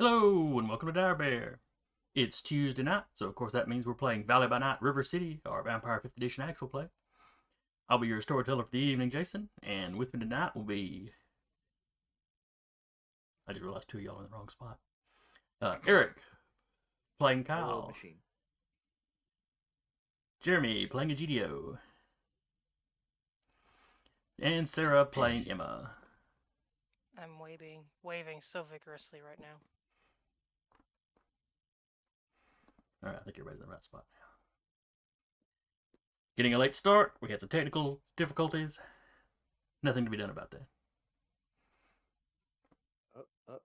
Hello, and welcome to Dire Bear. It's Tuesday night, so of course that means we're playing Valley by Night River City, our Vampire 5th Edition actual play. I'll be your storyteller for the evening, Jason, and with me tonight will be... I just realized two of y'all in the wrong spot. Eric, playing Kyle. Machine. Jeremy, playing Egidio. And Sarah, playing Emma. I'm waving so vigorously right now. Alright, I think everybody's in the right spot now. Getting a late start. We had some technical difficulties. Nothing to be done about that. Up.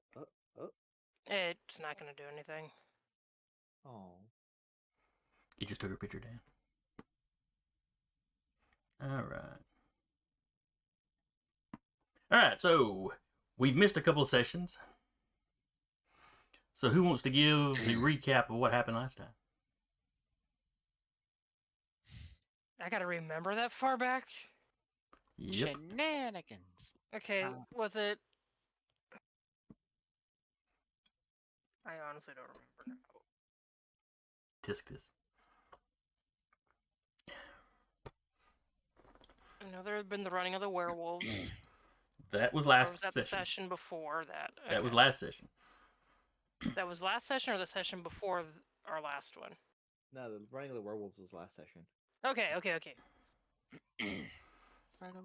It's not going to do anything. Oh. You just took her picture, Dan. Alright. Alright, so we've missed a couple of sessions. So who wants to give the recap of what happened last time? I got to remember that far back? Yep. Shenanigans. Okay, was it... I honestly don't remember now. Tisk tisk. I know there had been the running of the werewolves. That was Or last was that session. the session before that? Okay. That was last session. That was last session or the session before our last one? No, the running of the werewolves was last session. Okay. Running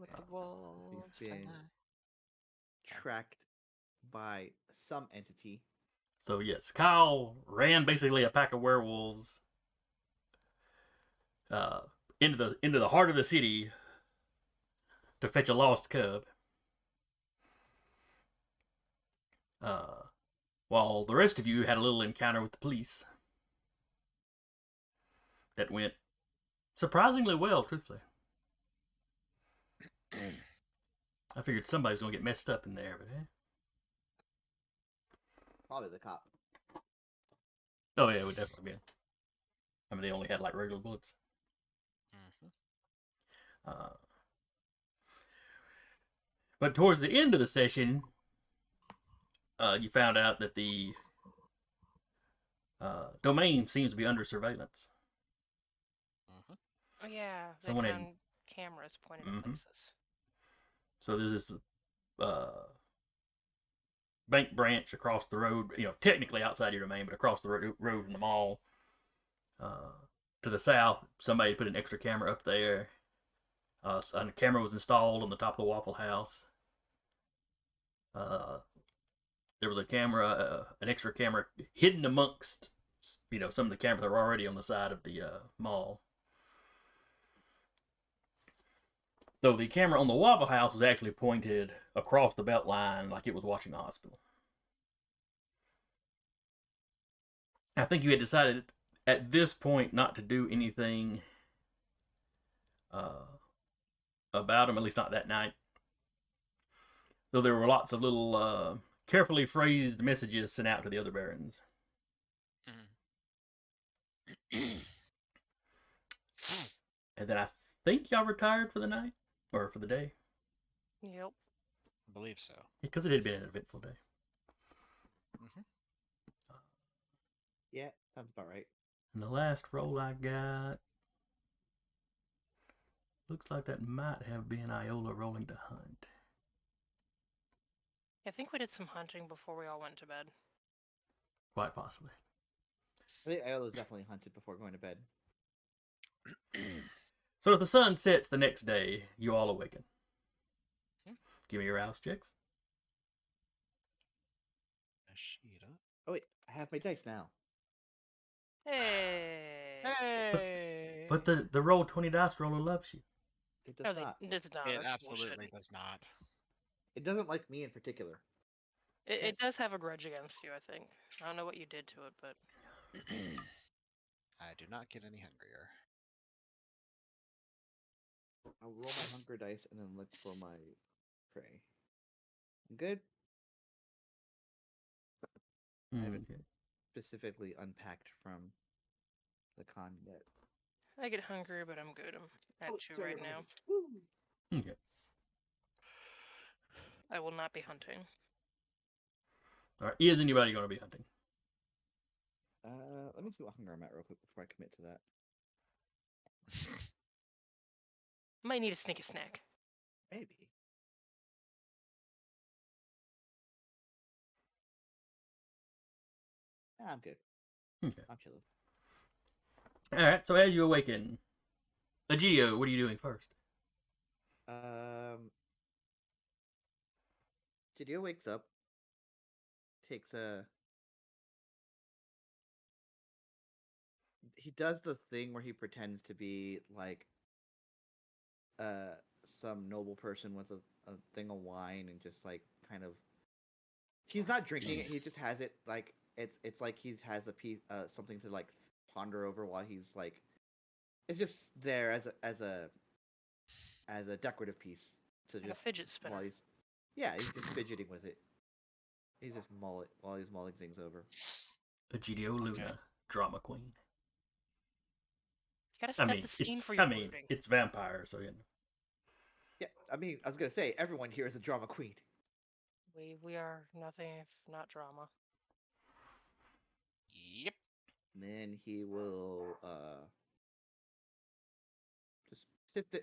with the wolves been- tonight. Tracked by some entity. So yes, Kyle ran basically a pack of werewolves into the heart of the city to fetch a lost cub. While the rest of you had a little encounter with the police that went surprisingly well, truthfully. I figured somebody was going to get messed up in there, but Probably the cop. Oh yeah, it would definitely be. I mean, they only had like regular bullets. But towards the end of the session, you found out that the domain seems to be under surveillance. Oh yeah, they Someone had- found cameras pointed at places. So there's this bank branch across the road, technically outside your domain, but across the road from the mall. To the south, somebody put an extra camera up there. A camera was installed on the top of the Waffle House. There was a camera, an extra camera hidden amongst, some of the cameras that were already on the side of the mall. Though the camera on the Waffle House was actually pointed across the belt line like it was watching the hospital. I think you had decided at this point not to do anything about him, at least not that night. Though there were lots of little carefully phrased messages sent out to the other barons. And then I think y'all retired for the night? Or for the day? Yep. I believe so. Because it had been an eventful day. Yeah, sounds about right. And the last roll I got... looks like that might have been Iola rolling to hunt. I think we did some hunting before we all went to bed. Quite possibly. I think Iola's definitely hunted before going to bed. So as the sun sets the next day, you all awaken. Give me your rouse checks. Oh wait, I have my dice now. Hey. Hey! But the roll 20 dice roller loves you. It does No, not. it's not. It That's absolutely bullshit. does not. It doesn't like me in particular. It does have a grudge against you, I think. I don't know what you did to it, but I do not get any hungrier. I'll roll my hunger dice and then look for my prey. I'm good. I haven't specifically unpacked from the con yet. I get hungry, but I'm good. I'm at 2 right now. Woo. Okay. I will not be hunting. All right. Is anybody going to be hunting? Let me see what hunger I'm at real quick before I commit to that. Might need to sneak a snack. Maybe. Nah, I'm good. Okay. I'm chilling. All right. So as you awaken, Egidio, what are you doing first? Jadeo wakes up, takes a. He does the thing where he pretends to be like some noble person with a thing of wine and just like kind of. He's not drinking it. He just has it like it's like he has a piece something to like ponder over while he's like. It's just there as a decorative piece to Like a just fidget spinner. while he's just fidgeting with it. He's just while he's mulling things over. Egidio Luna, drama queen. You gotta I set mean, the scene for I your mean, brooding. it's vampire, so you know. Yeah, I mean, I was gonna say everyone here is a drama queen. We are nothing if not drama. Yep. And then he will just sit there.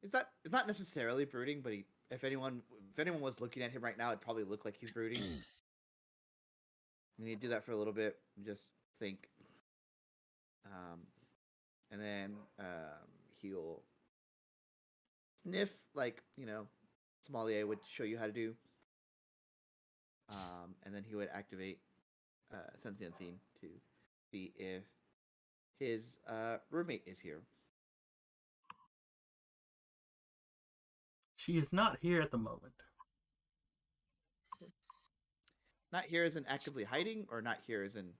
It's not necessarily brooding, but if anyone was looking at him right now, it'd probably look like he's brooding. And he'd do that for a little bit and just think. And then he'll sniff like, Sommelier would show you how to do. And then he would activate Sense the Unseen to see if his roommate is here. She is not here at the moment. Not here as in actively hiding, or not here as in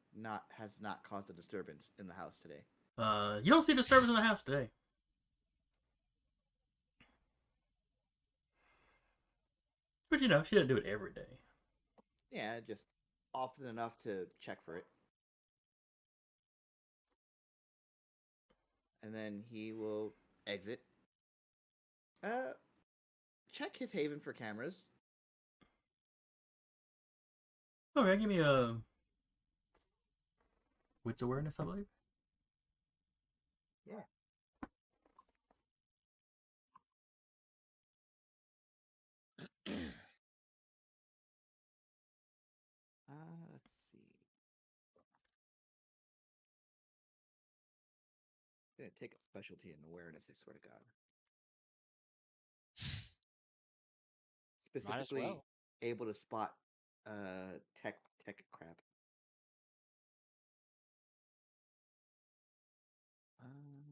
has not caused a disturbance in the house today. You don't see disturbance in the house today. But you know, she doesn't do it every day. Yeah, just often enough to check for it. And then he will exit. Check his haven for cameras. Okay, give me a wits awareness, I believe. Yeah. Let's see. I'm gonna take a specialty in awareness, I swear to God. Specifically well. able to spot tech crap.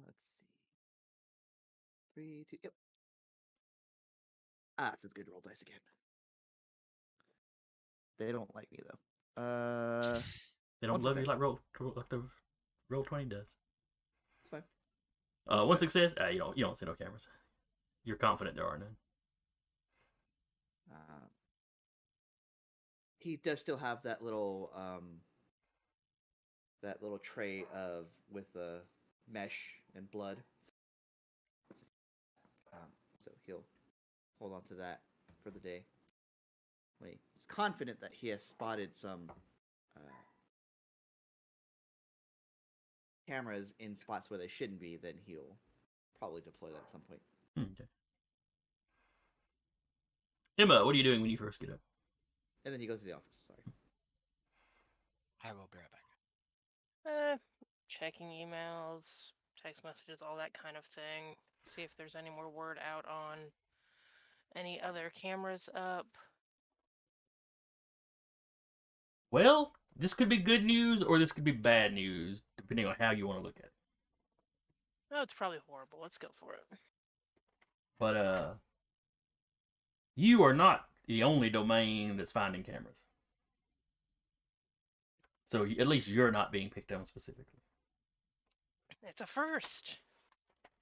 Let's see. 3, 2, yep. Feels good to roll dice again. They don't like me though. They don't One love you success. like the roll 20 does. It's fine. One success. You don't see no cameras. You're confident there are none. He does still have that little tray with the mesh and blood. So he'll hold on to that for the day. When he's confident that he has spotted some cameras in spots where they shouldn't be, then he'll probably deploy that at some point. Okay. Emma, what are you doing when you first get up? And then he goes to the office. Sorry. I will be right back. Checking emails, text messages, all that kind of thing. See if there's any more word out on any other cameras up. Well, this could be good news or this could be bad news, depending on how you want to look at it. Oh, it's probably horrible. Let's go for it. But you are not the only domain that's finding cameras. So at least you're not being picked on specifically. It's a first.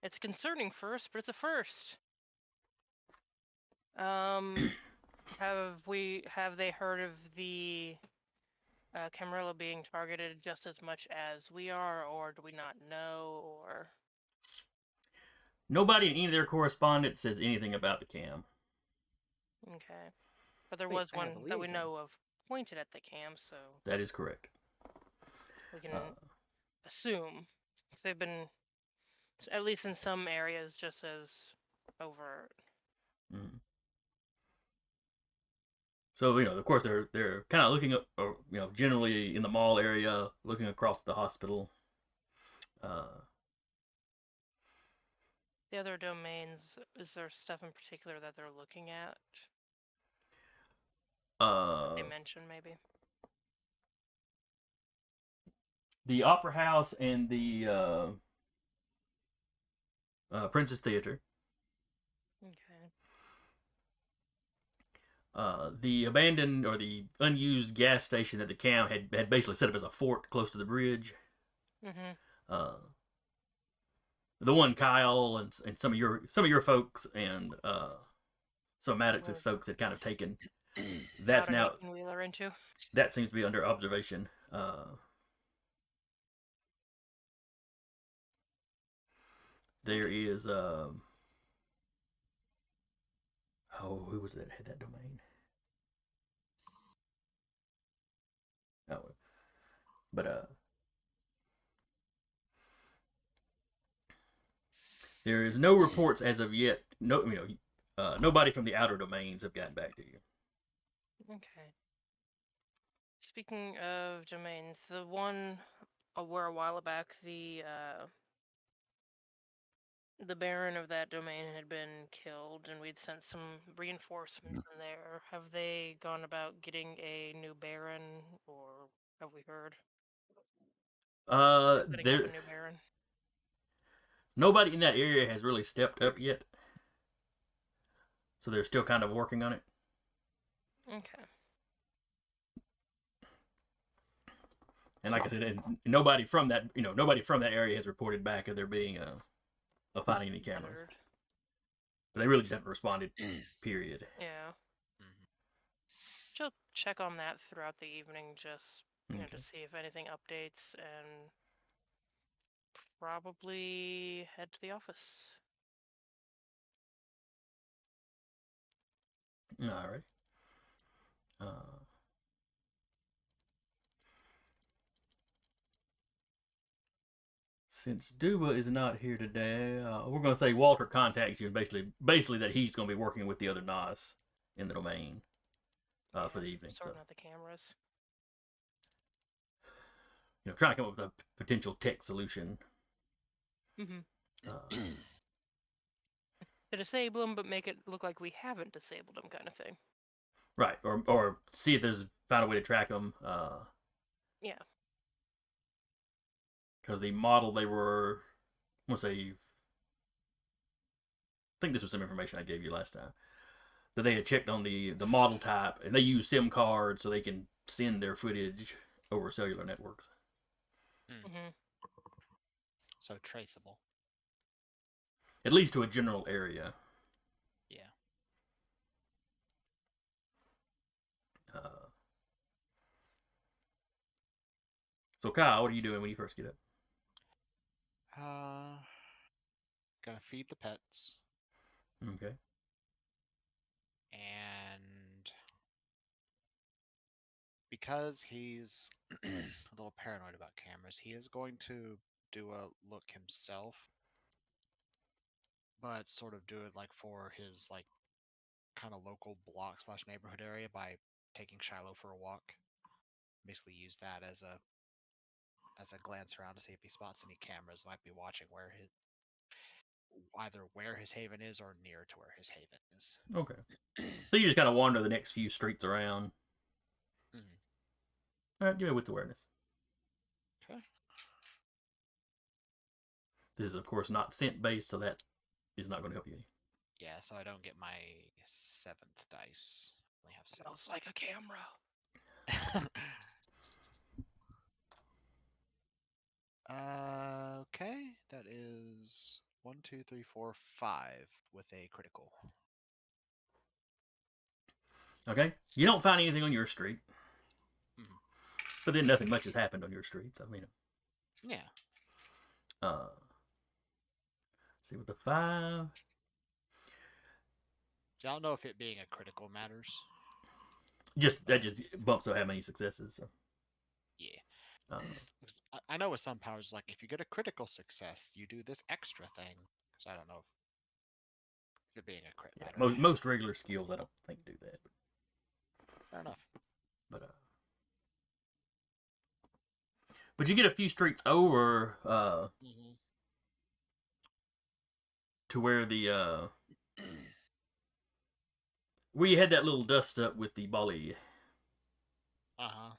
It's a concerning first, but it's a first. Have they heard of the Camarilla being targeted just as much as we are, or do we not know, or? Nobody in any of their correspondence says anything about the cam. Okay. But there Wait, was I have one a that we liaison. know of pointed at the cam, so That is correct. we can assume. 'Cause they've been, at least in some areas, just as overt. Mm. So, of course, they're kind of looking up, generally in the mall area, looking across the hospital. The other domains, is there stuff in particular that they're looking at? They mention maybe. The Opera House and the Princess Theater. Okay. The abandoned or the unused gas station that the cam had basically set up as a fort close to the bridge. Mm-hmm. The one Kyle and some of your folks and some of Maddox's folks had kind of taken. That's now 18-wheeler into. That seems to be under observation. There is who was it that had that domain? Oh, but there is no reports as of yet. Nobody from the outer domains have gotten back to you. Okay. Speaking of domains, the one where a while back the Baron of that domain had been killed, and we'd sent some reinforcements in there. Have they gone about getting a new Baron, or have we heard? Setting up a new Baron. Nobody in that area has really stepped up yet, so they're still kind of working on it. Okay. And like I said, nobody from that area has reported back of there being of finding any cameras. But they really just haven't responded. Period. Yeah. She'll check on that throughout the evening, just to see if anything updates, and probably head to the office. All right. Since Duba is not here today, we're going to say Walter contacts you, and basically that he's going to be working with the other Nas in the domain for the evening. Sorting out the cameras. Trying to come up with a potential tech solution. Mm-hmm. To disable them, but make it look like we haven't disabled them, kind of thing. Right, or see if there's found a way to track them. Yeah. Because the model they were, I think this was some information I gave you last time, that they had checked on the model type, and they use SIM cards so they can send their footage over cellular networks. Mm-hmm. So traceable. At least to a general area. Yeah. So Kyle, what are you doing when you first get up? Gonna feed the pets. Okay. And because he's a little paranoid about cameras, he is going to do a look himself, but sort of do it like for his like kind of local block / neighborhood area by taking Shiloh for a walk. Basically use that as a glance around to see if he spots any cameras. Might be watching either where his haven is or near to where his haven is. Okay. So you just kind of wander the next few streets around. Mm-hmm. All right, give me a wits awareness. Okay. This is, of course, not scent based, so that is not going to help you any. Yeah, so I don't get my 7th dice. I only have 6. Smells like a camera. Okay, that is 1, 2, 3, 4, 5 with a critical. Okay, you don't find anything on your street, Mm-hmm. but then nothing much has happened on your streets. I mean, yeah. See with the 5. See, I don't know if it being a critical matters. that just bumps up how many successes. So. Yeah. Uh, Because I know with some powers, like if you get a critical success, you do this extra thing. Because I don't know if it being a crit yeah, mattered. most regular skills I don't think do that. Fair enough. But you get a few streets over Mm-hmm. to where where you had that little dust up with the Bali. Uh-huh.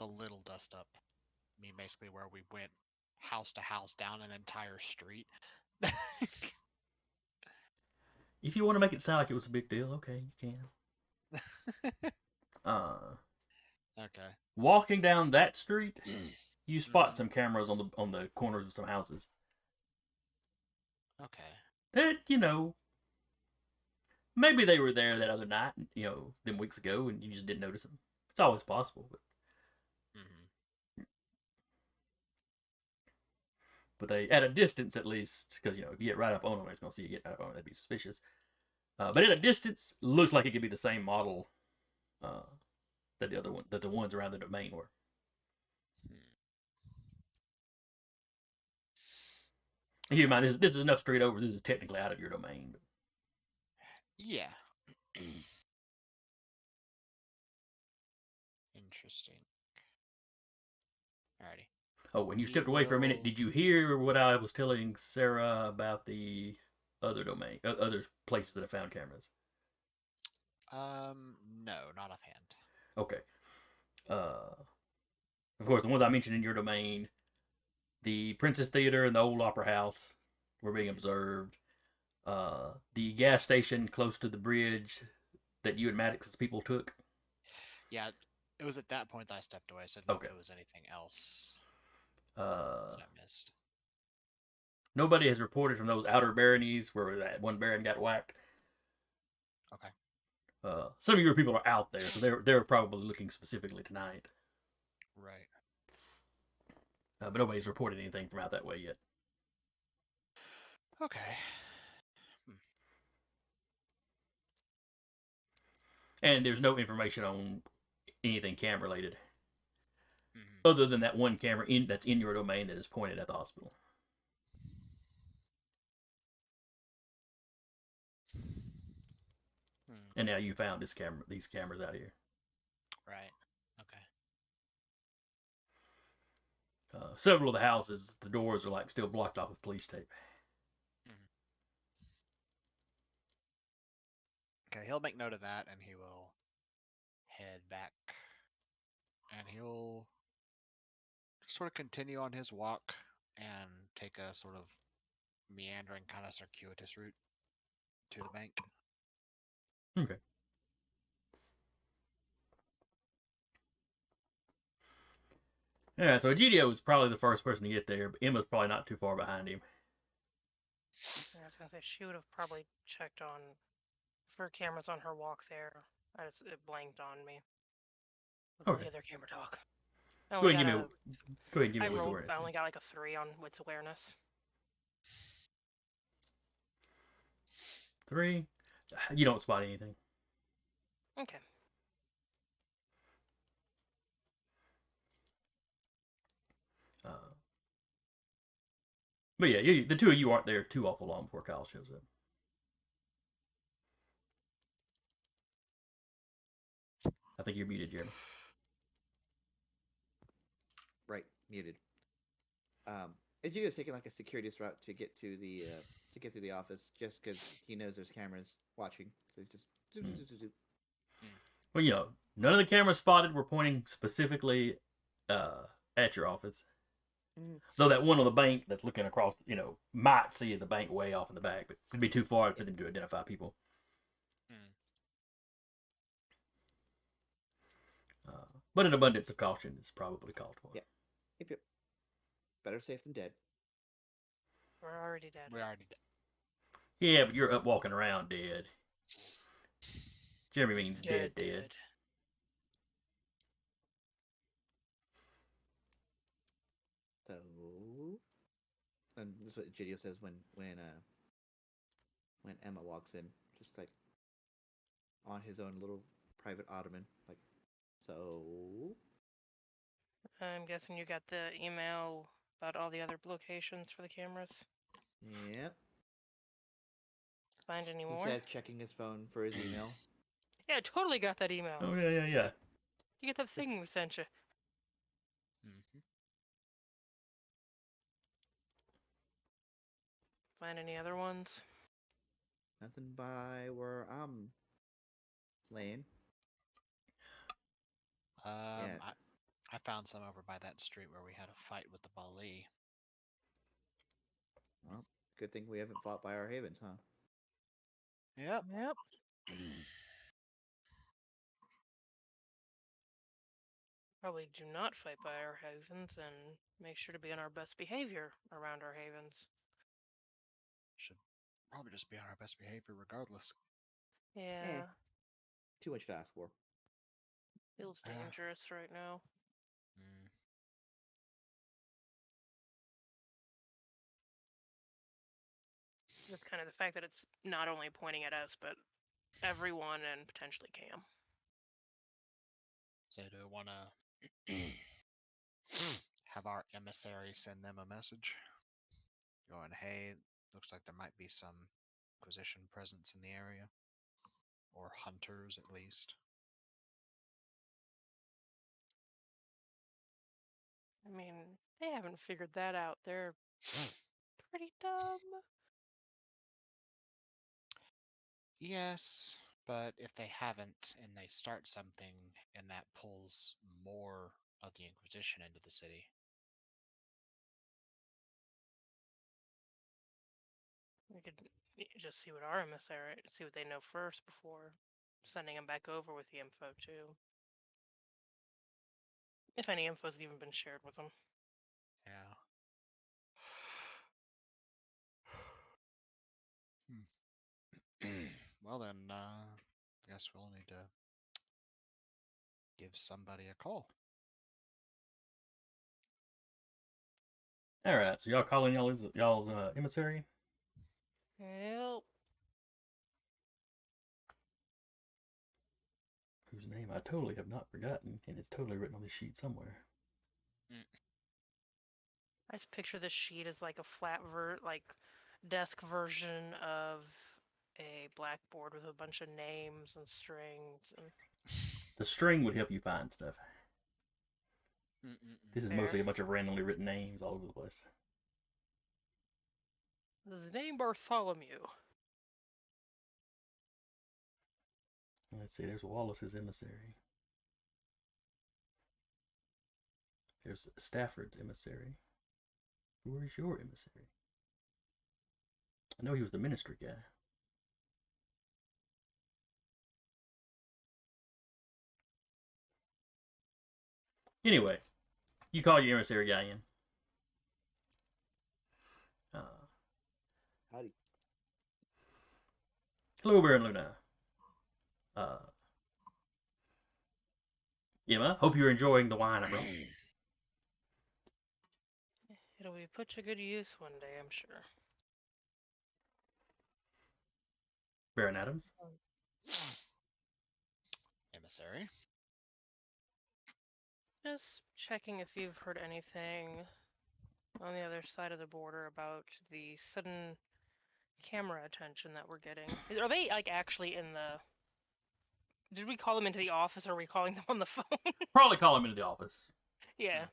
The little dust up. I mean, basically where we went house to house down an entire street. If you want to make it sound like it was a big deal, okay, you can. Okay. Walking down that street, you spot Mhm. some cameras on the corners of some houses. Okay. That maybe they were there that other night, them weeks ago, and you just didn't notice them. It's always possible, Mm-hmm. but they at a distance at least, because if you get right up on them, it's gonna see you get right up on them. That'd be suspicious. But at a distance, looks like it could be the same model that the ones around the domain were. Keep in mind, this is enough straight over. This is technically out of your domain. But... Yeah. Interesting. Alrighty. Oh, when you We stepped away for a minute, will- did you hear what I was telling Sarah about the other domain, other places that have found cameras? No, not offhand. Okay. Of course, the ones I mentioned in your domain, the Princess Theater and the old Opera House were being observed. The gas station close to the bridge that you and Maddox's people took. Yeah, it was at that point that I stepped away, so I didn't know Okay. if it was anything else that I missed. Nobody has reported from those outer baronies where that one baron got whacked. Okay. Some of your people are out there, so they're probably looking specifically tonight. Right. But nobody's reported anything from out that way yet. Okay. And there's no information on anything cam related, Mm-hmm. other than that one camera that's in your domain that is pointed at the hospital. And now you found these cameras out here. Right. Okay. Several of the houses, the doors are like still blocked off with police tape. Okay, he'll make note of that, and he will head back, and he'll sort of continue on his walk and take a sort of meandering, kind of circuitous route to the bank. Okay. Yeah, so Egidio was probably the first person to get there, but Emma's probably not too far behind him. I was gonna say she would have probably checked on for cameras on her walk there. It blanked on me. With all Okay. the other camera talk. Go ahead and give me I wits rolled. awareness. I only got like a 3 on wits awareness. 3. You don't spot anything. Okay. But yeah, the two of you aren't there too awful long before Kyle shows up. I think you're muted, Jeremy. Right, muted. Egidio's taking like a circuitous route to get to the office, just because he knows there's cameras watching. So he's just. Well, none of the cameras spotted were pointing specifically at your office. Though that one on the bank that's looking across, might see the bank way off in the back, but it'd be too far for them to identify people. But an abundance of caution is probably called for. Yeah. Yep. Better safe than dead. We're already dead. We're already dead. Yeah, but you're up walking around dead. Jeremy means dead. So, and this is what Egidio says when Emma walks in, just like, on his own little private ottoman, like so. I'm guessing you got the email about all the other locations for the cameras. Yep. Find any He more? says checking his phone for his email. Yeah, I totally got that email. Oh yeah. You get that thing we sent you. Mm-hmm. Find any other ones? Nothing by where I'm laying. Yeah. I found some over by that street where we had a fight with the Bali. Well, good thing we haven't fought by our havens, huh? Yep. Yep. Probably do not fight by our havens and make sure to be on our best behavior around our havens. Should probably just be on our best behavior regardless. Yeah, Too much to ask for. feels Yeah. dangerous right now. Mm. Just kind of the fact that it's not only pointing at us, but everyone and potentially Cam. So do we want to have our emissary send them a message going, hey, looks like there might be some Inquisition presence in the area, or hunters at least. I mean, they haven't figured that out. They're pretty dumb. Yes, but if they haven't and they start something and that pulls more of the Inquisition into the city. We could just see what our emissary, see what they know first before sending them back over with the info too. If any info's even been shared with them. Yeah. Well then, I guess we'll need to give somebody a call. All right, so y'all calling y'all's emissary? Help. Whose name I totally have not forgotten, and it's totally written on this sheet somewhere. I just picture this sheet as like a flat desk version of a blackboard with a bunch of names and strings and The string would help you find stuff. This is Fair. mostly a bunch of randomly written names all over the place. His name Bartholomew. Let's see, there's Wallace's emissary. There's Stafford's emissary. Who is your emissary? I know he was the ministry guy. Anyway, you call your emissary guy in. Howdy. Hello, Baron Luna. Emma, hope you're enjoying the wine I brought. It'll be put to good use one day, I'm sure. Baron Adams. Emissary. Just checking if you've heard anything on the other side of the border about the sudden camera attention that we're getting. Are they like actually in the? Did we call them into the office, or are we calling them on the phone? Probably call him into the office. Yeah.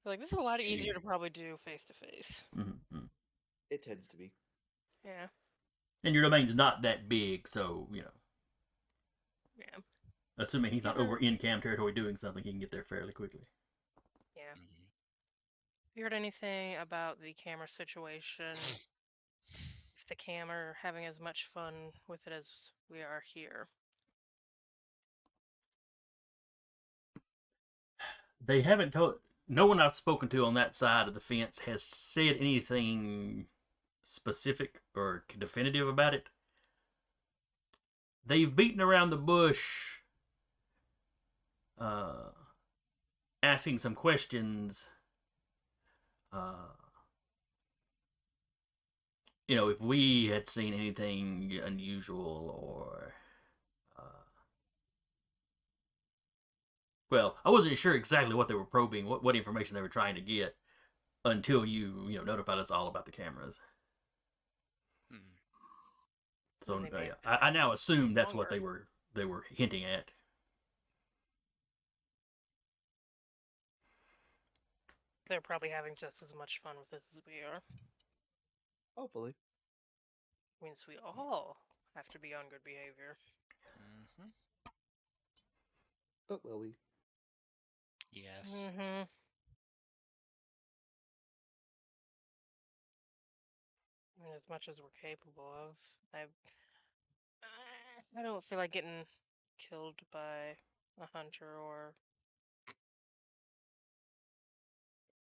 Like this is a lot easier to probably do face to face. It tends to be. Yeah. And your domain's not that big, so, you know. Yeah. Assuming he's not over in cam territory doing something, he can get there fairly quickly. Yeah. You heard anything about the camera situation? If the cam are having as much fun with it as we are here. They haven't told. No one I've spoken to on that side of the fence has said anything specific or definitive about it. They've beaten around the bush, asking some questions. You know, if we had seen anything unusual or Well, I wasn't sure exactly what they were probing, what information they were trying to get, until you notified us all about the cameras. Hmm. So They may have been I now assume that's what longer. they were hinting at. They're probably having just as much fun with this as we are. Hopefully. Means we all have to be on good behavior. Mm-hmm. But will we? Yes. Mm-hmm. I mean, as much as we're capable of. I don't feel like getting killed by a hunter or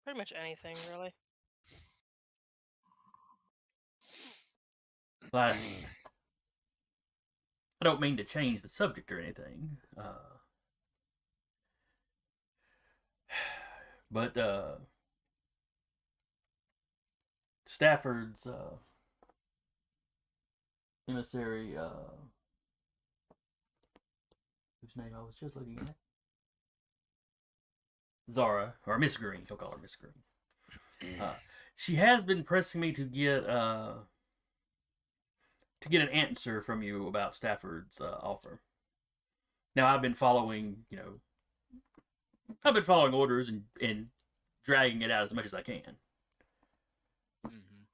pretty much anything, really. But I don't mean to change the subject or anything. But Stafford's emissary, whose name I was just looking at, Zara, or Miss Green, he'll call her Miss Green. She has been pressing me to get an answer from you about Stafford's offer. Now I've been following, orders and dragging it out as much as I can. Mm-hmm.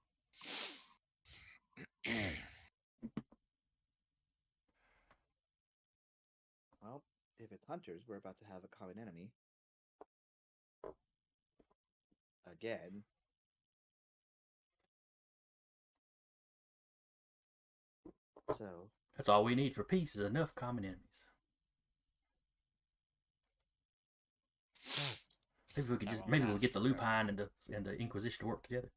Well, if it's hunters, we're about to have a common enemy. Again. So That's all we need for peace is enough common enemies. Maybe we'll get the Lupine and the Inquisition to work together.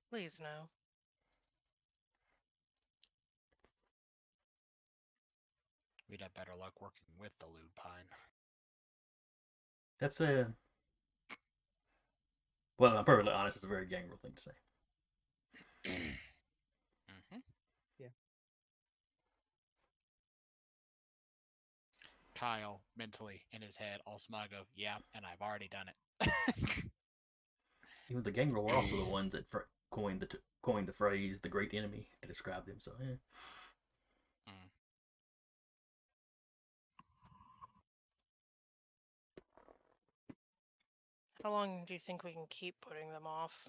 Please no. We'd have better luck working with the Lupine. That's well, I'm perfectly honest, it's a very gangrel thing to say. Mm-hmm. Yeah. Kyle, mentally, in his head, all smug of, yeah, and I've already done it. Even the gangrel were also the ones that coined the phrase "the great enemy" to describe them. So, yeah. How long do you think we can keep putting them off?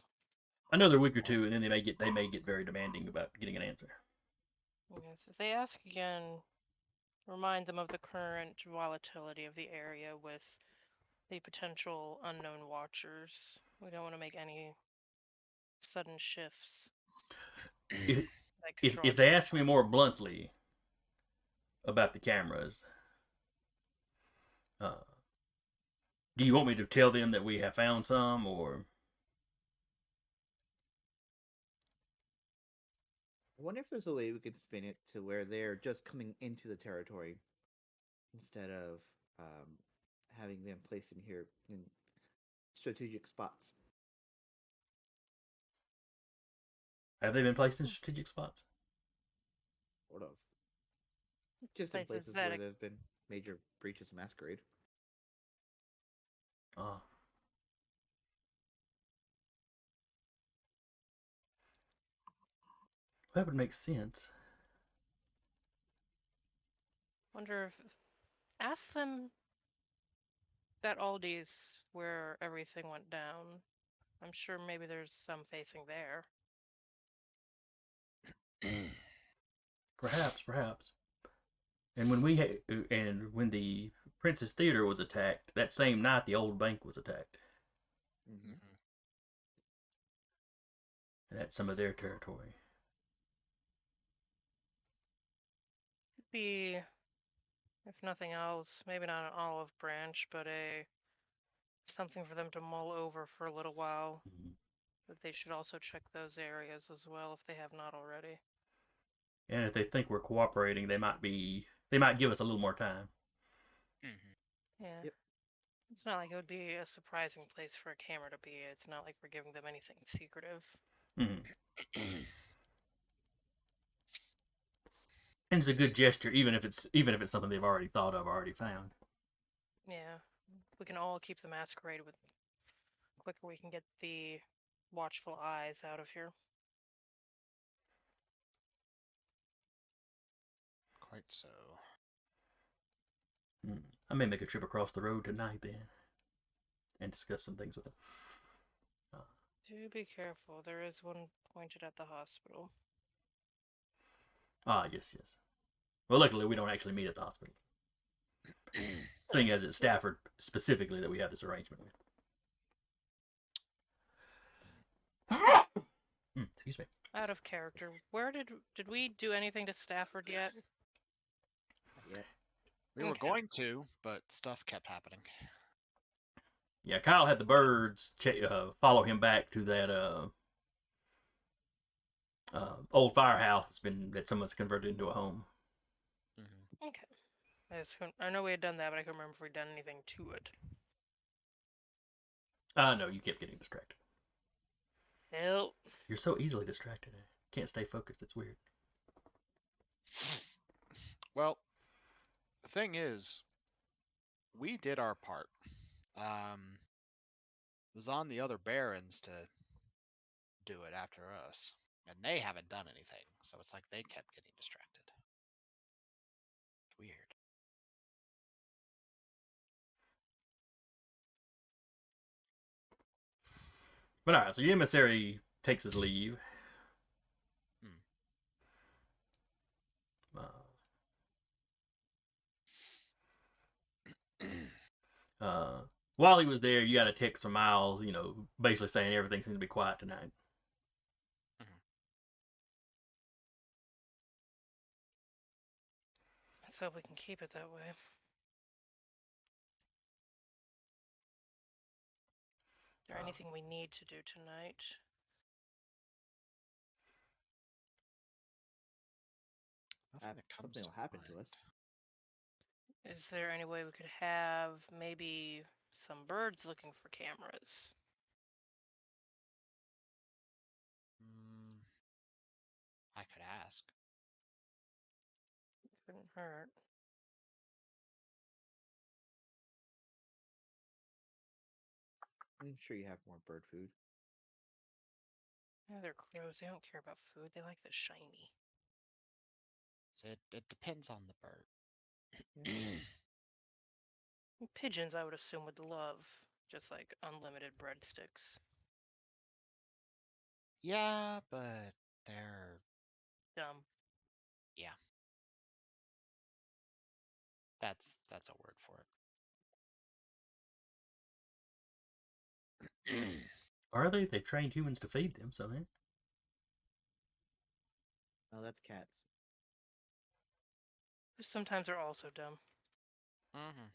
Another week or two, and then they may get very demanding about getting an answer. Yes, if they ask again, remind them of the current volatility of the area with the potential unknown watchers. We don't want to make any sudden shifts. If they ask me more bluntly about the cameras, do you want me to tell them that we have found some, or? I wonder if there's a way we could spin it to where they're just coming into the territory instead of having them placed in here in strategic spots. Have they been placed in strategic spots? Sort of. Just in places where there's been major breaches of masquerade. That would make sense. Wonder if ask them that Aldi's where everything went down. I'm sure maybe there's some facing there. Perhaps. And when when the Princess Theater was attacked, that same night the old bank was attacked. Mm-hmm. And that's some of their territory. Could be, if nothing else, maybe not an olive branch, but something for them to mull over for a little while. Mm-hmm. But they should also check those areas as well if they have not already. And if they think we're cooperating, they might give us a little more time. Mm-hmm. Yeah. Yep. It's not like it would be a surprising place for a camera to be. It's not like we're giving them anything secretive. Mm-hmm. And it's a good gesture, even if it's something they've already thought of, already found. Yeah. We can all keep the masquerade with quicker we can get the watchful eyes out of here. Quite so. I may make a trip across the road tonight then, and discuss some things with them. Do be careful. There is one pointed at the hospital. Ah, yes. Well, luckily we don't actually meet at the hospital, seeing as it's Stafford specifically that we have this arrangement with. Excuse me. Out of character. Where did we do anything to Stafford yet? Not yet. We were Okay. going to, but stuff kept happening. Yeah, Kyle had the birds follow him back to that old firehouse that someone's converted into a home. Mm-hmm. Okay. I know we had done that, but I couldn't remember if we'd done anything to it. No, you kept getting distracted. Nope. You're so easily distracted. Can't stay focused. It's weird. Well, the thing is, we did our part. It was on the other barons to do it after us, and they haven't done anything, so it's like they kept getting distracted. It's weird. But alright, so your emissary takes his leave. While he was there, you got a text from Miles, basically saying everything seems to be quiet tonight. Let's hope we can keep it that way. Is there anything we need to do tonight? Something will happen to us. Is there any way we could have maybe some birds looking for cameras? I could ask. Couldn't hurt. I'm sure you have more bird food. Yeah, they're crows. They don't care about food. They like the shiny. It depends on the bird. Pigeons, I would assume, would love just like unlimited breadsticks. Yeah, but they're Dumb. yeah. That's a word for it. Are they? They've trained humans to feed them, so No, that's cats. Sometimes they're also dumb. Mm-hmm.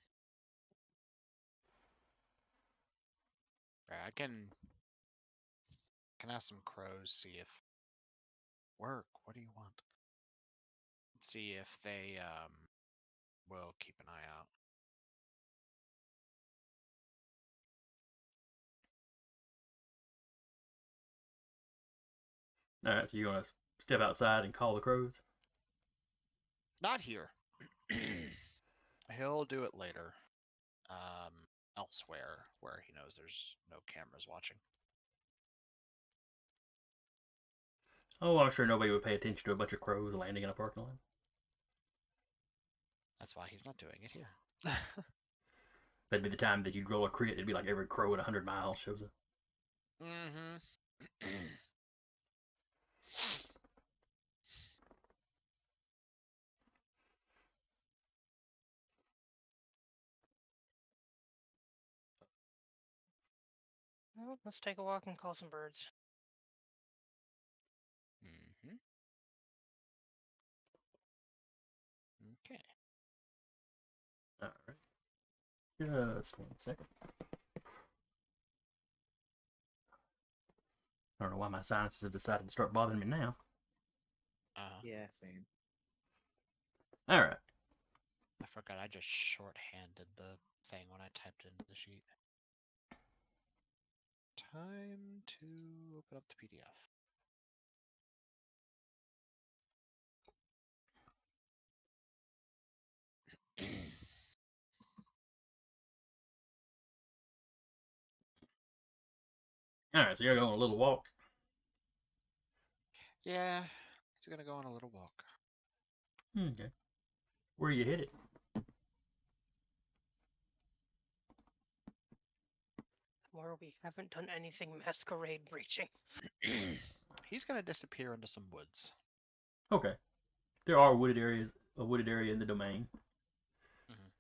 Right, I can ask some crows, see if work. What do you want? See if they will keep an eye out. Alright, so you want to step outside and call the crows? Not here. He'll do it later. Elsewhere where he knows there's no cameras watching. Oh, I'm sure nobody would pay attention to a bunch of crows landing in a parking lot. That's why he's not doing it here. That'd be the time that you'd roll a crit. It'd be like every crow at 100 miles shows up. Mm-hmm. Well, let's take a walk and call some birds. Mm-hmm. Okay. Alright. Just 1 second. I don't know why my sinuses have decided to start bothering me now. Yeah, same. Alright. I forgot I just shorthanded the thing when I typed it into the sheet. Time to open up the PDF. All right, so you're going a little walk. Yeah, he's gonna go on a little walk. Okay. Where you headed? Where we haven't done anything masquerade breaching. He's gonna disappear into some woods. Okay. There are wooded areas, a wooded area in the domain. Mhm.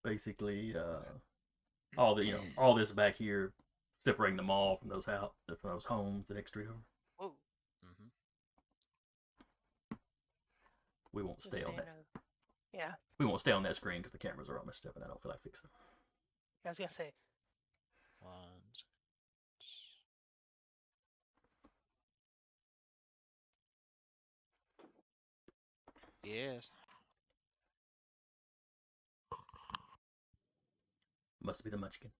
Basically, all the all this back here, separating the mall from those homes the next street over. Whoa. Mm-hmm. We won't Just stay on saying, that. yeah. We won't stay on that screen because the cameras are all messed up, and I don't feel like fixing them. I was gonna say, Ones. Yes. Must be the Munchkin.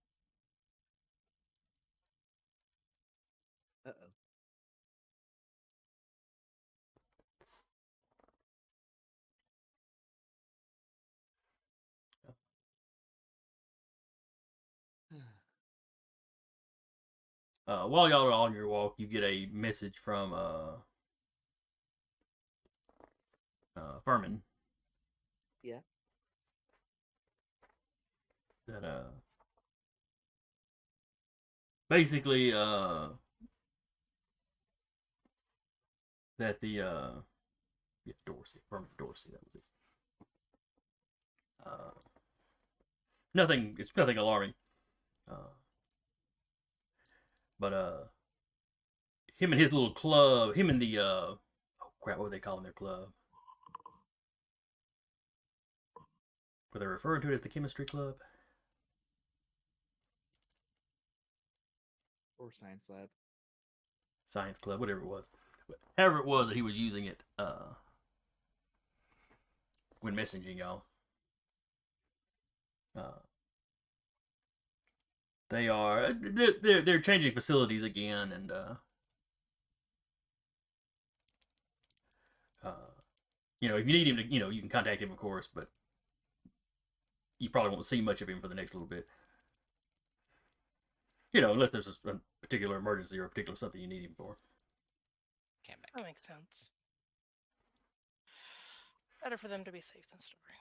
Uh-oh. While y'all are on your walk, you get a message from Furman. Yeah. That basically that the yeah, Furman Dorsey, that was it. It's nothing alarming. But him and his little club, him and the oh crap, what were they calling their club? Were they referring to it as the chemistry club? Or science lab. Science club, whatever it was. However it was that he was using it when messaging y'all. They're changing facilities again, and if you need him to, you can contact him, of course, but you probably won't see much of him for the next little bit. Unless there's a particular emergency or a particular something you need him for. Came back. that makes sense. Better for them to be safe than sorry.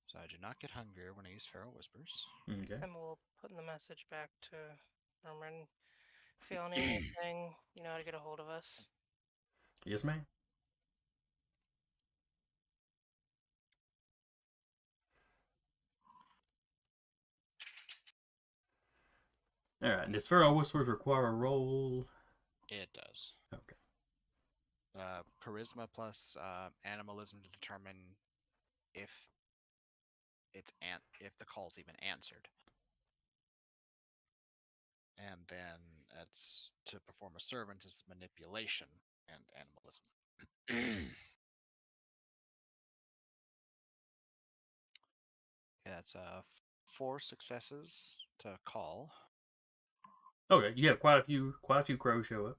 So I do not get hungrier when I use Feral Whispers. Okay. And we'll put in the message back to Norman. If y'all need anything, you know how to get a hold of us. Yes, ma'am. All right. And does Feral Whispers require a roll? It does. Okay. Charisma plus animalism to determine if if the call's even answered, and then it's to perform a servant. It's manipulation and animalism. Okay, that's 4 successes to call. Okay. You have quite a few crows show up.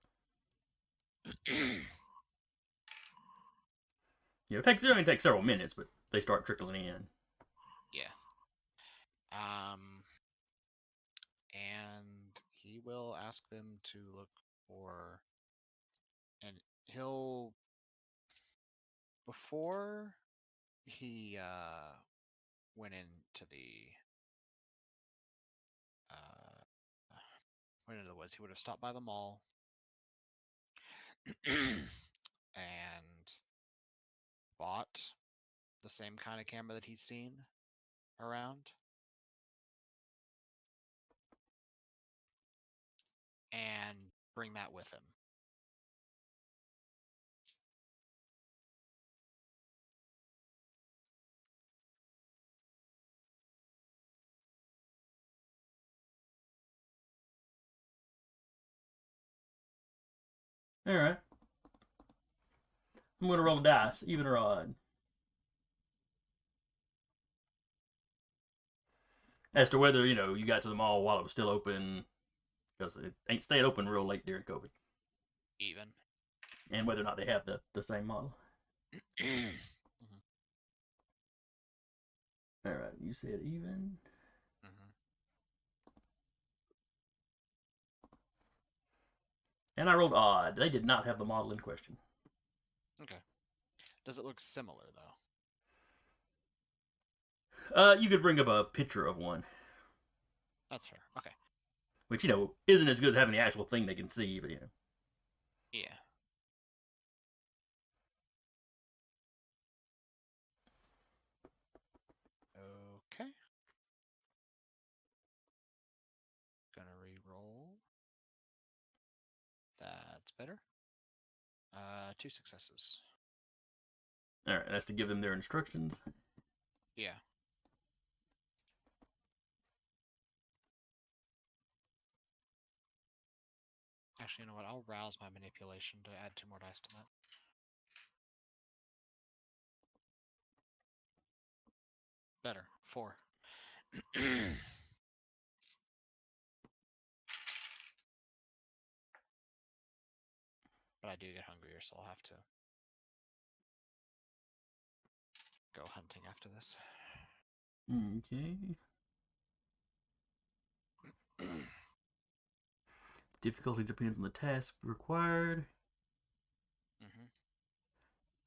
It only takes several minutes, but they start trickling in. Yeah. And he will ask them to look for, and he'll, before he went into the woods, he would have stopped by the mall and bought the same kind of camera that he's seen around, and bring that with him. All right. I'm going to roll a dice, even or odd. As to whether, you got to the mall while it was still open, because it ain't stayed open real late during COVID. Even. And whether or not they have the same model. Mhm. You said even. Mm-hmm. And I rolled odd. They did not have the model in question. Okay. Does it look similar though? You could bring up a picture of one, That's fair. Okay. which, isn't as good as having the actual thing they can see, but, Yeah. Okay. Gonna re-roll. That's better. 2 successes. All right, that's to give them their instructions. Yeah. Actually, you know what? I'll rouse my manipulation to add 2 more dice to that. Better. 4. But I do get hungrier, so I'll have to go hunting after this. Okay. Difficulty depends on the task required. Mm-hmm.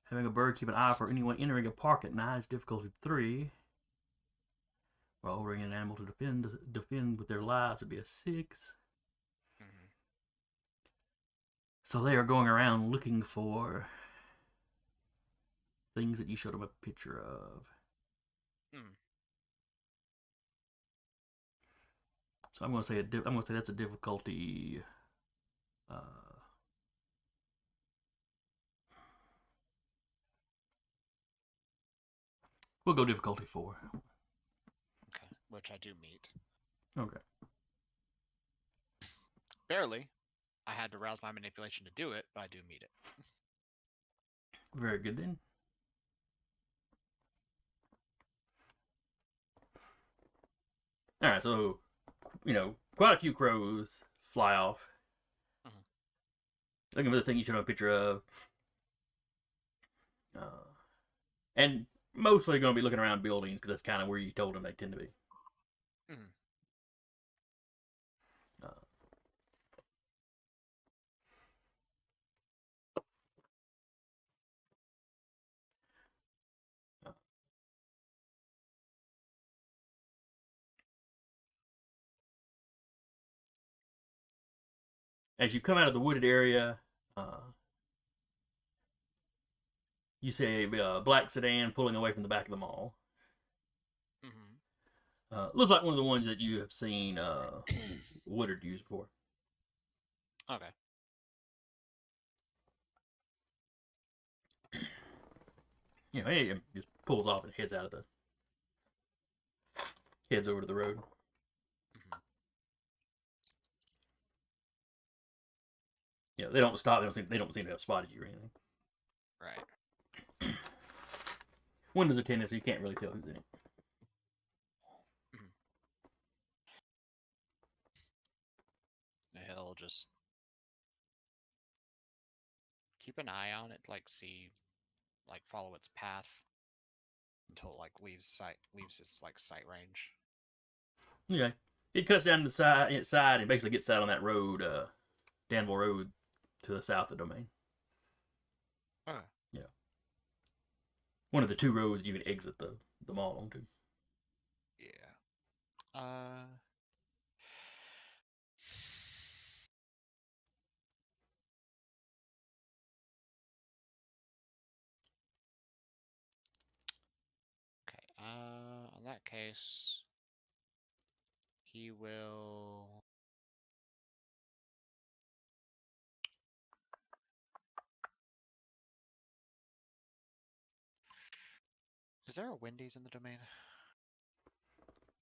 Having a bird keep an eye for anyone entering a park at night is difficulty 3. While ordering an animal to defend with their lives would be a 6. Mm-hmm. So they are going around looking for things that you showed them a picture of. Mm. So I'm going to say that's a difficulty. We'll go difficulty 4. Okay. Which I do meet. Okay. Barely. I had to rouse my manipulation to do it, but I do meet it. Very good then. All right, so quite a few crows fly off, looking for the thing you showed a picture of, and mostly going to be looking around buildings because that's kind of where you told them they tend to be. Mm-hmm. As you come out of the wooded area, you see a black sedan pulling away from the back of the mall. Mm-hmm. Looks like one of the ones that you have seen Woodard use before. Okay. He just pulls off and heads over to the road. Mm-hmm. They don't stop. They don't seem to have spotted you or anything. Right. Windows are tinted, so you can't really tell who's in it. Mm-hmm. He'll just keep an eye on it, follow its path until it leaves his sight range. Okay. It cuts down to the side and basically gets out on that road, Danville Road, to the south of the domain. Okay. Yeah. One of the 2 roads you can exit the mall onto. Yeah. Okay. In that case, he will. Is there a Wendy's in the domain?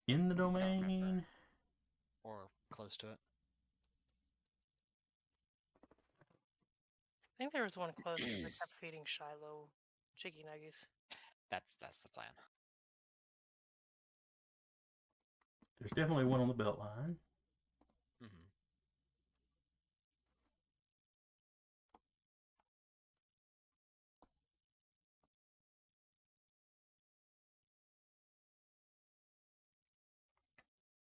In the I don't remember. domain? Or close to it? I think there was one close because I kept feeding Shiloh chicky nuggies. That's the plan. There's definitely one on the Beltline. Mm-hmm.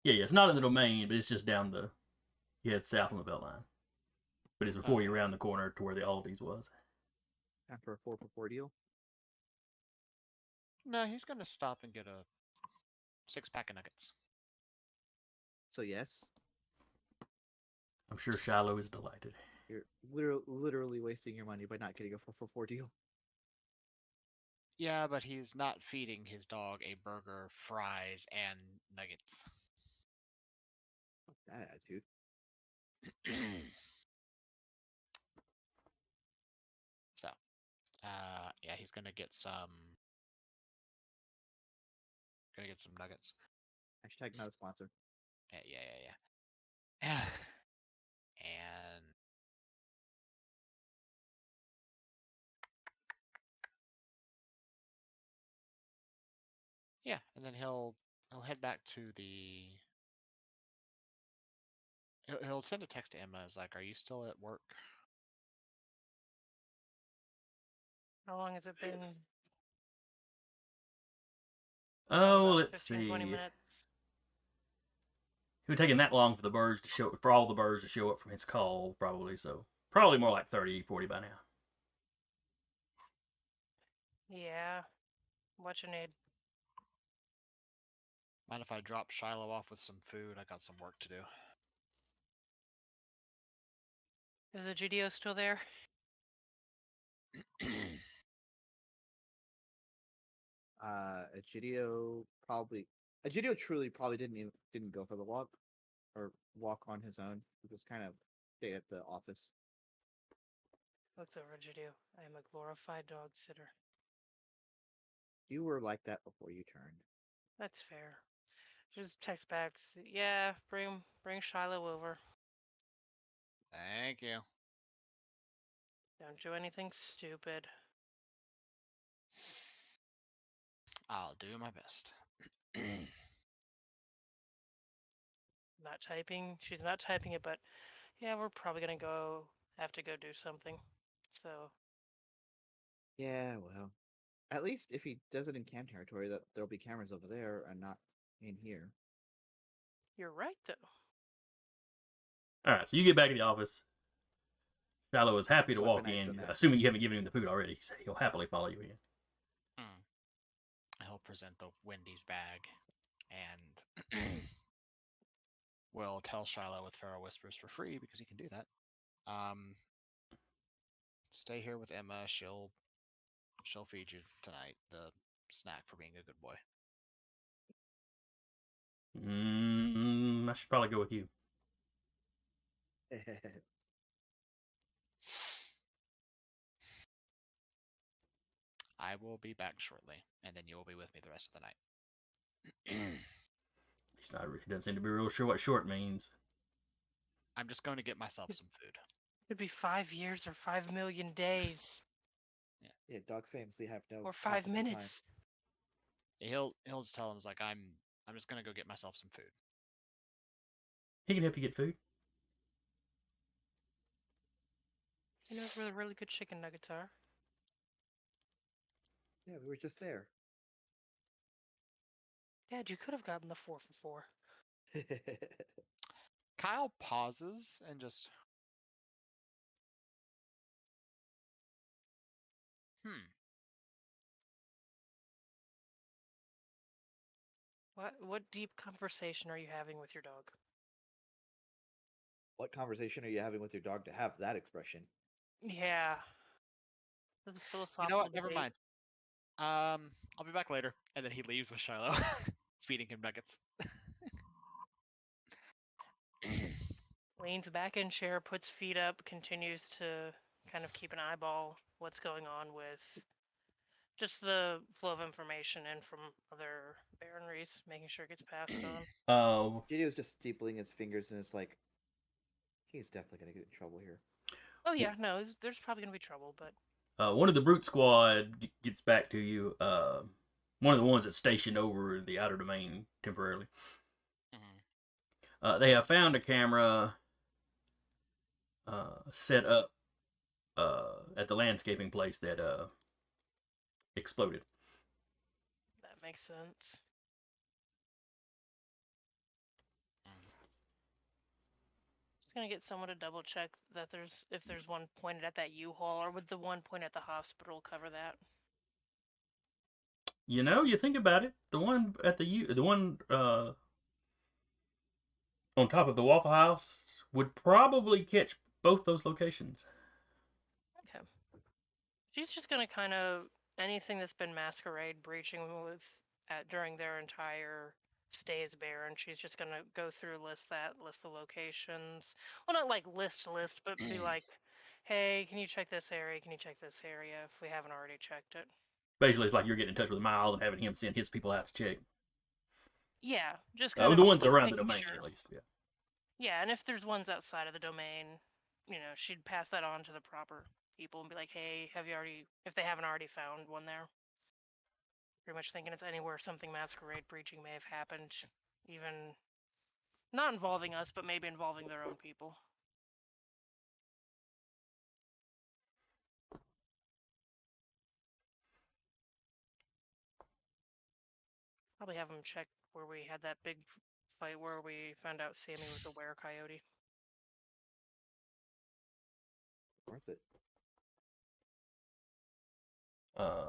Yeah, it's not in the domain, but it's just down the. You head south on the belt line, but it's before you Okay. round the corner to where the Aldi's was. After a 4 for 4 deal. No, he's gonna stop and get a 6-pack of nuggets. So yes, I'm sure Shiloh is delighted. you're literally wasting your money by not getting a 4 for 4 deal. Yeah, but he's not feeding his dog a burger, fries, and nuggets. Fuck that attitude. So, yeah, he's gonna get some. Gonna get some nuggets. Hashtag not a sponsor. Yeah. And yeah, and then he'll head back to the. He'll send a text to Emma. Is like, "Are you still at work?" How long has it been? Oh, About let's 15, 20 see. minutes. It would taken that long for the birds to show for all the birds to show up from his call, probably. So probably more like 30, 40 by now. Yeah. What you need? Mind if I drop Shiloh off with some food? I got some work to do. Is the GDO still there? Egidio truly probably didn't go for the walk or walk on his own. He just kind of stayed at the office. Looks over at GDO. I am a glorified dog sitter. You were like that before you turned. That's fair. Just text back. Yeah, bring Shiloh over. Thank you. Don't do anything stupid. I'll do my best. Not typing. She's not typing it, but yeah, we're probably gonna have to go do something. So Yeah, well, at least if he does it in cam territory, that there'll be cameras over there and not in here. you're right though. All right, so you get back to the office. Shiloh is happy to walk Weaponize the in, mattress. assuming you haven't given him the food already. He said he'll happily follow you in. He'll present the Wendy's bag, and will tell Shiloh with Pharaoh Whispers for free because he can do that. Stay here with Emma. She'll feed you tonight the snack for being a good boy. I should probably go with you. I will be back shortly, and then you will be with me the rest of the night. He's not. He doesn't seem to be real sure what short means. I'm just going to get myself some food. Could be 5 years or 5 million days Yeah, dogs famously have no or 5 concept of time. minutes. He'll just tell him, "It's like I'm just gonna go get myself some food." He can help you get food. He knows where the really good chicken nuggets are. Yeah, we were just there. Dad, you could have gotten the 4 for 4. Kyle pauses and just, What deep conversation are you having with your dog? What conversation are you having with your dog to have that expression? Yeah. The You philosophical know what? Never debate. mind. I'll be back later, and then he leaves with Shiloh, feeding him nuggets. Leans back in chair, puts feet up, continues to kind of keep an eyeball what's going on with just the flow of information in from other baronries, making sure it gets passed on. Gidio's just steepling his fingers and it's like, he's definitely gonna get in trouble here. Oh yeah, no, there's probably gonna be trouble, but One of the brute squad gets back to you. One of the ones that's stationed over the outer domain temporarily. Mhm. They have found a camera set up at the landscaping place that exploded. that makes sense. Just gonna get someone to double check that if there's one pointed at that U-Haul, or would the one pointed at the hospital cover that? You know, you think about it. The one at the one on top of the Waffle House would probably catch both those locations. Okay. She's just gonna kind of anything that's been masquerade breaching with during their entire stay as Baron. She's just gonna go through list the locations. Well, not like list, but be like, hey, can you check this area? Can you check this area if we haven't already checked it? Basically, it's like you're getting in touch with Miles and having him send his people out to check. Yeah, just kind The of ones around the making domain, sure. at least. Yeah. Yeah, and if there's ones outside of the domain, she'd pass that on to the proper people and be like, hey, if they haven't already found one there? Pretty much thinking it's anywhere something masquerade breaching may have happened, even not involving us, but maybe involving their own people. Probably have them check where we had that big fight where we found out Sammy was a were-coyote. Worth it.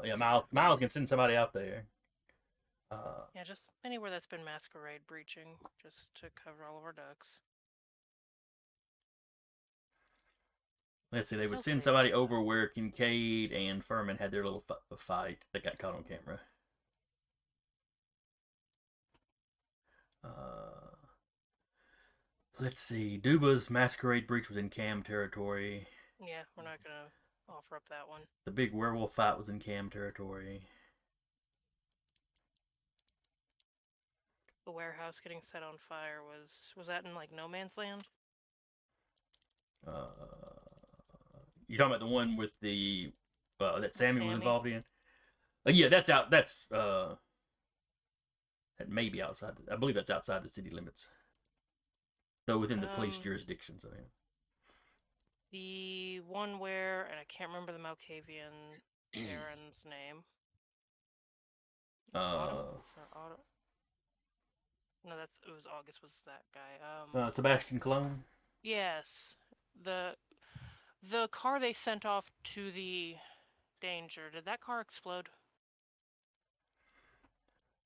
Yeah, Miles can send somebody out there. Yeah, just anywhere that's been masquerade breaching, just to cover all of our ducks. Let's see, they would So send great. somebody over where Kincaid and Furman had their little fight that got caught on camera. Let's see, Duba's masquerade breach was in Cam territory. Yeah, we're not gonna offer up that one. The big werewolf fight was in Cam territory. The warehouse getting set on fire was that in like no man's land? You're talking about the one with the that Sammy was Sammy? involved in? Yeah, that's out. That's that may be outside. I believe that's outside the city limits, though within the police jurisdiction. So yeah. The one where, and I can't remember the Malkavian Baron's name. Autumn? No, it was August. Was that guy? Sebastian Cologne. Yes, the car they sent off to the danger. Did that car explode?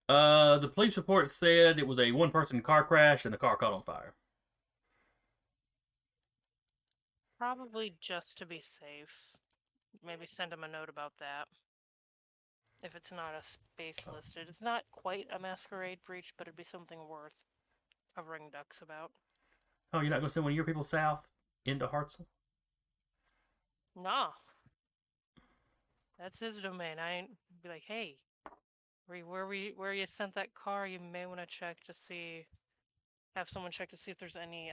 The police report said it was a one-person car crash and the car caught on fire. Probably just to be safe. Maybe send him a note about that. If it's not a space listed. It's not quite a masquerade breach, but it'd be something worth covering ducks about. Oh, you're not going to send one of your people south into Hartsel? Nah. That's his domain. I ain't be like, hey, where you sent that car, you may want to check to see, have someone check to see if there's any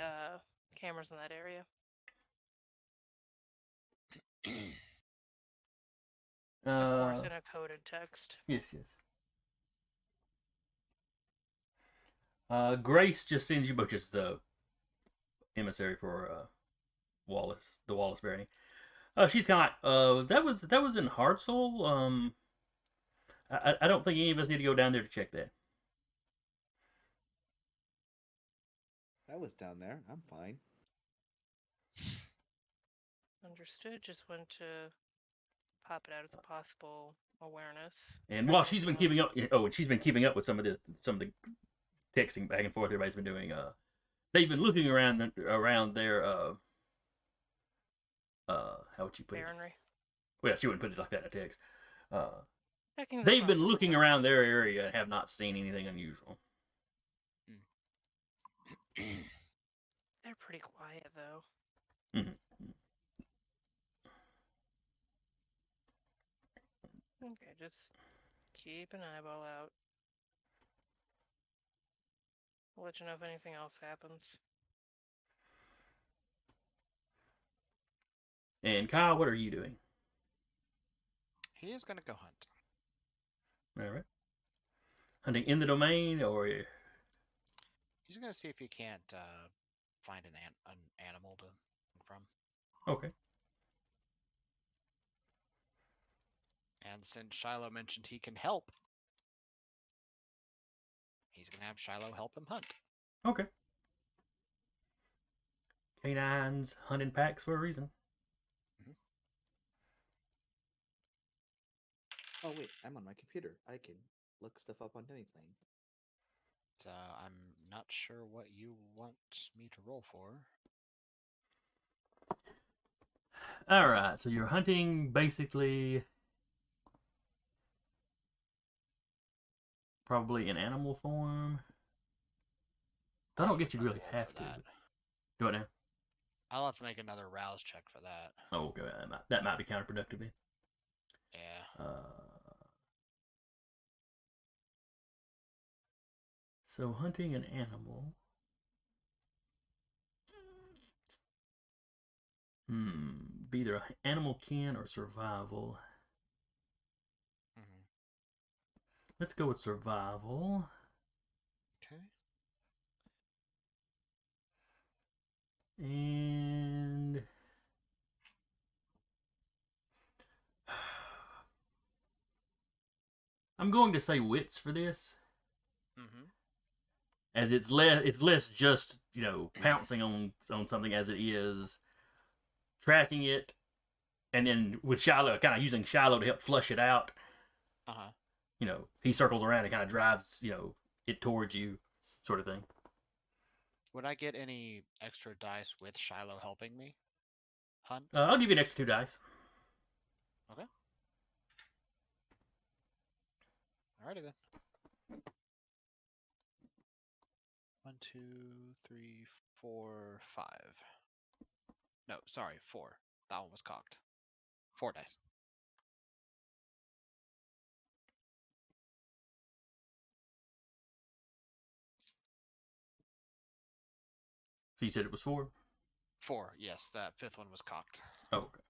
cameras in that area. Of course, in a coded text. Yes. Grace just sends you, which is the emissary for Wallace, the Wallace Barony. She's kind of like, that was in Hartsel. I don't think any of us need to go down there to check that. That was down there. I'm fine. Understood. Just went to pop it out as a possible awareness. And while she's been keeping up, and she's been keeping up with some of the texting back and forth everybody's been doing. They've been looking around their how would you put Baronry. it? Well, she wouldn't put it like that in a text. They've been looking around their area and have not seen anything unusual. They're pretty quiet though. Mm-hmm. Okay, just keep an eyeball out. I'll let you know if anything else happens. And Kyle, what are you doing? He is going to go hunt. All right. Hunting in the domain, or he's going to see if he can't find an animal to hunt from. Okay. And since Shiloh mentioned he can help, he's going to have Shiloh help him hunt. Okay. Canines hunt in packs for a reason. Oh wait, I'm on my computer. I can look stuff up on anything. So I'm not sure what you want me to roll for. All right, so you're hunting basically probably in animal form. I don't get you I'll really roll have for to. that. Do it now. I'll have to make another rouse check for that. Oh, okay. That might be counterproductive then. Yeah. So hunting an animal. Be either animal kin or survival. Mm-hmm. Let's go with survival. Okay. And I'm going to say wits for this, Mm-hmm. as it's less just pouncing on something as it is tracking it, and then with Shiloh kind of using Shiloh to help flush it out. Uh-huh. He circles around and kind of drives it towards you, sort of thing. Would I get any extra dice with Shiloh helping me hunt? I'll give you an extra 2 dice. Okay. Alrighty then. 1, 2, 3, 4, 5. No, sorry, 4. That one was cocked. 4 dice. So you said it was 4? 4, yes. That 5th one was cocked. Oh, okay.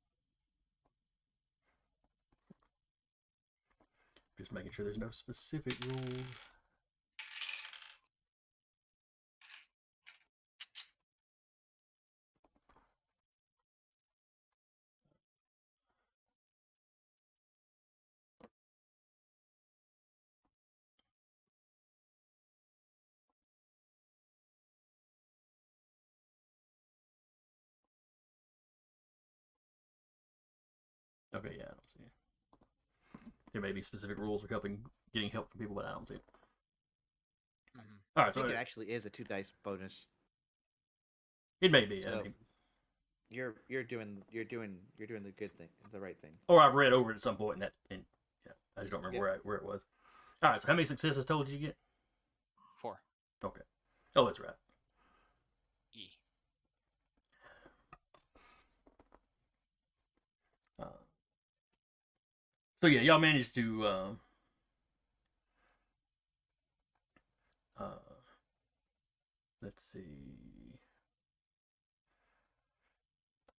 Just making sure there's no specific rules. Okay, yeah, I don't see it. There may be specific rules for getting help from people, but I don't see it. Mm-hmm. All I right, think so it actually is a 2 dice bonus. it may be. So you're doing the good thing, the right thing. Or I've read over it at some point, and yeah, I just don't remember Yep. where it was. All right, so how many successes total did you get? 4. Okay. Oh, that's right. E. So yeah, y'all managed to let's see.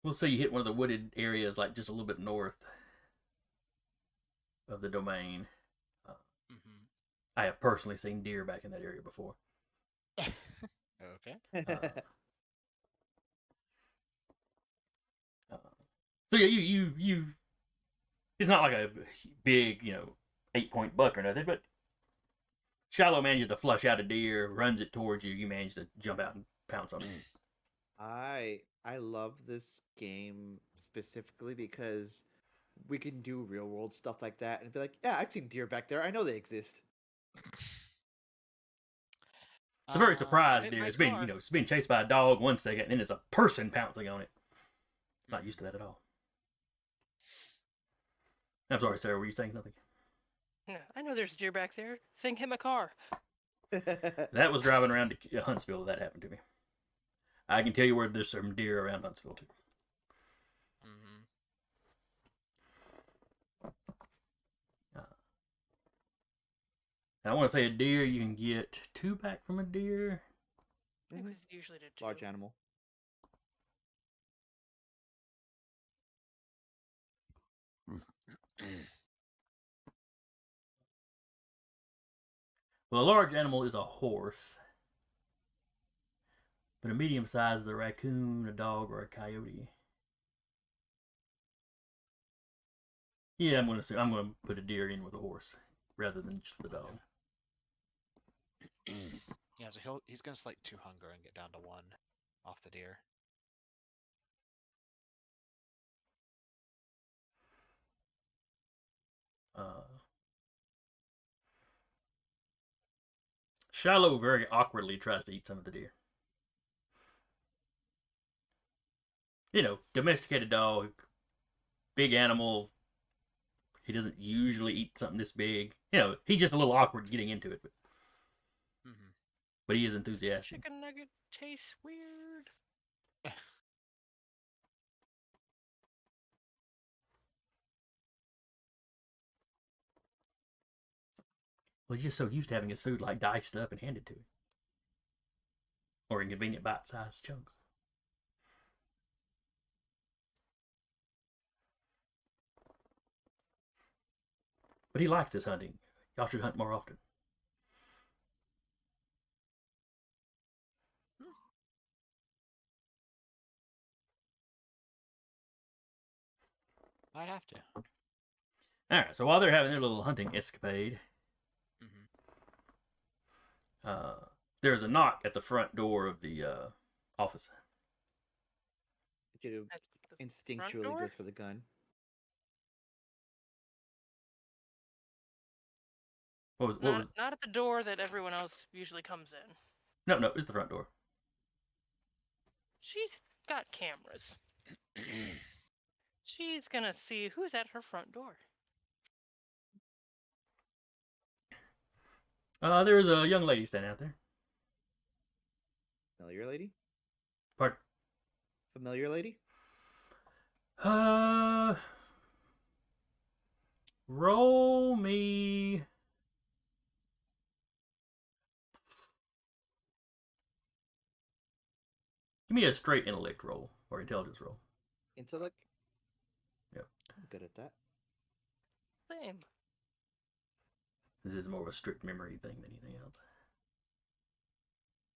We'll say you hit one of the wooded areas, like just a little bit north of the domain. Mm-hmm. I have personally seen deer back in that area before. Okay. So yeah, you. It's not like a big 8-point buck or nothing, but Shiloh manages to flush out a deer, runs it towards you. You manage to jump out and pounce on it. I love this game specifically because we can do real world stuff like that and be like, yeah, I've seen deer back there. I know they exist. It's a very surprised Hit deer. my It's been car. it's being chased by a dog 1 second, and then it's a person pouncing on it. Not used to that at all. I'm sorry, Sarah. Were you saying something? Yeah, I know there's a deer back there. Thing hit my car. That was driving around to Huntsville. That happened to me. I can tell you where there's some deer around Huntsville too. Mm-hmm. And I want to say a deer, you can get 2 back from a deer. It was usually to 2. Large animal. Well, a large animal is a horse, but a medium size is a raccoon, a dog, or a coyote. Yeah, I'm gonna put a deer in with a horse rather than just the dog. Yeah, so he's gonna select 2 hunger and get down to 1 off the deer. Shiloh very awkwardly tries to eat some of the deer. Domesticated dog, big animal. He doesn't usually eat something this big. He's just a little awkward getting into it, but he is enthusiastic. Chicken nugget tastes weird. Well, he's just so used to having his food like diced up and handed to him, or in convenient bite-sized chunks. But he likes this hunting. Y'all should hunt more often. I'd have to. All right. So while they're having their little hunting escapade, there's a knock at the front door of the office. Jitto At the front instinctually door? goes for the gun. What was? Not at the door that everyone else usually comes in. No, it's the front door. She's got cameras. She's gonna see who's at her front door. There's a young lady standing out there. Familiar lady? Pardon? Familiar lady? Roll me. Give me a straight intellect roll or intelligence roll. Intellect? Yep. I'm good at that. Same. This is more of a strict memory thing than anything else.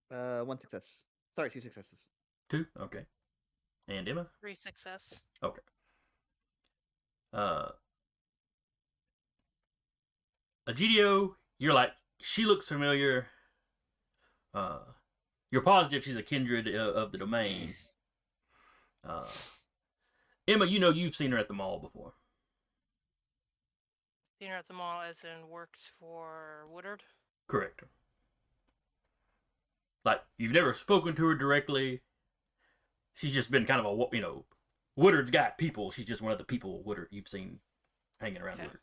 1 success. Sorry, 2 successes. 2? Okay. And Emma? 3 success. Okay. Egidio, you're like, she looks familiar. You're positive she's a kindred of the domain. Emma, you've seen her at the mall before. Seen her at the mall as in works for Woodard? Correct. Like, you've never spoken to her directly. She's just been kind of a, Woodard's got people. She's just one of the people Woodard you've seen hanging around Woodard.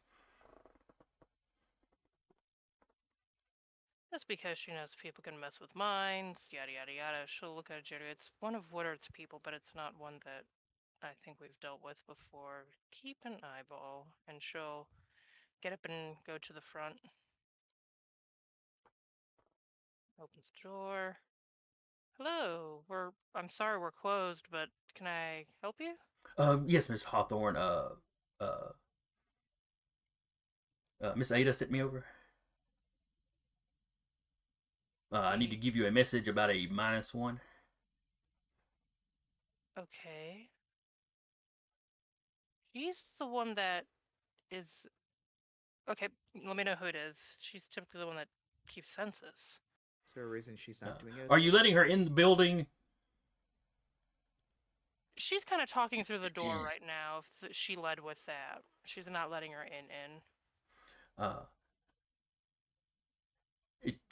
Just because she knows people can mess with minds, yada yada yada. She'll look at Jerry. It's one of Woodard's people, but it's not one that I think we've dealt with before. Keep an eyeball, and she'll get up and go to the front. Opens the door. Hello. I'm sorry we're closed, but can I help you? Yes, Miss Hawthorne. Miss Ada sent me over. I need to give you a message about a -1. Okay. She's the one that is. Okay, let me know who it is. She's typically the one that keeps census. Is there a reason she's not doing it? Are you letting her in the building? She's kind of talking through the door right now. If she led with that. She's not letting her in.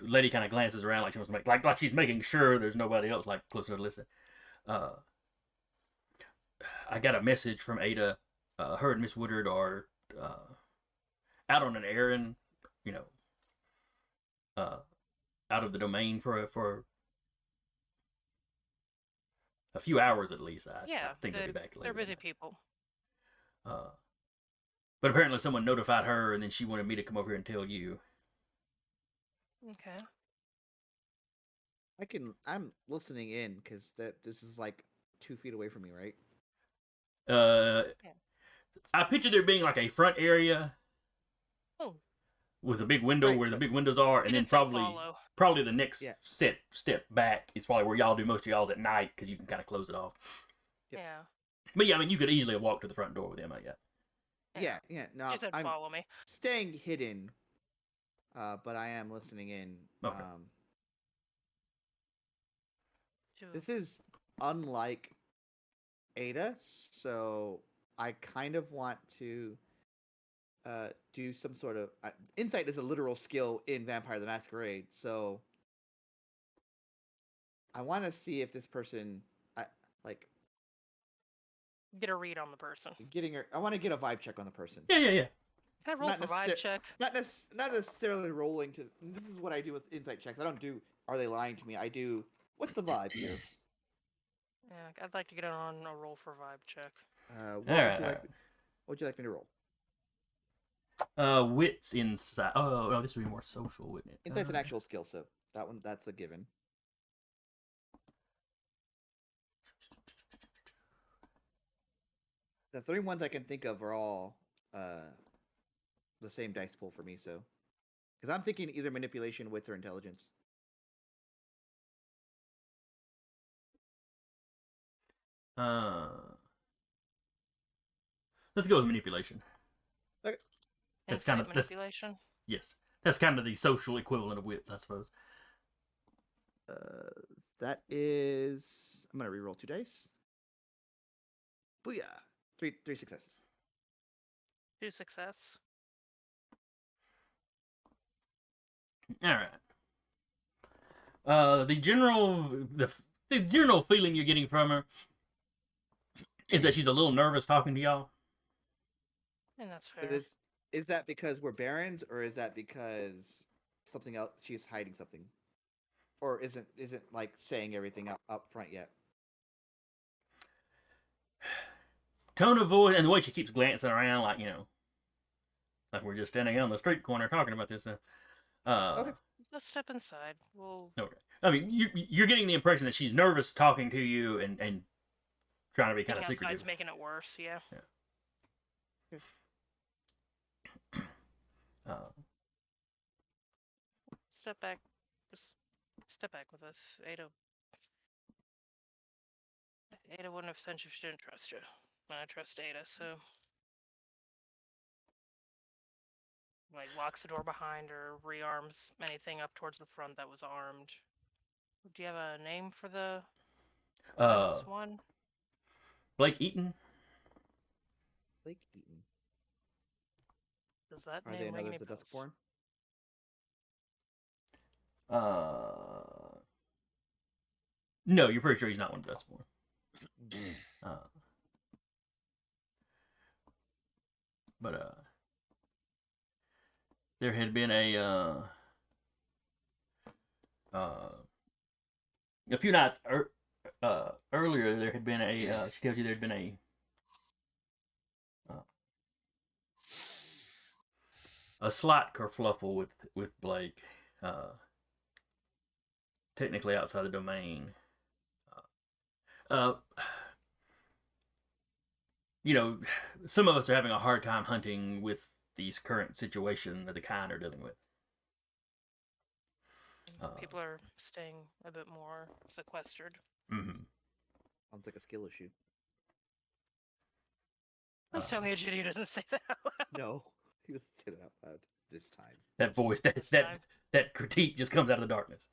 Lady kind of glances around like she wants to make like she's making sure there's nobody else like close enough to listen. I got a message from Ada. Her and Miss Woodard are out on an errand. Out of the domain for a few hours at least. I think they'll be back later. They're busy people. But apparently someone notified her, and then she wanted me to come over here and tell you. Okay. I'm listening in because this is like 2 feet away from me, right? I picture there being like a front area. Oh. With a big window where the big windows are, and then probably the next step back is probably where y'all do most of y'all's at night because you can kind of close it off. Yep. Yeah. But yeah, I mean, you could easily have walked to the front door with Emma. Yeah. No, she said I'm follow me. staying hidden, but I am listening in. Okay. This is unlike Ada, so I kind of want to do some sort of insight is a literal skill in Vampire the Masquerade, so I want to see if this person, like Get a read on the person. getting her. I want to get a vibe check on the person. Yeah. Can I roll for vibe check? Not necessarily rolling to. This is what I do with insight checks. I don't do. Are they lying to me? I do. What's the vibe here? Yeah, I'd like to get on a roll for vibe check. What would you like me to roll? Wits inside. Oh no, this would be more social, wouldn't it? Insight's an actual skill, so that's a given. The 3 ones I can think of are all the same dice pool for me, so because I'm thinking either manipulation, wits, or intelligence. Let's go with manipulation. Okay. That's Insight kind of manipulation. Yes, that's kind of the social equivalent of wits, I suppose. That is. I'm gonna reroll 2 dice. Booyah! Three successes. 2 success. All right. The general feeling you're getting from her is that she's a little nervous talking to y'all. And that's fair. But is that because we're barons, or is that because something else? She's hiding something, or isn't like saying everything up front yet? Tone of voice and the way she keeps glancing around, like like we're just standing on the street corner talking about this stuff. Okay. Let's step inside. We'll. Okay. I mean, you're getting the impression that she's nervous talking to you and trying to be kind of secretive. Outside's making it worse. Yeah. Step back. Just step back with us. Ada wouldn't have sent you if she didn't trust you. And I trust Ada, so. Like, locks the door behind her, rearms anything up towards the front that was armed. Do you have a name for the one? Blake Eaton. Blake Eaton. Does that Are name they ring another any of the bells? Duskborn? No, you're pretty sure he's not one of the Dustborn. But there had been a few nights earlier. There had been she tells you there had been a slight kerfluffle with Blake. Technically outside the domain. Some of us are having a hard time hunting with these current situation that the kind are dealing with. People are staying a bit more sequestered. Mm-hmm. Sounds like a skill issue. Please tell me Judy doesn't say that out loud. No, he was saying that out loud this time. That voice, that critique just comes out of the darkness.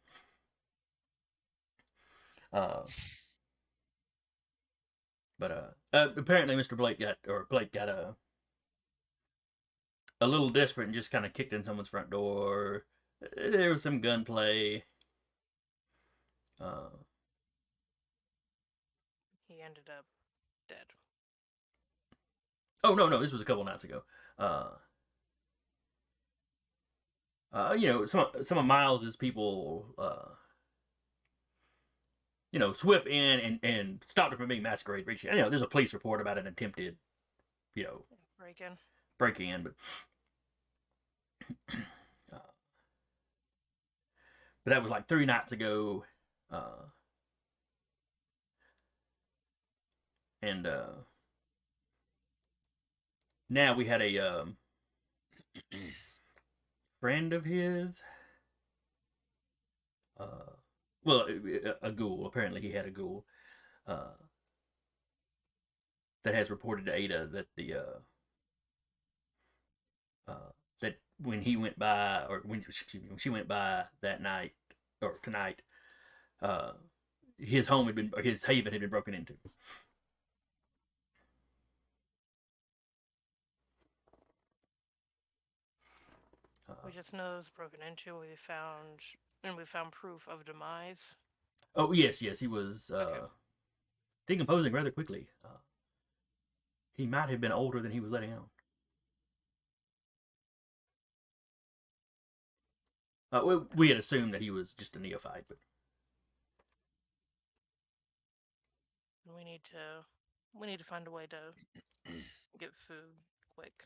But apparently Mr. Blake got a little desperate and just kind of kicked in someone's front door. There was some gunplay. He ended up dead. Oh no, this was a couple nights ago. Some of Miles's people swept in and stopped it from being masquerade breach. There's a police report about an attempted, break in, but that was like 3 nights ago, and now we had a friend of his. A ghoul. Apparently, he had a ghoul that has reported to Ada that that when he went by, or when she went by that night or tonight, his haven had been broken into. We just know it was broken into. We found proof of demise. Oh yes, yes, he was Okay. decomposing rather quickly. He might have been older than he was letting on. We had assumed that he was just a neophyte, but We need to find a way to get food quick.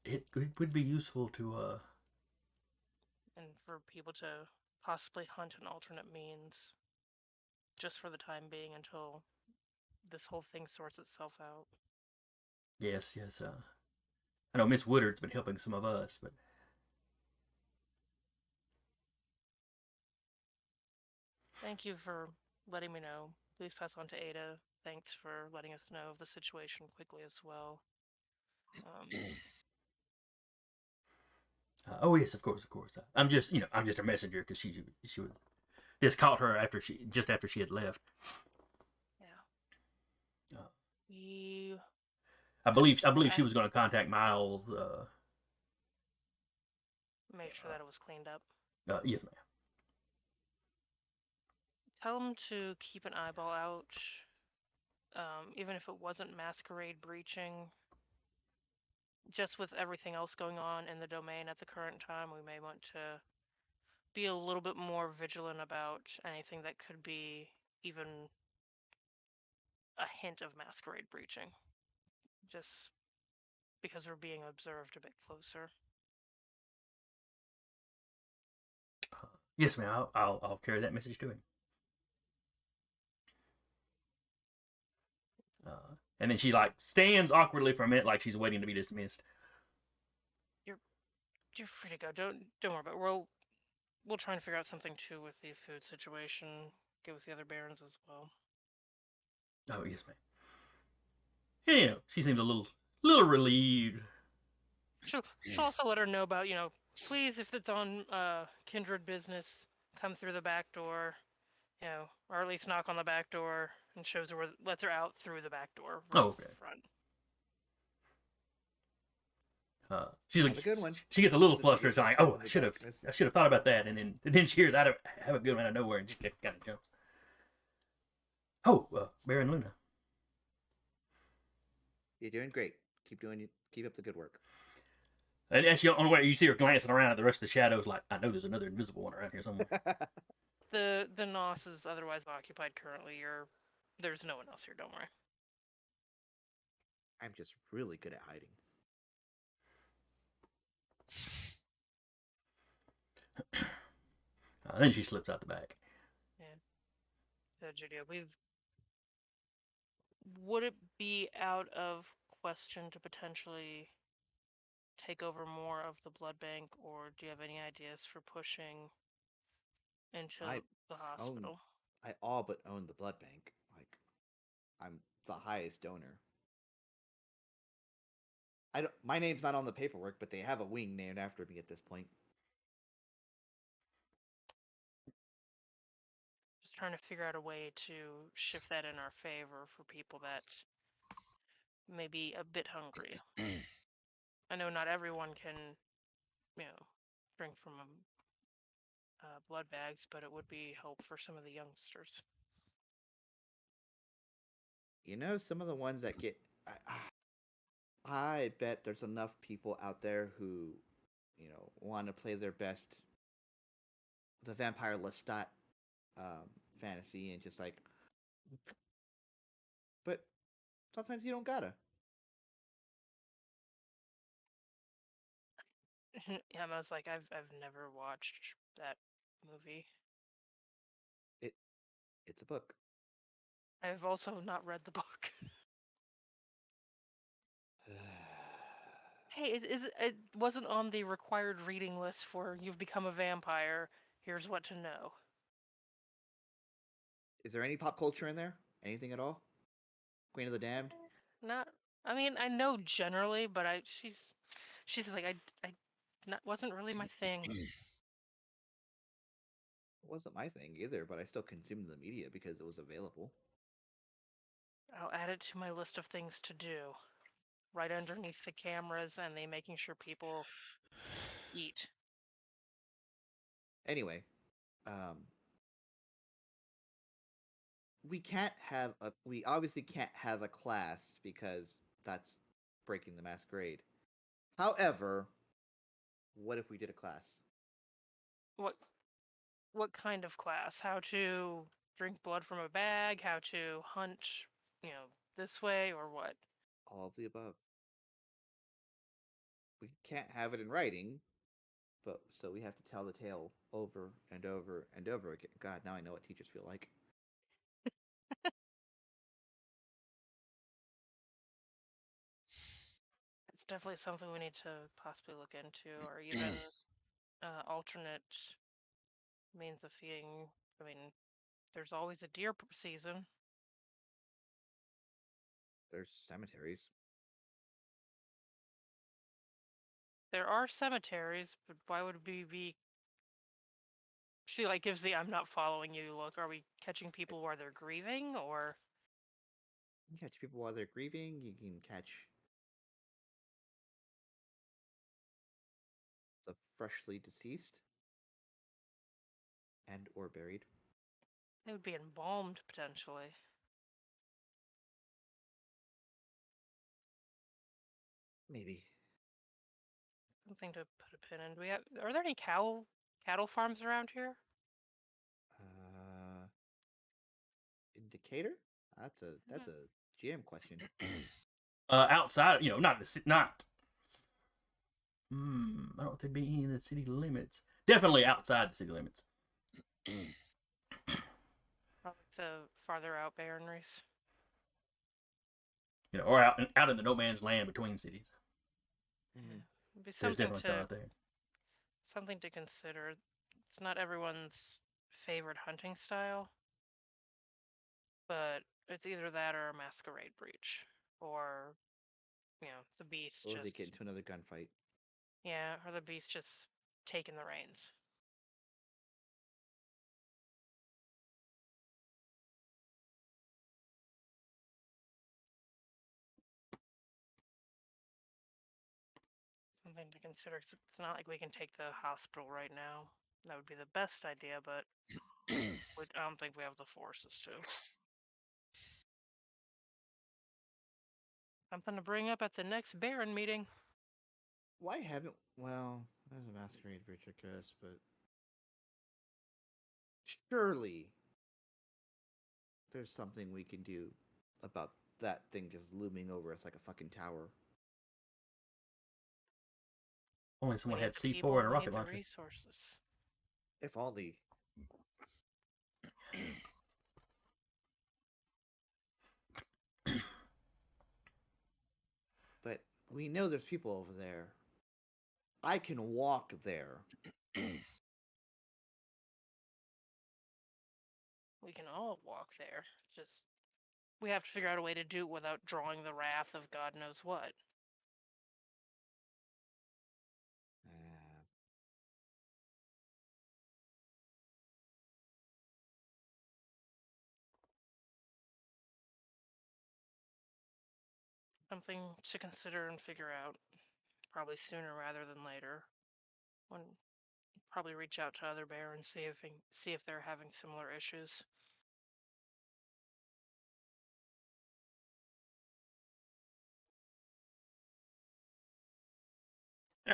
it would be useful to And for people to possibly hunt an alternate means just for the time being until this whole thing sorts itself out. yes, yes. I know Miss Woodard's been helping some of us, but Thank you for letting me know. Please pass on to Ada. Thanks for letting us know of the situation quickly as well. oh yes, of course, of course. I'm just I'm just a messenger because she was this caught her after she had left. Yeah. Uh, We I believe she was going to contact Miles. make sure that it was cleaned up. Yes, ma'am. Tell him to keep an eyeball out, even if it wasn't masquerade breaching. Just with everything else going on in the domain at the current time, we may want to be a little bit more vigilant about anything that could be even a hint of masquerade breaching. Just because we're being observed a bit closer. Yes, ma'am. I'll carry that message to him. And then she like stands awkwardly for a minute, like she's waiting to be dismissed. You're free to go. Don't worry about it. We'll try and figure out something too with the food situation. Get with the other barons as well. Oh yes, ma'am. And, she seems a little relieved. She'll also let her know about, please, if it's on Kindred business, come through the back door, or at least knock on the back door and lets her out through the back door versus Okay. the front. She's Have a good one. She gets a little Says flustered, Judy saying, says "Oh, in the I should have thought about that." And then she hears, "I have a good one out of nowhere," and she kind of jumps. Oh, Baron Luna. You're doing great. Keep up the good work. And as she on the way, you see her glancing around at the rest of the shadows, like, I know there's another invisible one around here somewhere. The Nos is otherwise occupied currently. There's no one else here. Don't worry. I'm just really good at hiding. Then she slips out the back. Yeah. Julia, would it be out of question to potentially take over more of the blood bank, or do you have any ideas for pushing into the hospital? I all but own the blood bank. Like, I'm the highest donor. My name's not on the paperwork, but they have a wing named after me at this point. Just trying to figure out a way to shift that in our favor for people that may be a bit hungry. I know not everyone can, drink from blood bags, but it would be help for some of the youngsters. Some of the ones that get. I bet there's enough people out there who, want to play their best, the vampire Lestat fantasy, and just like. But sometimes you don't gotta. Yeah, I was like, I've never watched that movie. It's a book. I've also not read the book. Hey, it wasn't on the required reading list for you've become a vampire. Here's what to know. Is there any pop culture in there? Anything at all? Queen of the Damned? Not. I mean, I know generally, but she's like wasn't really my thing. It wasn't my thing either, but I still consumed the media because it was available. I'll add it to my list of things to do. right underneath the cameras and they making sure people eat. Anyway, we obviously can't have a class because that's breaking the masquerade. However, what if we did a class? What kind of class? How to drink blood from a bag? How to hunt, this way or what? All of the above. We can't have it in writing, but so we have to tell the tale over and over and over again. God, now I know what teachers feel like. It's definitely something we need to possibly look into, or even alternate means of feeding. I mean, there's always a deer season. There's cemeteries. There are cemeteries, but why would we be? She like gives the "I'm not following you" look. Are we catching people while they're grieving, or? You can catch people while they're grieving. You can catch the freshly deceased and or buried. They would be embalmed potentially. Maybe. Something to put a pin in. Are there any cattle farms around here? Indicator? That's a GM question. Outside, not not. I don't think be any in the city limits. Definitely outside the city limits. Probably the farther out baronries. Or out in the no man's land between cities. Mm-hmm. It'd be There's something definitely some out there. something to consider. It's not everyone's favorite hunting style, but it's either that or a masquerade breach, or the beast Or they just get into another gunfight. or the beast just taking the reins. Something to consider. It's not like we can take the hospital right now. That would be the best idea, but I don't think we have the forces to. Something to bring up at the next Baron meeting. Why haven't there's a masquerade bridge, I guess, but surely there's something we can do about that thing just looming over us like a fucking tower. Only We someone need had the C4 people, and a we rocket need the launcher. resources. If only. But we know there's people over there. I can walk there. We can all walk there. Just we have to figure out a way to do it without drawing the wrath of God knows what. Something to consider and figure out, probably sooner rather than later. When probably reach out to other barons, see if they're having similar issues.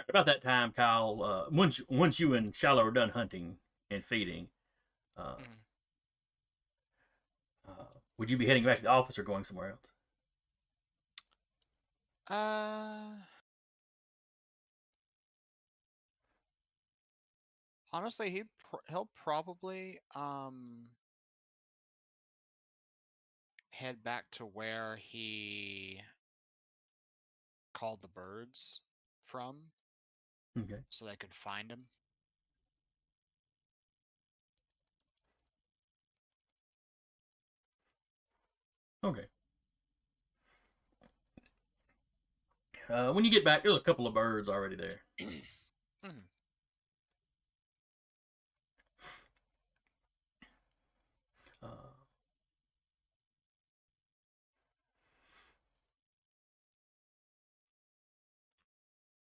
About that time, Kyle, once you and Shiloh are done hunting and feeding, uh, would you be heading back to the office or going somewhere else? Honestly, he'll probably head back to where he called the birds from, Okay. so they could find him. Okay. When you get back, there's a couple of birds already there. Mhm. Uh,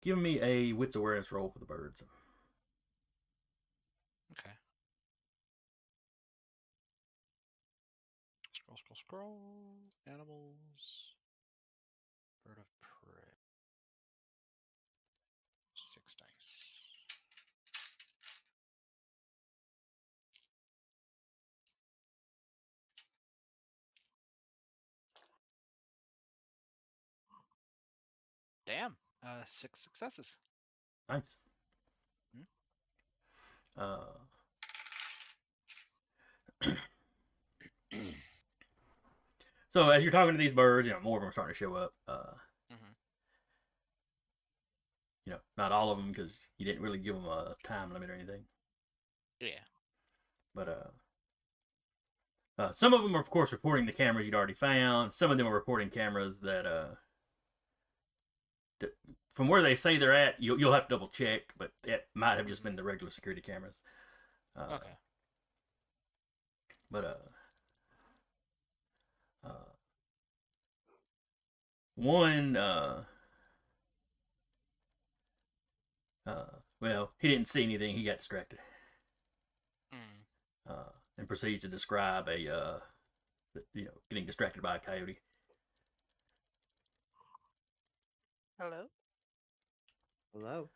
Give me a wits awareness roll for the birds. Okay. Scroll, scroll, scroll. Animals. Bird of prey. 6 dice. Damn. 6 successes. Nice. Hmm? So as you're talking to these birds, more of them are starting to show up. Mhm. Not all of them because you didn't really give them a time limit or anything. Yeah. But some of them are, of course, reporting the cameras you'd already found. Some of them are reporting cameras that, from where they say they're at, you'll have to double check, but it might have just been the regular security cameras. Okay. But one, well, he didn't see anything. He got distracted, Mm. and proceeds to describe getting distracted by a coyote. Hello? Hello.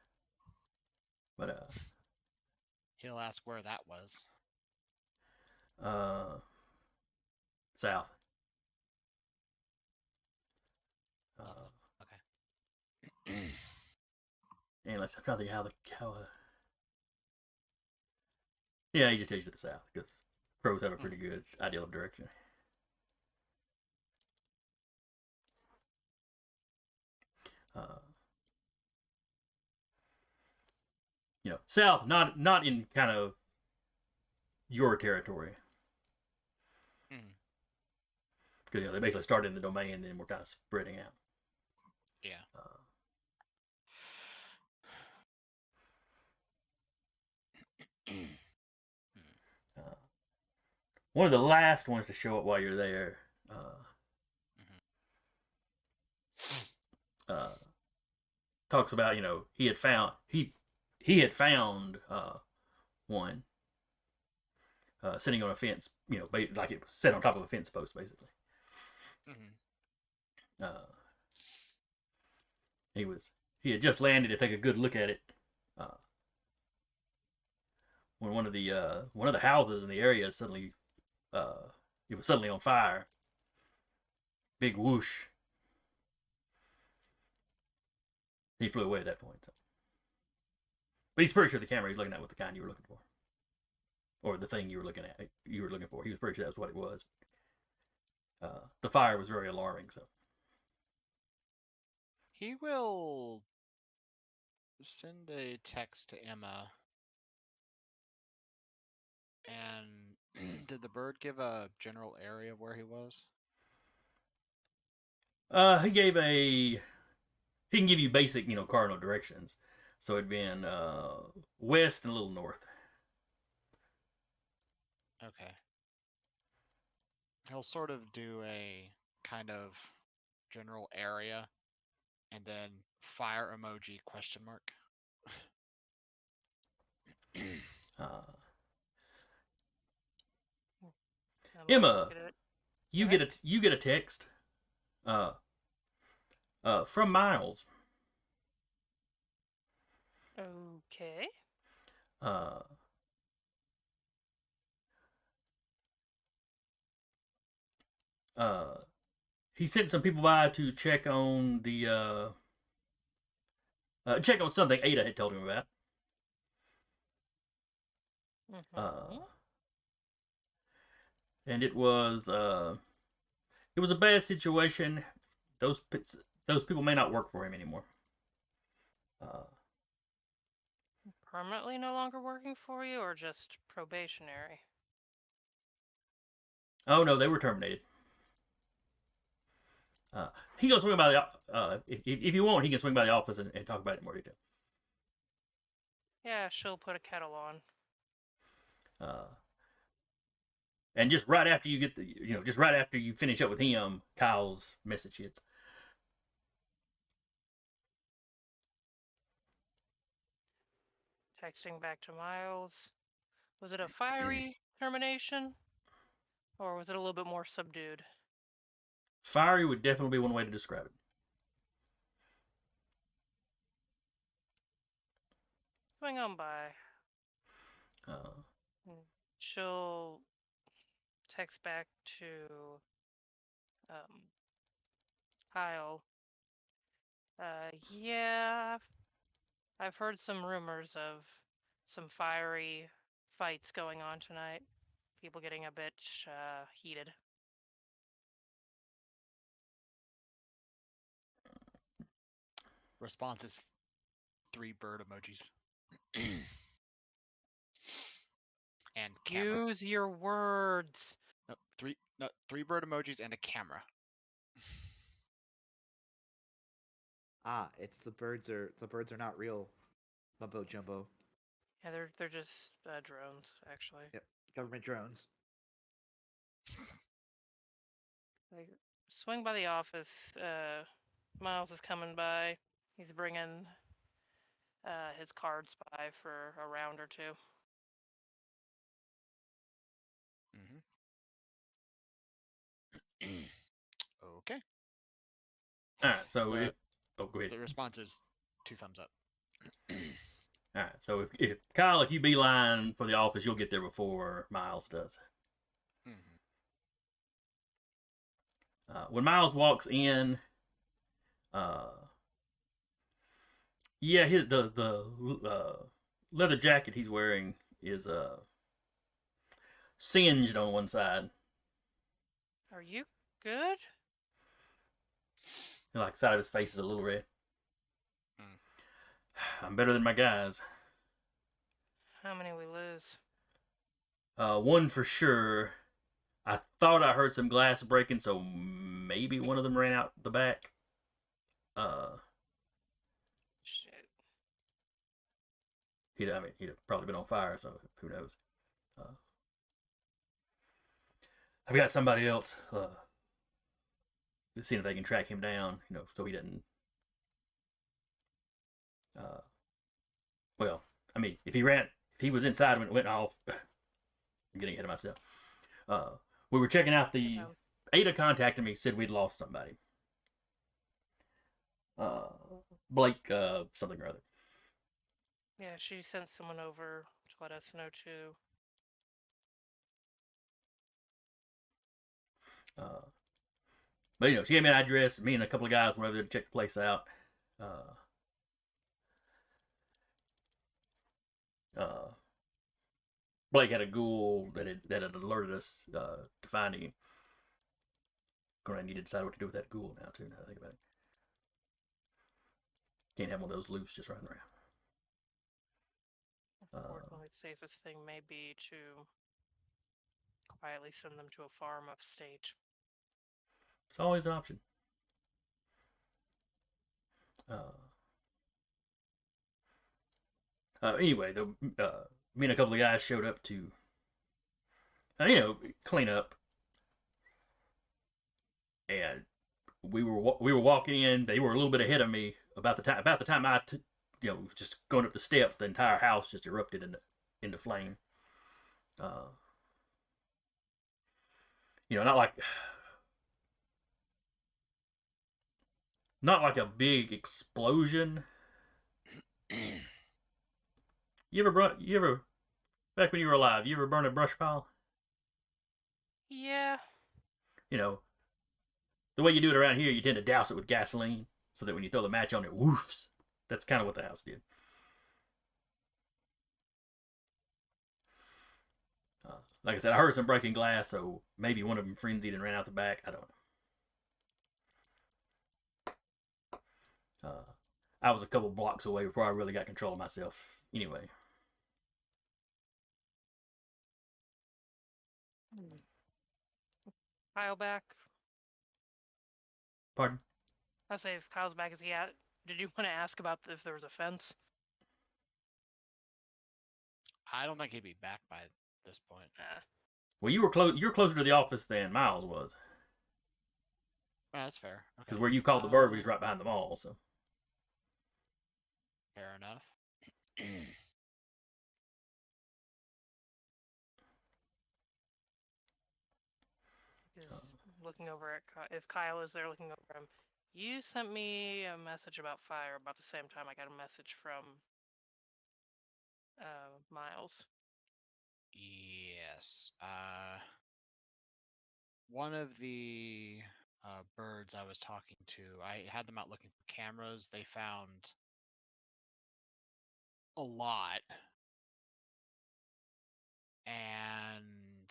But He'll ask where that was. south. Okay. And I'm trying to think how. Yeah, he just takes you to the south because crows have a pretty good idea of direction. South, not in kind of your territory, Mm. because they basically started in the domain and then we're kind of spreading out. Yeah. One of the last ones to show up while you're there talks about he had found one sitting on a fence, like it was set on top of a fence post, basically. Mm-hmm. He had just landed to take a good look at it when one of the houses in the area suddenly it was suddenly on fire. Big whoosh. He flew away at that point. So. But he's pretty sure the camera he's looking at was the kind you were looking for, or the thing you were looking for. He was pretty sure that's what it was. The fire was very alarming. So he will send a text to Emma. And did the bird give a general area of where he was? He can give you basic, cardinal directions. So it'd been west and a little north. Okay. He'll sort of do a kind of general area and then fire emoji question mark. Emma, you get a text from Miles. Okay. He sent some people by to check on the check on something Ada had told him about. Mm-hmm. And it was a bad situation. Those people may not work for him anymore. Permanently no longer working for you, or just probationary? Oh no, they were terminated. He can swing by the if you want, he can swing by the office and talk about it in more detail. Yeah, she'll put a kettle on. And just right after you just right after you finish up with him, Kyle's message hits. Texting back to Miles. Was it a fiery termination? Or was it a little bit more subdued? Fiery would definitely be one way to describe it. Swing on by. Uh, She'll text back to Kyle. Yeah, I've heard some rumors of some fiery fights going on tonight. People getting a bit heated. Response is 3 bird emojis. And camera. Use your words. No, 3 bird emojis and a camera. Ah, it's the birds are not real, mumbo jumbo. Yeah, they're just drones, actually. Yep, government drones. Like, swing by the office. Miles is coming by. He's bringing his cards by for a round or two. Okay. all right, so The- go ahead. The response is 2 thumbs up. All right, so if Kyle, if you beeline for the office, you'll get there before Miles does. When Miles walks in, yeah, the leather jacket he's wearing is singed on one side. Are you good? Like the side of his face is a little red. I'm better than my guys. How many we lose? One for sure. I thought I heard some glass breaking, so maybe one of them ran out the back. Shit. He'd have probably been on fire, so who knows. I've got somebody else seeing if they can track him down, so he doesn't. Well, I mean, if he was inside when it went off, I'm getting ahead of myself. We were checking out the Ada contacted me, said we'd lost somebody. Blake, something or other. Yeah, she sent someone over to let us know too. But she gave me an address. Me and a couple of guys went over there to check the place out. Blake had a ghoul that had alerted us to finding him. Gonna need to decide what to do with that ghoul now too. Now that I think about it, can't have one of those loose just running around. Unfortunately, the safest thing may be to quietly send them to a farm upstate. It's always an option. Anyway, me and a couple of guys showed up to, clean up, and we were walking in. They were a little bit ahead of me. About the time I just going up the steps, the entire house just erupted into flame. Not like a big explosion. You ever back when you were alive, you ever burn a brush pile? Yeah. The way you do it around here, you tend to douse it with gasoline so that when you throw the match on it, woofs. That's kind of what the house did. Like I said, I heard some breaking glass, so maybe one of them frenzied and ran out the back. I don't know. I was a couple blocks away before I really got control of myself. Anyway. Kyle back. Pardon? I say if Kyle's back, is he at? Did you want to ask about if there was a fence? I don't think he'd be back by this point. Well, you were closer to the office than Miles was. Oh, that's fair. Because Okay. where you called the bird was right behind the mall. So Fair enough. He's looking over at if Kyle is there looking over him. You sent me a message about fire about the same time I got a message from Miles. Yes. One of the birds I was talking to, I had them out looking for cameras. They found a lot. And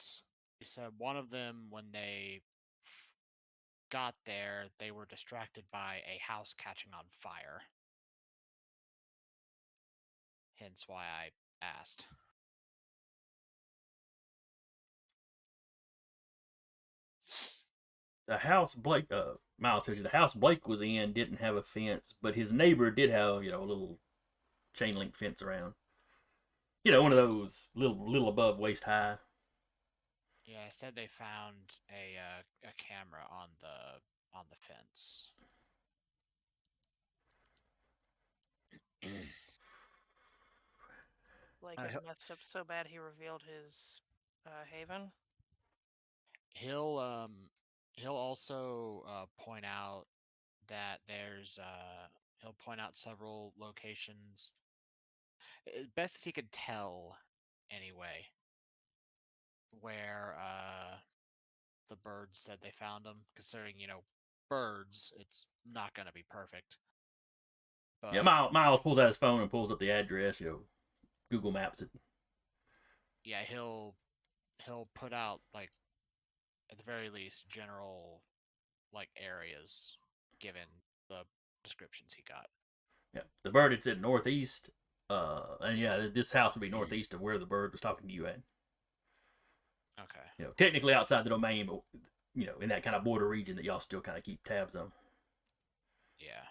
they said one of them, when they got there, they were distracted by a house catching on fire. Hence why I asked. The house Miles tells you the house Blake was in didn't have a fence, but his neighbor did have, a little chain link fence around. One of those little above waist high. Yeah, I said they found a camera on the fence. Blake is messed up so bad he revealed his haven. He'll also point out that there's he'll point out several locations, best as he could tell anyway, where the birds said they found them. Considering birds, it's not gonna be perfect. But Yeah, Miles pulls out his phone and pulls up the address. Google Maps it. yeah, he'll put out, like, at the very least, general, like, areas given the descriptions he got. Yeah, the bird had said northeast, and yeah, this house would be northeast of where the bird was talking to you at. Okay. Technically outside the domain, but in that kind of border region that y'all still kind of keep tabs on. Yeah.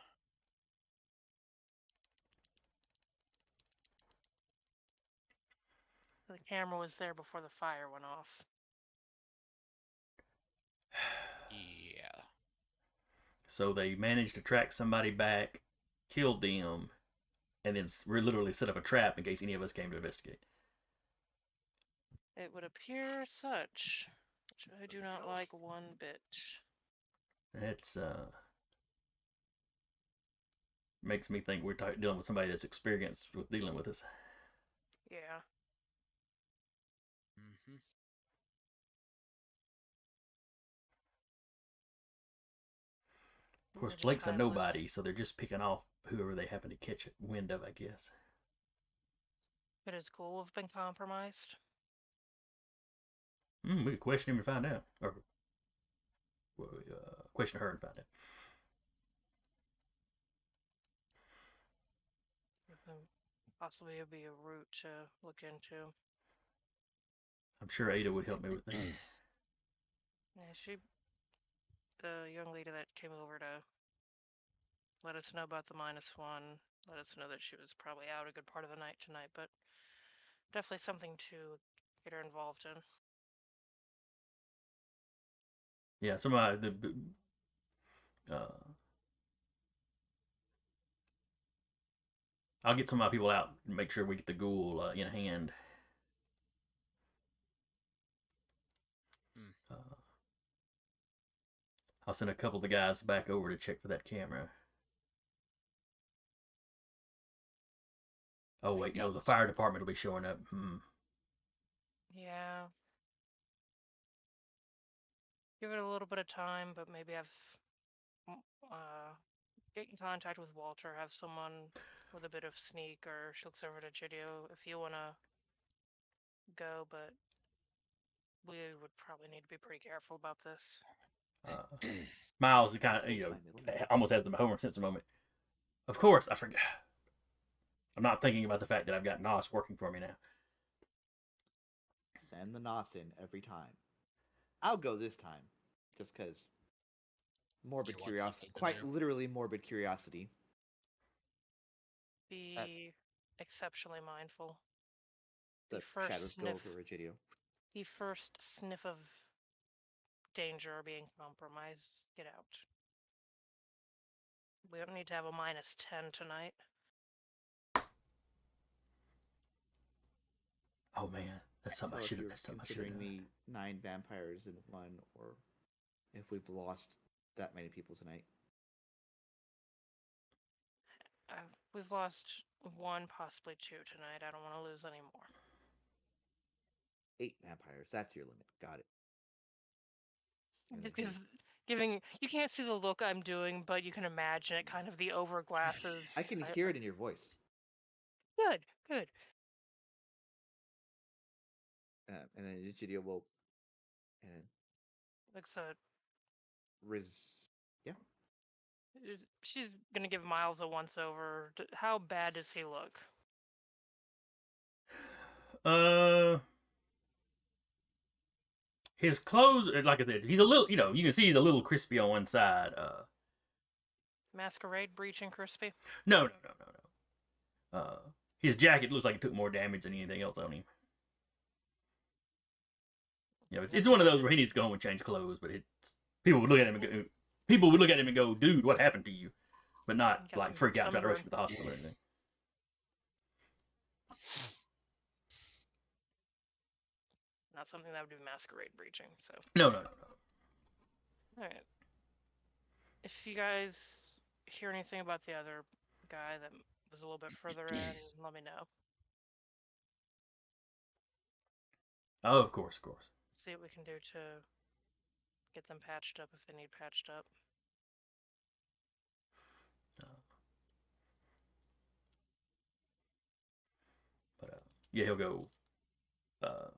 The camera was there before the fire went off. Yeah. So they managed to track somebody back, killed them, and then literally set up a trap in case any of us came to investigate. It would appear such, which I do not like one bit. That's makes me think we're dealing with somebody that's experienced with dealing with us. Yeah. Mm-hmm. Of course, Blake's a nobody, so they're just picking off whoever they happen to catch wind of, I guess. Could his goal have been compromised? We could question him and find out. Or question her and find out. Possibly it'd be a route to look into. I'm sure Ada would help me with that. Yeah, the young lady that came over to let us know about the -1, let us know that she was probably out a good part of the night tonight, but definitely something to get her involved in. Yeah, somebody I'll get some of my people out and make sure we get the ghoul in hand. I'll send a couple of the guys back over to check for that camera. Oh wait, no, the fire department will be showing up. Yeah. Give it a little bit of time, but maybe get in contact with Walter, have someone with a bit of sneak, or she looks over to Chidio if you want to go, but we would probably need to be pretty careful about this. Miles kind of, almost has the homework sense a moment. Of course, I forgot. I'm not thinking about the fact that I've got Nos working for me now. Send the Nos in every time. I'll go this time, just because morbid curiosity. Quite literally morbid curiosity. Be exceptionally mindful. The shadows go over Regidio. The first sniff of danger or being compromised, get out. We don't need to have a -10 tonight. Oh man, that's something I should have done. Considering me 9 vampires in one, or if we've lost that many people tonight. We've lost 1, possibly 2 tonight. I don't want to lose any more. 8 vampires. That's your limit. Got it. And Just then giving. You can't see the look I'm doing, but you can imagine it. Kind of the over glasses. I can hear it in your voice. Good. Good. And then Egidio will and Like so, yeah. she's gonna give Miles a once over. How bad does he look? His clothes, like I said, he's a little, you can see he's a little crispy on one side. Masquerade, breach, and crispy. No. His jacket looks like it took more damage than anything else on him. It's one of those where he needs to go home and change clothes, but people would look at him and go, "Dude, what happened to you?" But not like freak out and try to rush him to the hospital or anything. Not something that would be masquerade breaching. So No. All right. If you guys hear anything about the other guy that was a little bit further in, let me know. Oh, of course. See what we can do to get them patched up if they need patched up. But yeah, he'll go.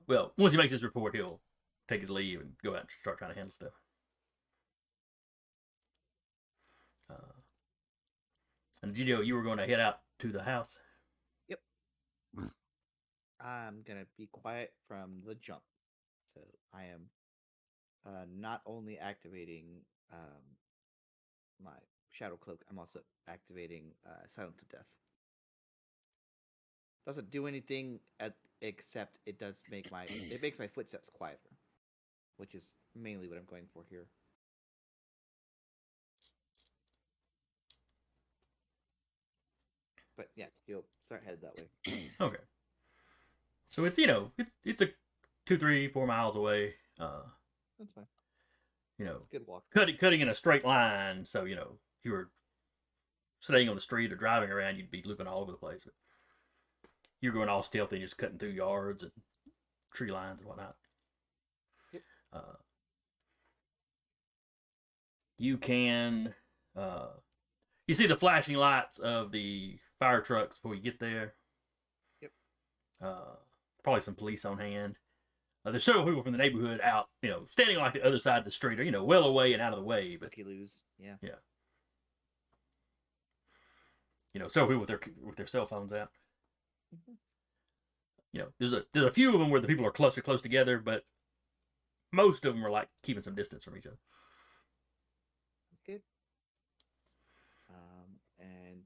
Well, once he makes his report, he'll take his leave and go out and start trying to handle stuff. And Egidio, you were going to head out to the house. Yep. I'm gonna be quiet from the jump. So I am not only activating my shadow cloak, I'm also activating silence of death. Doesn't do anything except it makes my footsteps quieter, which is mainly what I'm going for here. But yeah, you'll start headed that way. Okay. So it's it's a 2, 3, 4 miles away. That's fine. It's a good walk. Cutting in a straight line. So if you were staying on the street or driving around, you'd be looping all over the place. But you're going all stealthy and just cutting through yards and tree lines and whatnot. Yep. You can you see the flashing lights of the fire trucks before you get there. Yep. Probably some police on hand. There's several people from the neighborhood out, standing on like the other side of the street, or well away and out of the way. But you lose, yeah. Several people with their cell phones out. There's a few of them where the people are clustered close together, but most of them are like keeping some distance from each other. That's good. And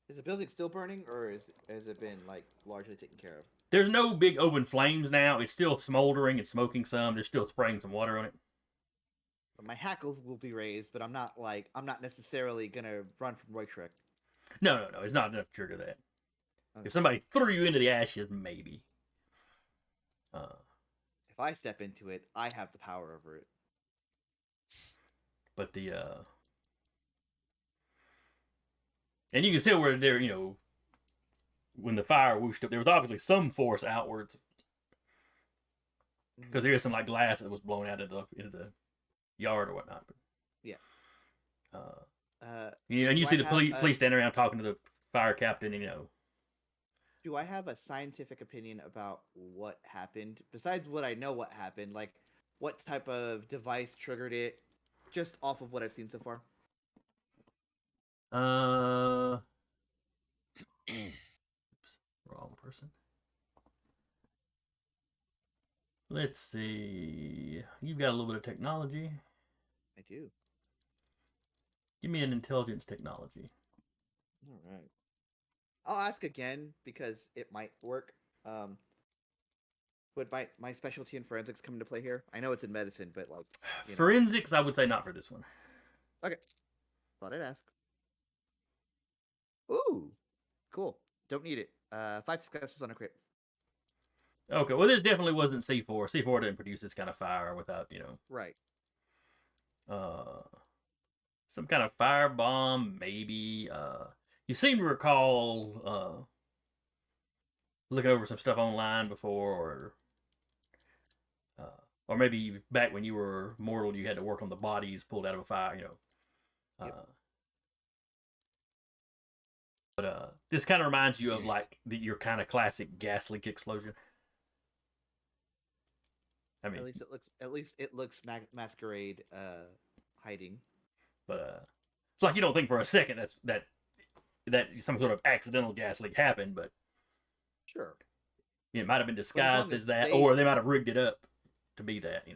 is the building still burning, or has it been like largely taken care of? There's no big open flames now. It's still smoldering and smoking some. They're still spraying some water on it. My hackles will be raised, but I'm not necessarily gonna run from Roy Shrek. No. It's not enough to trigger that. Okay. If somebody threw you into the ashes, maybe. If I step into it, I have the power over it. But and you can see where they're, when the fire whooshed up, there was obviously some force outwards. Because there is some like glass that was blown out into the yard or whatnot. But, yeah. And you see the police standing around talking to the fire captain, Do I have a scientific opinion about what happened? Besides what I know what happened, like what type of device triggered it, just off of what I've seen so far? Oops, wrong person. Let's see. You've got a little bit of technology. I do. Give me an intelligence technology. All right. I'll ask again because it might work. Would my specialty in forensics come into play here? I know it's in medicine, but like forensics, I would say not for this one. Okay. Thought I'd ask. Ooh, cool. Don't need it. 5 successes on a crit. Okay, well, this definitely wasn't C4. C4 didn't produce this kind of fire without, Right. uh, some kind of fire bomb, maybe. You seem to recall looking over some stuff online before, or maybe back when you were mortal, you had to work on the bodies pulled out of a fire, Yep. But this kind of reminds you of like your kind of classic gas leak explosion. I mean, At least it looks masquerade hiding. but it's like you don't think for a second that some sort of accidental gas leak happened, but Sure. it might have been But disguised as that, or they might have rigged it up to be that.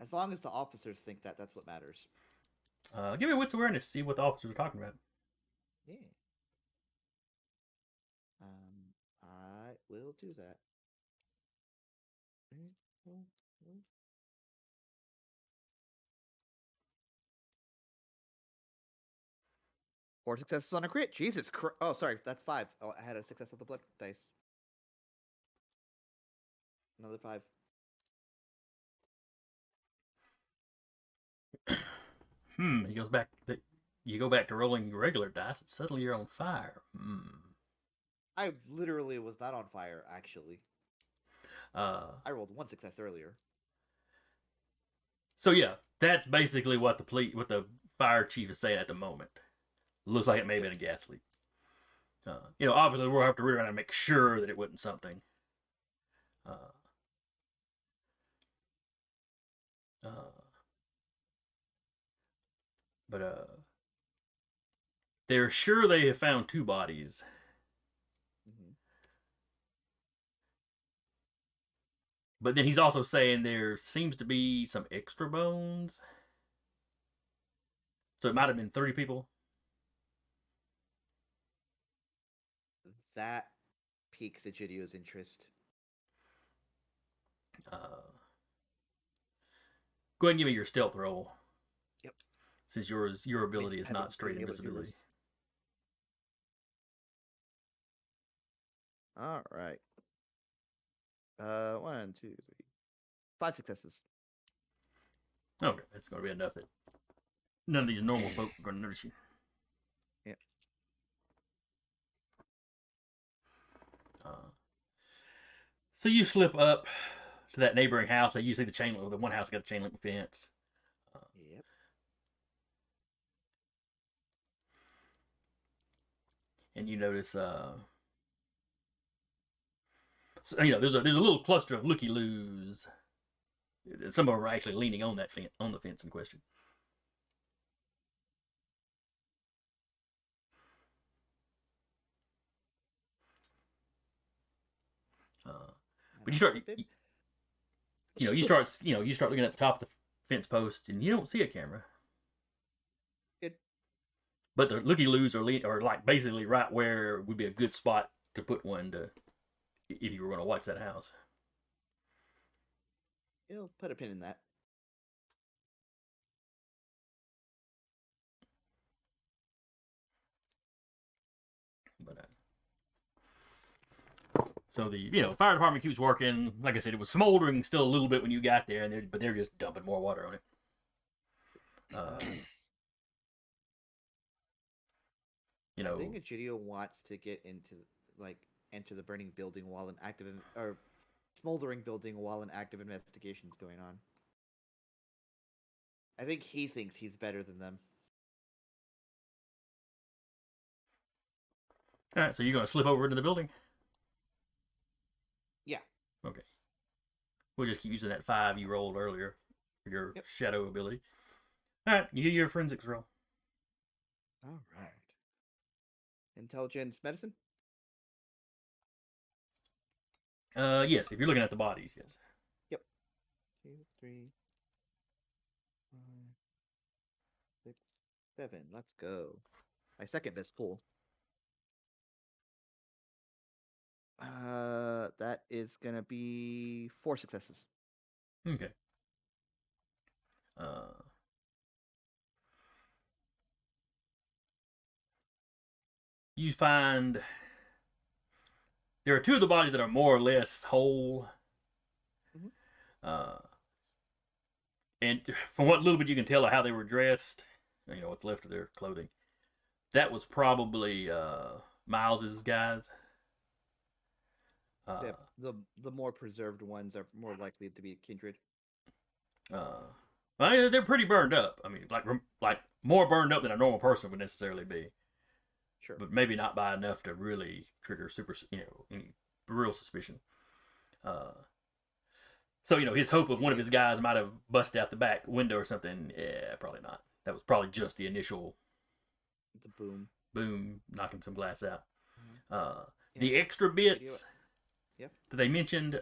As long as the officers think that, that's what matters. Give me wits awareness, see what the officers are talking about. Yeah. I will do that. 4 successes on a crit. Jesus Christ. Oh, sorry. That's 5. Oh, I had a success on the blood dice. Another 5. He goes back. You go back to rolling regular dice, and suddenly you're on fire. I literally was not on fire, actually. I rolled 1 success earlier. So yeah, that's basically what the fire chief is saying at the moment. Looks like it may have been a gas leak. Obviously we'll have to read around and make sure that it wasn't something. But they're sure they have found 2 bodies. Mm-hmm. But then he's also saying there seems to be some extra bones. So it might have been 30 people. That piques Egidio's interest. Go ahead and give me your stealth roll. Yep. Since your ability is not straight invisibility. All right. 1, 2, 3, 5 successes. Okay, that's going to be enough that none of these normal folk are going to notice you. Yeah. So you slip up to that neighboring house. They usually the one house got a chain link fence. Yep. And you notice, there's a little cluster of looky-loos. Some of them are actually leaning on the fence in question. But you start looking at the top of the fence post, and you don't see a camera. Good. But the looky-loos are like basically right where would be a good spot to put one if you were going to watch that house. You'll put a pin in that. But so the fire department keeps working. Like I said, it was smoldering still a little bit when you got there, but they're just dumping more water on it. I think Egidio wants to get enter the burning building while an or smoldering building while an active investigation is going on. I think he thinks he's better than them. All right, so you're going to slip over into the building? Yeah. Okay. We'll just keep using that 5 you rolled earlier for your shadow ability. All right, you get your forensics roll. All right. Intelligence, medicine? Yes, if you're looking at the bodies, yes. Yep. 2, 3, 5, 6, 7. Let's go. My second best pool. That is gonna be 4 successes. Okay. You find there are two of the bodies that are more or less whole. Mhm. And from what little bit you can tell of how they were dressed, what's left of their clothing, that was probably Miles's guys. Yeah, the more preserved ones are more likely to be Kindred. They're pretty burned up. I mean, like more burned up than a normal person would necessarily be. Sure. But maybe not by enough to really trigger any real suspicion. So his hope of one of his guys might have busted out the back window or something. Yeah, probably not. That was probably just the initial The boom. boom, knocking some glass out. Yeah. The extra bits Yep. that they mentioned,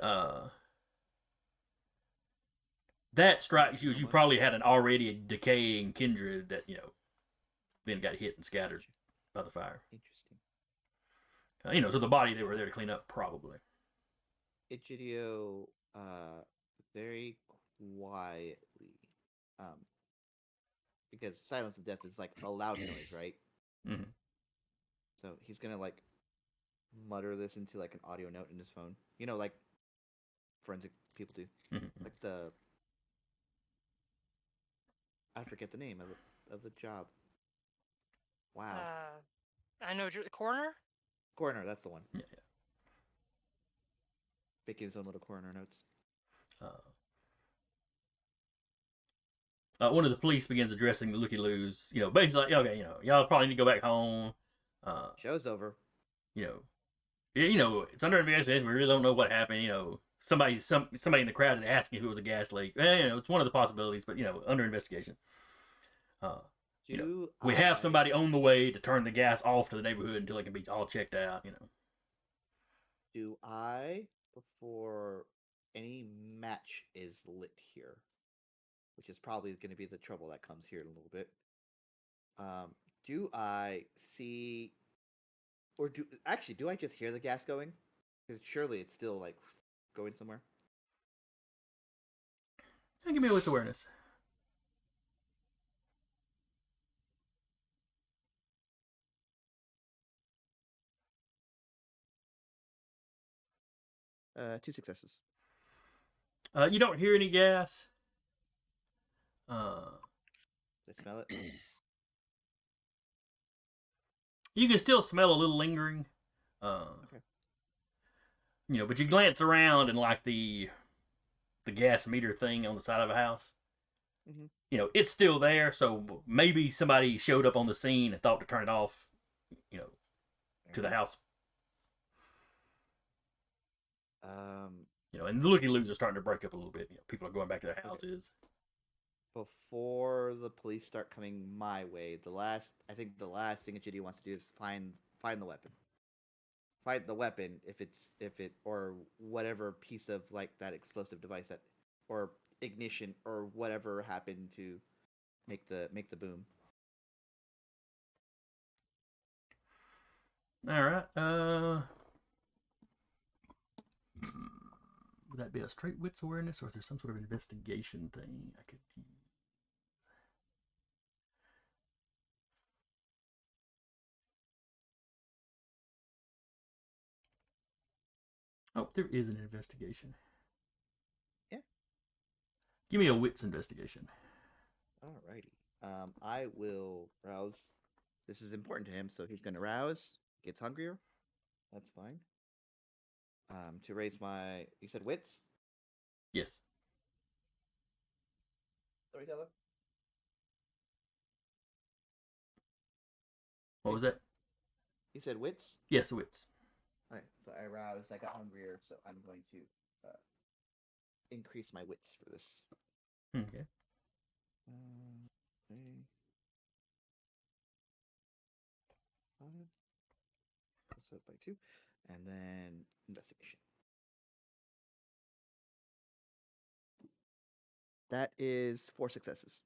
that strikes you as you probably had an already decaying Kindred that then got hit and scattered by the fire. Interesting. So the body they were there to clean up probably. Egidio, very quietly, because silence and death is like a loud noise, right? Mm-hmm. So he's gonna like mutter this into like an audio note in his phone. Like forensic people do. Mm-hmm. Like I forget the name of the job. Wow. I know coroner. Coroner, that's the one. Yeah. Making his own little coroner notes. One of the police begins addressing the looky-loos. Basically like, okay, y'all probably need to go back home. Show's over. It's under investigation. We really don't know what happened. Somebody in the crowd is asking if it was a gas leak. It's one of the possibilities, but under investigation. We have somebody on the way to turn the gas off to the neighborhood until it can be all checked out. Do I, before any match is lit here, which is probably going to be the trouble that comes here in a little bit, do I see, or do I just hear the gas going? Because surely it's still like going somewhere. Give me a wits awareness. Two successes. You don't hear any gas. They smell it. You can still smell a little lingering. Okay. But you glance around and like the gas meter thing on the side of a house. Mm-hmm. It's still there. So maybe somebody showed up on the scene and thought to turn it off. To the house. And the looky-loos are starting to break up a little bit. People are going back to their houses. Before the police start coming my way, the last thing Egidio wants to do is find the weapon. Find the weapon if it or whatever piece of like that explosive device that or ignition or whatever happened to make the boom. All right. Would that be a straight wits awareness, or is there some sort of investigation thing I could use? Oh, there is an investigation. Yeah. Give me a wits investigation. Alrighty. I will rouse. This is important to him, so he's going to rouse. Gets hungrier. That's fine. To raise my. You said wits? Yes. Storyteller? What was that? You said wits? Yes, wits. Alright, so I roused. I got hungrier, so I'm going to increase my wits for this. Okay. Okay. 5. So by 2. And then investigation. That is 4 successes.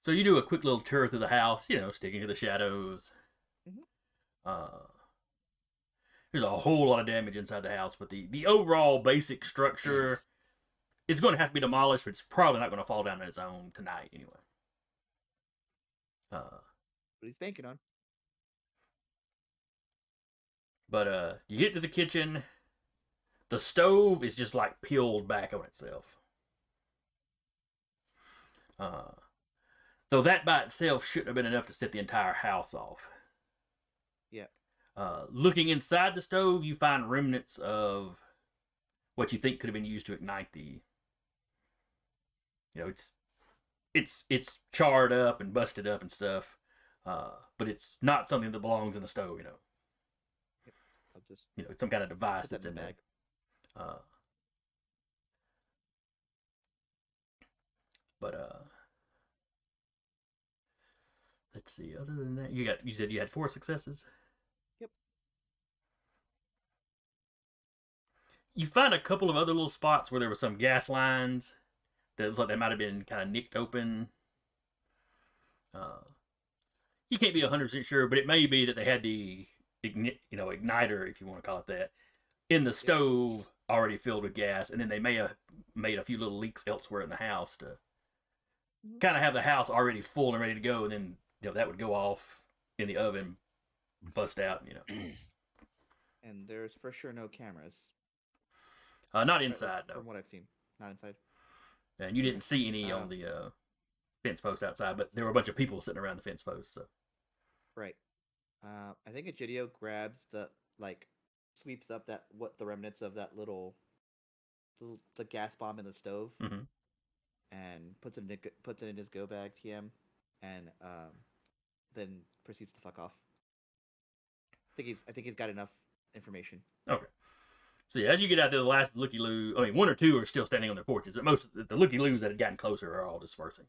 So you do a quick little tour through the house, sticking to the shadows. Mm-hmm. There's a whole lot of damage inside the house, but the overall basic structure is going to have to be demolished, but it's probably not going to fall down on its own tonight anyway. What he's banking on. But you get to the kitchen. The stove is just like peeled back on itself. Though that by itself shouldn't have been enough to set the entire house off. Yeah. Looking inside the stove, you find remnants of what you think could have been used to ignite the. It's charred up and busted up and stuff, but it's not something that belongs in the stove. I'll just It's some kind of device put that that's in the there. bag. But let's see. Other than that, you said you had 4 successes. Yep. You find a couple of other little spots where there were some gas lines that was like they might have been kind of nicked open. You can't be 100% sure, but it may be that they had the igniter, if you want to call it that, in the stove already filled with gas, and then they may have made a few little leaks elsewhere in the house to kind of have the house already full and ready to go, and then that would go off in the oven, bust out. And there's for sure no cameras. Not inside though. From what I've seen, not inside. And you didn't see any on the fence post outside, but there were a bunch of people sitting around the fence post. So right. I think Egidio grabs sweeps up the remnants of that the gas bomb in the stove, and puts it in his go bag TM, and then proceeds to fuck off. I think he's got enough information. Okay. So yeah, as you get out there, the last looky-loo, 1 or 2 are still standing on their porches. But most of the looky-loos that had gotten closer are all dispersing.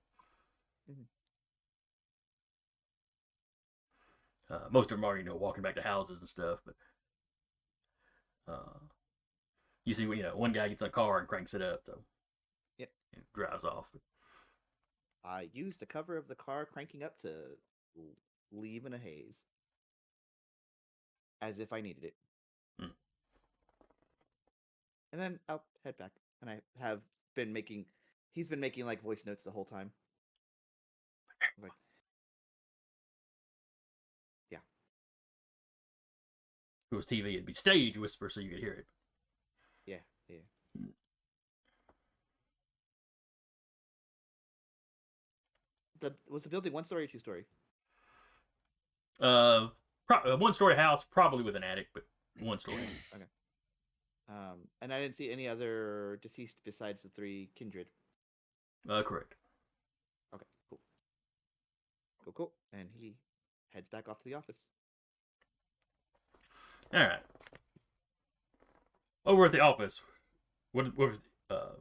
Most of them are, walking back to houses and stuff. But you see, one guy gets in a car and cranks it up, so it drives off. I used the cover of the car cranking up to leave in a haze, as if I needed it. And then I'll head back. And he's been making like voice notes the whole time. Like, yeah. If it was TV, it'd be stage whisper so you could hear it. Yeah. Was the building 1-story or 2-story? 1-story house, probably with an attic, but 1-story. Okay. And I didn't see any other deceased besides the 3 Kindred. Correct. Okay, cool. And he heads back off to the office. All right. Over at the office, what was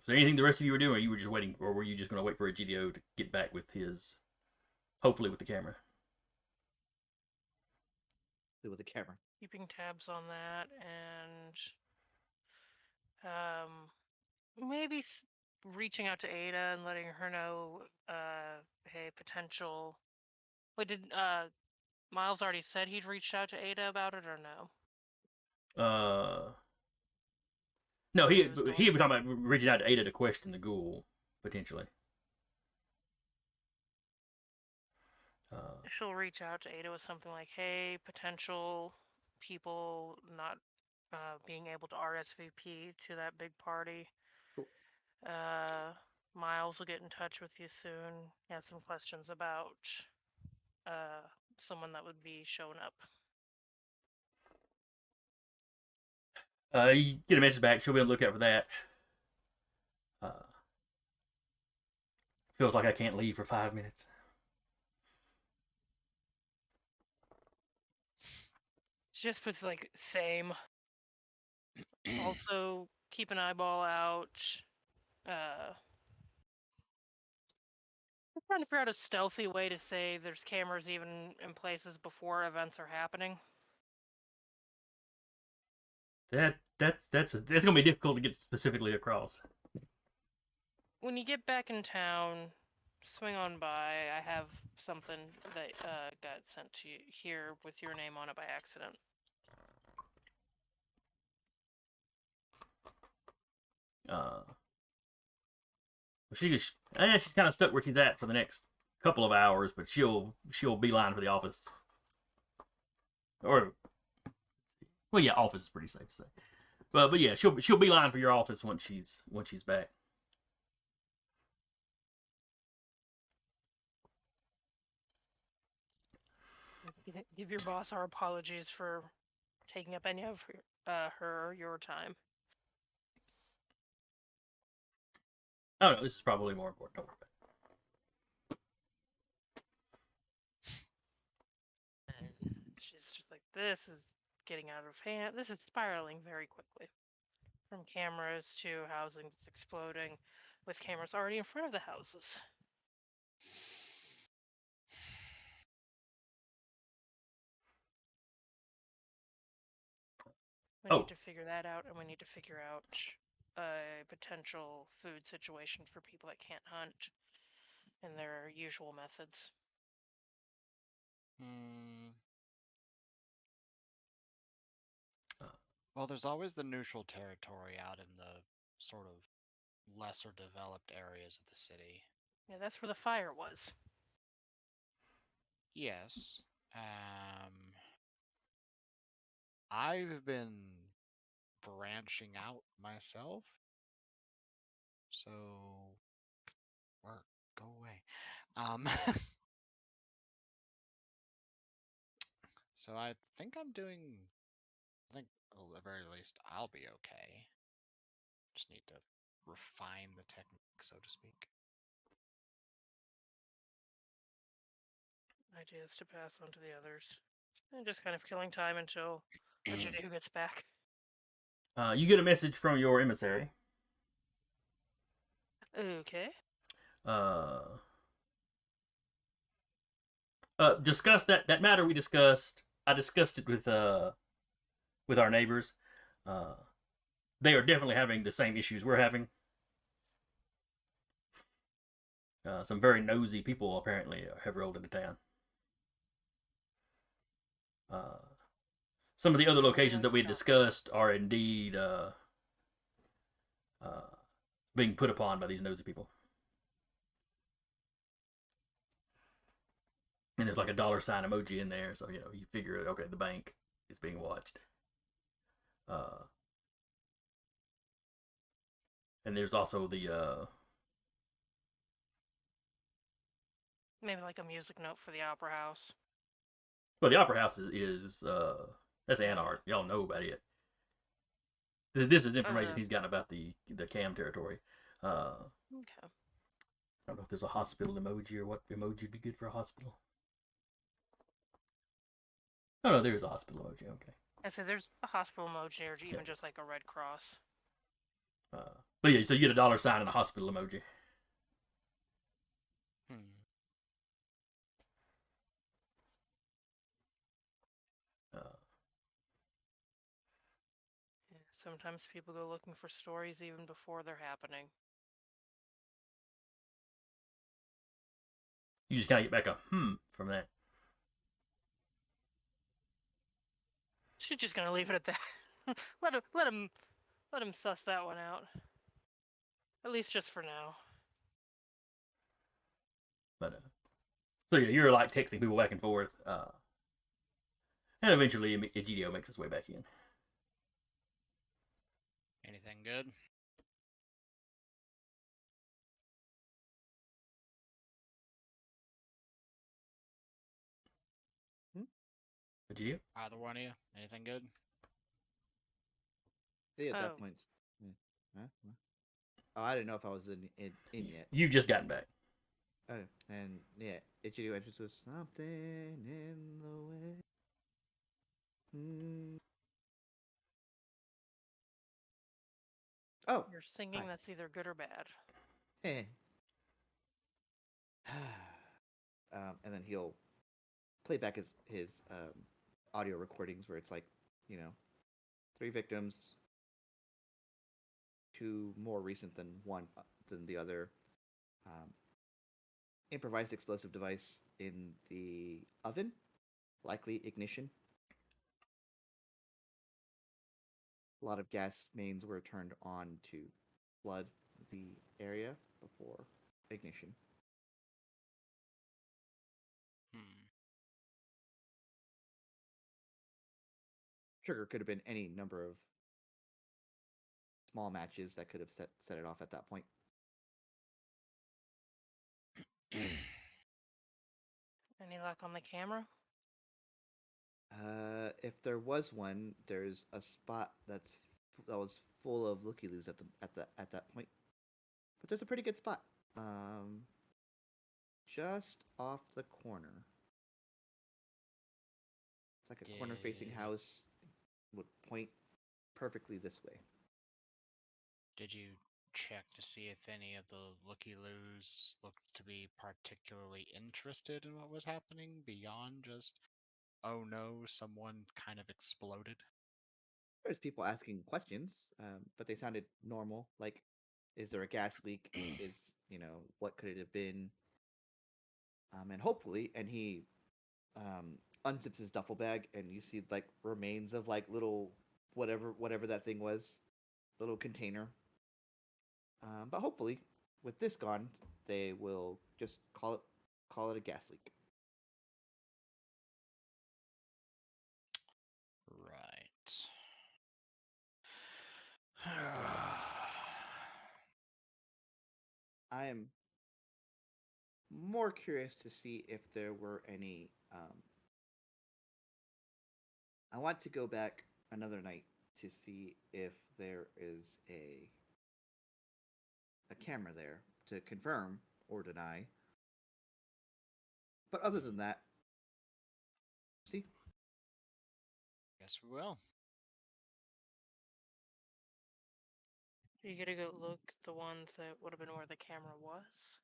there anything the rest of you were doing? Or you were just waiting, or were you just going to wait for a GDO to get back with hopefully with the camera? With the camera. Keeping tabs on that, and maybe reaching out to Ada and letting her know, hey, potential. Wait, did Miles already said he'd reached out to Ada about it, or no? No, he had been talking about reaching out to Ada to question the ghoul, potentially. She'll reach out to Ada with something like, hey, potential people not being able to RSVP to that big party. Cool. Miles will get in touch with you soon. He has some questions about someone that would be showing up. You get a message back. She'll be on the lookout for that. Feels like I can't leave for 5 minutes. She just puts like same. Also, keep an eyeball out. I'm trying to figure out a stealthy way to say there's cameras even in places before events are happening. That's gonna be difficult to get specifically across. When you get back in town, swing on by. I have something that got sent to you here with your name on it by accident. She's kind of stuck where she's at for the next couple of hours, but she'll beeline for the office. Or Well, yeah, office is pretty safe to say. But yeah, she'll be line for your office once she's back. Give your boss our apologies for taking up any of her or your time. Oh no, this is probably more important. Don't worry about And she's just like, this is getting out of hand. This is spiraling very quickly. From cameras to housing that's exploding, with cameras already in front of the houses. We Oh. need to figure that out, and we need to figure out a potential food situation for people that can't hunt in their usual methods. Well, there's always the neutral territory out in the sort of lesser developed areas of the city. Yeah, that's where the fire was. Yes. I've been branching out myself. So work, go away. So I think at the very least I'll be okay. Just need to refine the technique, so to speak. Ideas to pass on to the others. And just kind of killing time until Judeo gets back. You get a message from your emissary. Okay. Discuss that matter we discussed. I discussed it with our neighbors. They are definitely having the same issues we're having. Some very nosy people apparently have rolled into town. Some of the other locations that we had discussed are indeed being put upon by these nosy people. And there's like a dollar sign emoji in there, so you figure, okay, the bank is being watched. And there's also the maybe like a music note for the opera house. Well, the opera house is that's Anart. Y'all know about it. This is information he's gotten about the cam territory. Okay. I don't know if there's a hospital emoji or what emoji would be good for a hospital. Oh no, there's a hospital emoji. Okay. I say there's a hospital emoji or even just like a red cross. But yeah, so you get a dollar sign and a hospital emoji. Sometimes people go looking for stories even before they're happening. You just kind of get back a from that. She's just gonna leave it at that. let him suss that one out. At least just for now. But so yeah, you're like texting people back and forth, and eventually Egidio makes his way back in. Anything good? Egidio? Either one of you? Anything good? See, at that point. Huh? Oh, I didn't know if I was in yet. You've just gotten back. Oh, and yeah, Ichigo enters with something in the way. Oh, You're singing. hi. That's either good or bad. And then he'll play back his audio recordings where it's like, 3 victims, 2 more recent than the other. Improvised explosive device in the oven, likely ignition. A lot of gas mains were turned on to flood the area before ignition. trigger could have been any number of small matches that could have set it off at that point. Any luck on the camera? If there was one, there's a spot that was full of looky-loos at that point. But there's a pretty good spot. Just off the corner. It's like a corner-facing house. Would point perfectly this way. Did you check to see if any of the looky-loos looked to be particularly interested in what was happening beyond just, oh no, someone kind of exploded? There's people asking questions, but they sounded normal. Like, is there a gas leak? What could it have been? And hopefully, and he unzips his duffel bag, and you see like remains of like little whatever that thing was, little container. But hopefully, with this gone, they will just call it a gas leak. Right. I am more curious to see if there were any. I want to go back another night to see if there is a camera there to confirm or deny. But other than that, see, Guess we will. You gotta go look the ones that would have been where the camera was.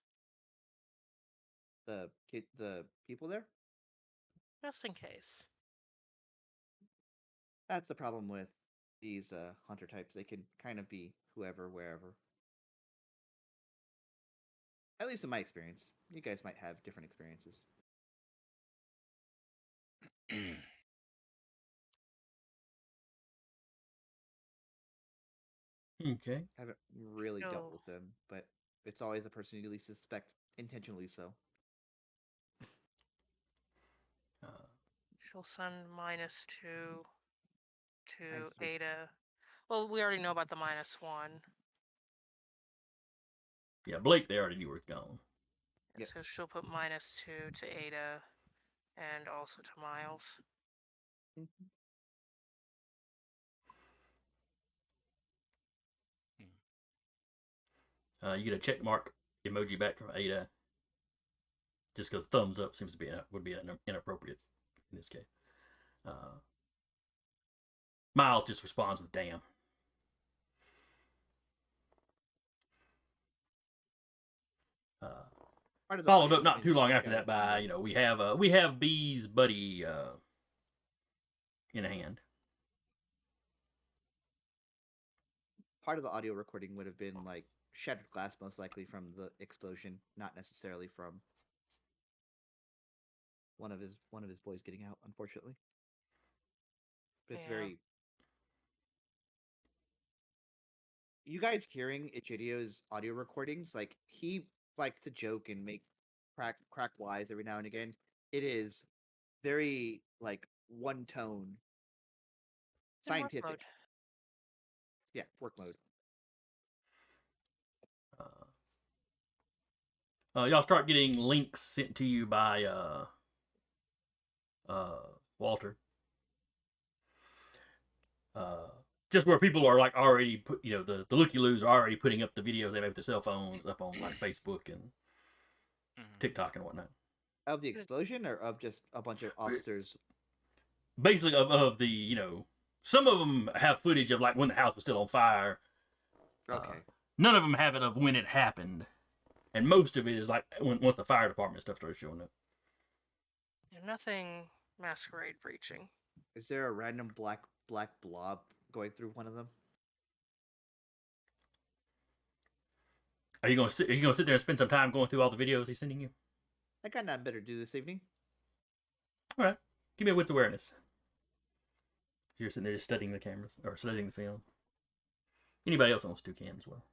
the people there. Just in case. That's the problem with these hunter types. They can kind of be whoever, wherever. At least in my experience. You guys might have different experiences. Okay. Haven't really dealt No. with them, but it's always the person you least suspect, intentionally so. She'll send -2 to -3. Ada. Well, we already know about the -1. Yeah, Blake, they already knew where it's gone. Yep. So she'll put -2 to Ada and also to Miles. Mm-hmm. You get a check mark emoji back from Ada. Just because thumbs up seems to be would be inappropriate in this case. Miles just responds with "damn." Followed up not too long after that by we have B's buddy in hand. Part of the audio recording would have been like shattered glass, most likely from the explosion, not necessarily from one of his boys getting out, unfortunately. But it's very. You guys hearing Ichidio's audio recordings, like he likes to joke and make crack wise every now and again. It is very like one tone, scientific. Yeah, work mode. Y'all start getting links sent to you by Walter. Just where people are like already put, the looky-loos are already putting up the videos they made with their cell phones up on like Facebook and TikTok and whatnot. Of the explosion, or of just a bunch of officers? Basically, of the some of them have footage of like when the house was still on fire. Okay. None of them have it of when it happened, and most of it is like once the fire department stuff started showing up. Nothing masquerade breaching. Is there a random black blob going through one of them? Are you gonna sit there and spend some time going through all the videos he's sending you? I got nothing better to do this evening. All right, give me a wits awareness. You're sitting there just studying the cameras or studying the film. Anybody else wants to can as well.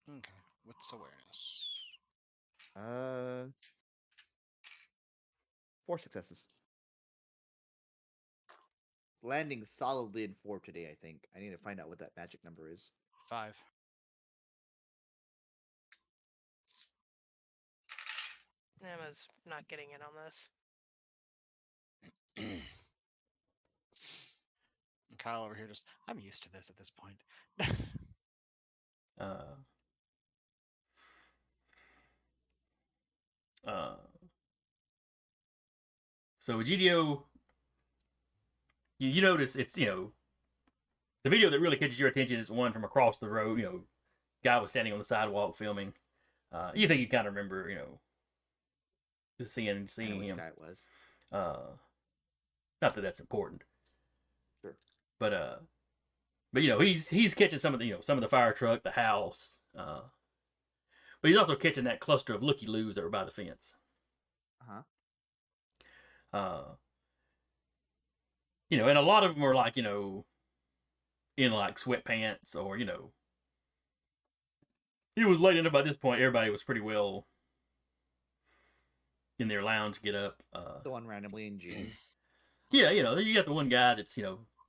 Okay, what's awareness? 4 successes. Landing solidly in 4 today, I think. I need to find out what that magic number is. 5. Emma's not getting in on this. And Kyle over here just, I'm used to this at this point. So Egidio, you notice it's, the video that really catches your attention is one from across the road. Guy was standing on the sidewalk filming. You think you kind of remember, just seeing I know which him. guy it was. Not that that's important. Sure. But he's catching some of the fire truck, the house. But he's also catching that cluster of looky-loos that were by the fence. And a lot of them are like, in like sweatpants or, it was late enough by this point. Everybody was pretty well in their lounge get up. The one randomly in jeans. Yeah, you got the one guy that's,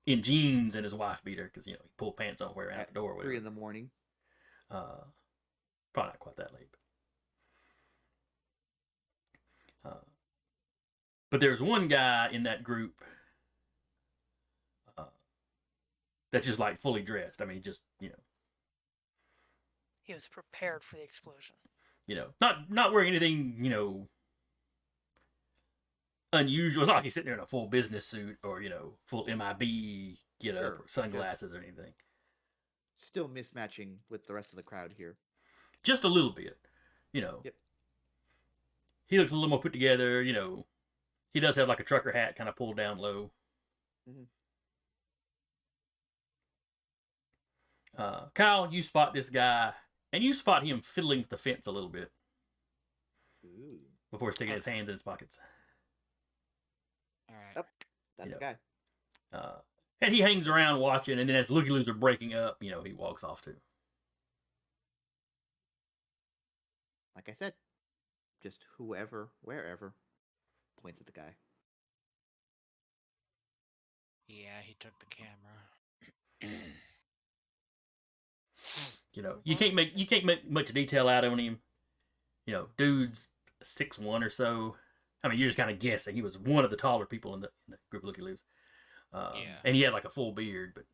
in jeans and his wife beater because, he pulled pants on where out At the door. 3 in the morning. Probably not quite that late. But there's one guy in that group that's just like fully dressed. I mean, just, He was prepared for the explosion. Not wearing anything, unusual. It's not like he's sitting there in a full business suit or, full MIB get up or sunglasses or anything. Still mismatching with the rest of the crowd here. Just a little bit, Yep. He looks a little more put together, He does have like a trucker hat kind of pulled down low. Mhm. Kyle, you spot this guy, and you spot him fiddling with the fence a little bit Ooh. before sticking his hands in his pockets. All right. Yep. That's the guy. And he hangs around watching, and then as looky-loos are breaking up, he walks off too. Like I said, just whoever, wherever, points at the guy. Yeah, he took the camera. You can't make much detail out of him. Dude's 6'1" or so. I mean, you're just kind of guessing. He was one of the taller people in the group of looky-loos. Yeah. And he had like a full beard, but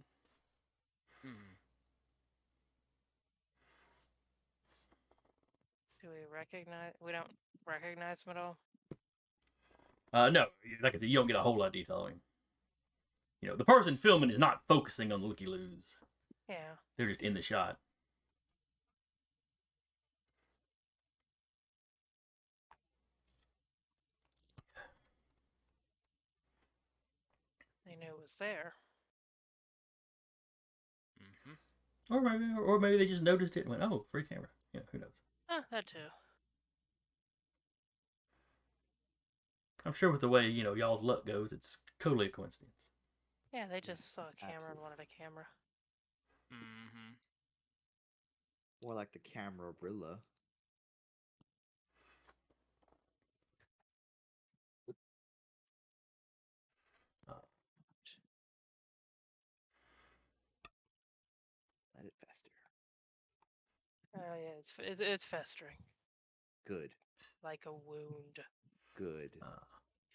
Do we recognize? We don't recognize him at all. no, like I said, you don't get a whole lot of detail on him. The person filming is not focusing on the looky-loos. Yeah. They're just in the shot. They knew it was there. Mm-hmm. Or maybe they just noticed it and went, "Oh, free camera." Who knows? That too. I'm sure with the way y'all's luck goes, it's totally a coincidence. Yeah, they just saw a camera and Absolutely. wanted a camera. Mm-hmm. More like the camera brilla. Let it fester. Oh yeah, it's festering Good. like a wound Good. in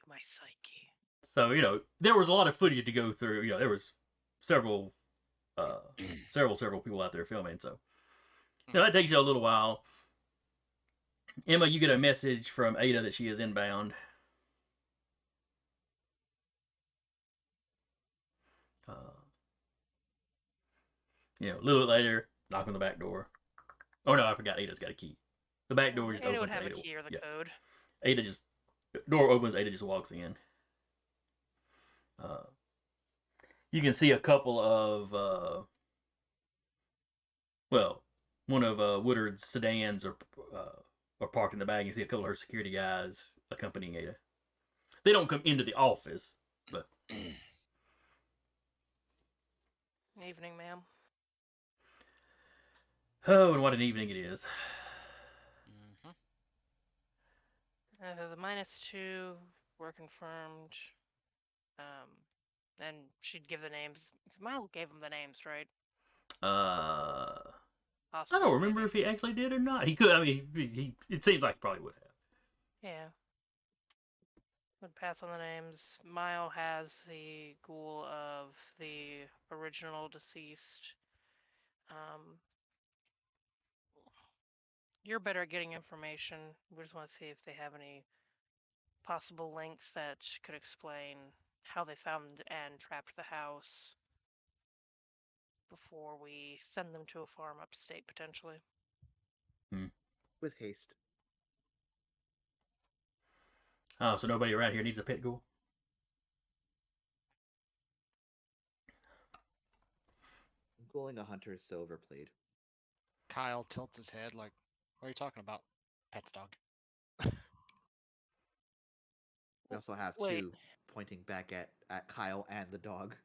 my psyche. So there was a lot of footage to go through. There was several people out there filming. So that takes you a little while. Emma, you get a message from Ada that she is inbound. A little bit later, knock on the back door. Oh no, I forgot. Ada's got a key. The back door just Ada opens. would have Ada, a key or the code. Ada just door opens. Ada just walks in. You can see a couple of one of Woodard's sedans are parked in the back. You see a couple of her security guys accompanying Ada. They don't come into the office, but Evening, ma'am. oh, and what an evening it is. Mm-hmm. The -2 were confirmed. And she'd give the names. Mile gave them the names, right? I Possibly, don't remember maybe. if he actually did or not. He could. I mean, he. It seems like he probably would have. Yeah. Would pass on the names. Mile has the ghoul of the original deceased. You're better at getting information. We just want to see if they have any possible links that could explain how they found and trapped the house before we send them to a farm upstate, potentially. With haste. Oh, so nobody around here needs a pet ghoul? Ghouling a hunter is so overplayed. Kyle tilts his head like, "What are you talking about, pet's dog?" We also have Wait. two pointing back at Kyle and the dog.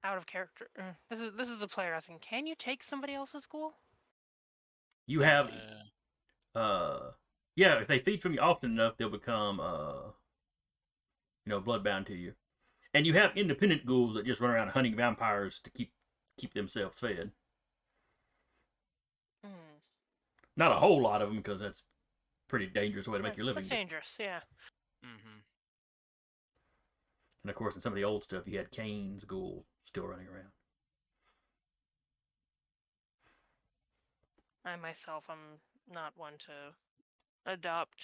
Out of character. This is the player asking, can you take somebody else's ghoul? You have. Uh, Yeah. If they feed from you often enough, they'll become bloodbound to you. And you have independent ghouls that just run around hunting vampires to keep themselves fed. Hmm. Not a whole lot of them, because that's a pretty dangerous way to make your living. That's dangerous, yeah. mm-hmm. And of course, in some of the old stuff, you had Cain's ghoul still running around. I myself am not one to adopt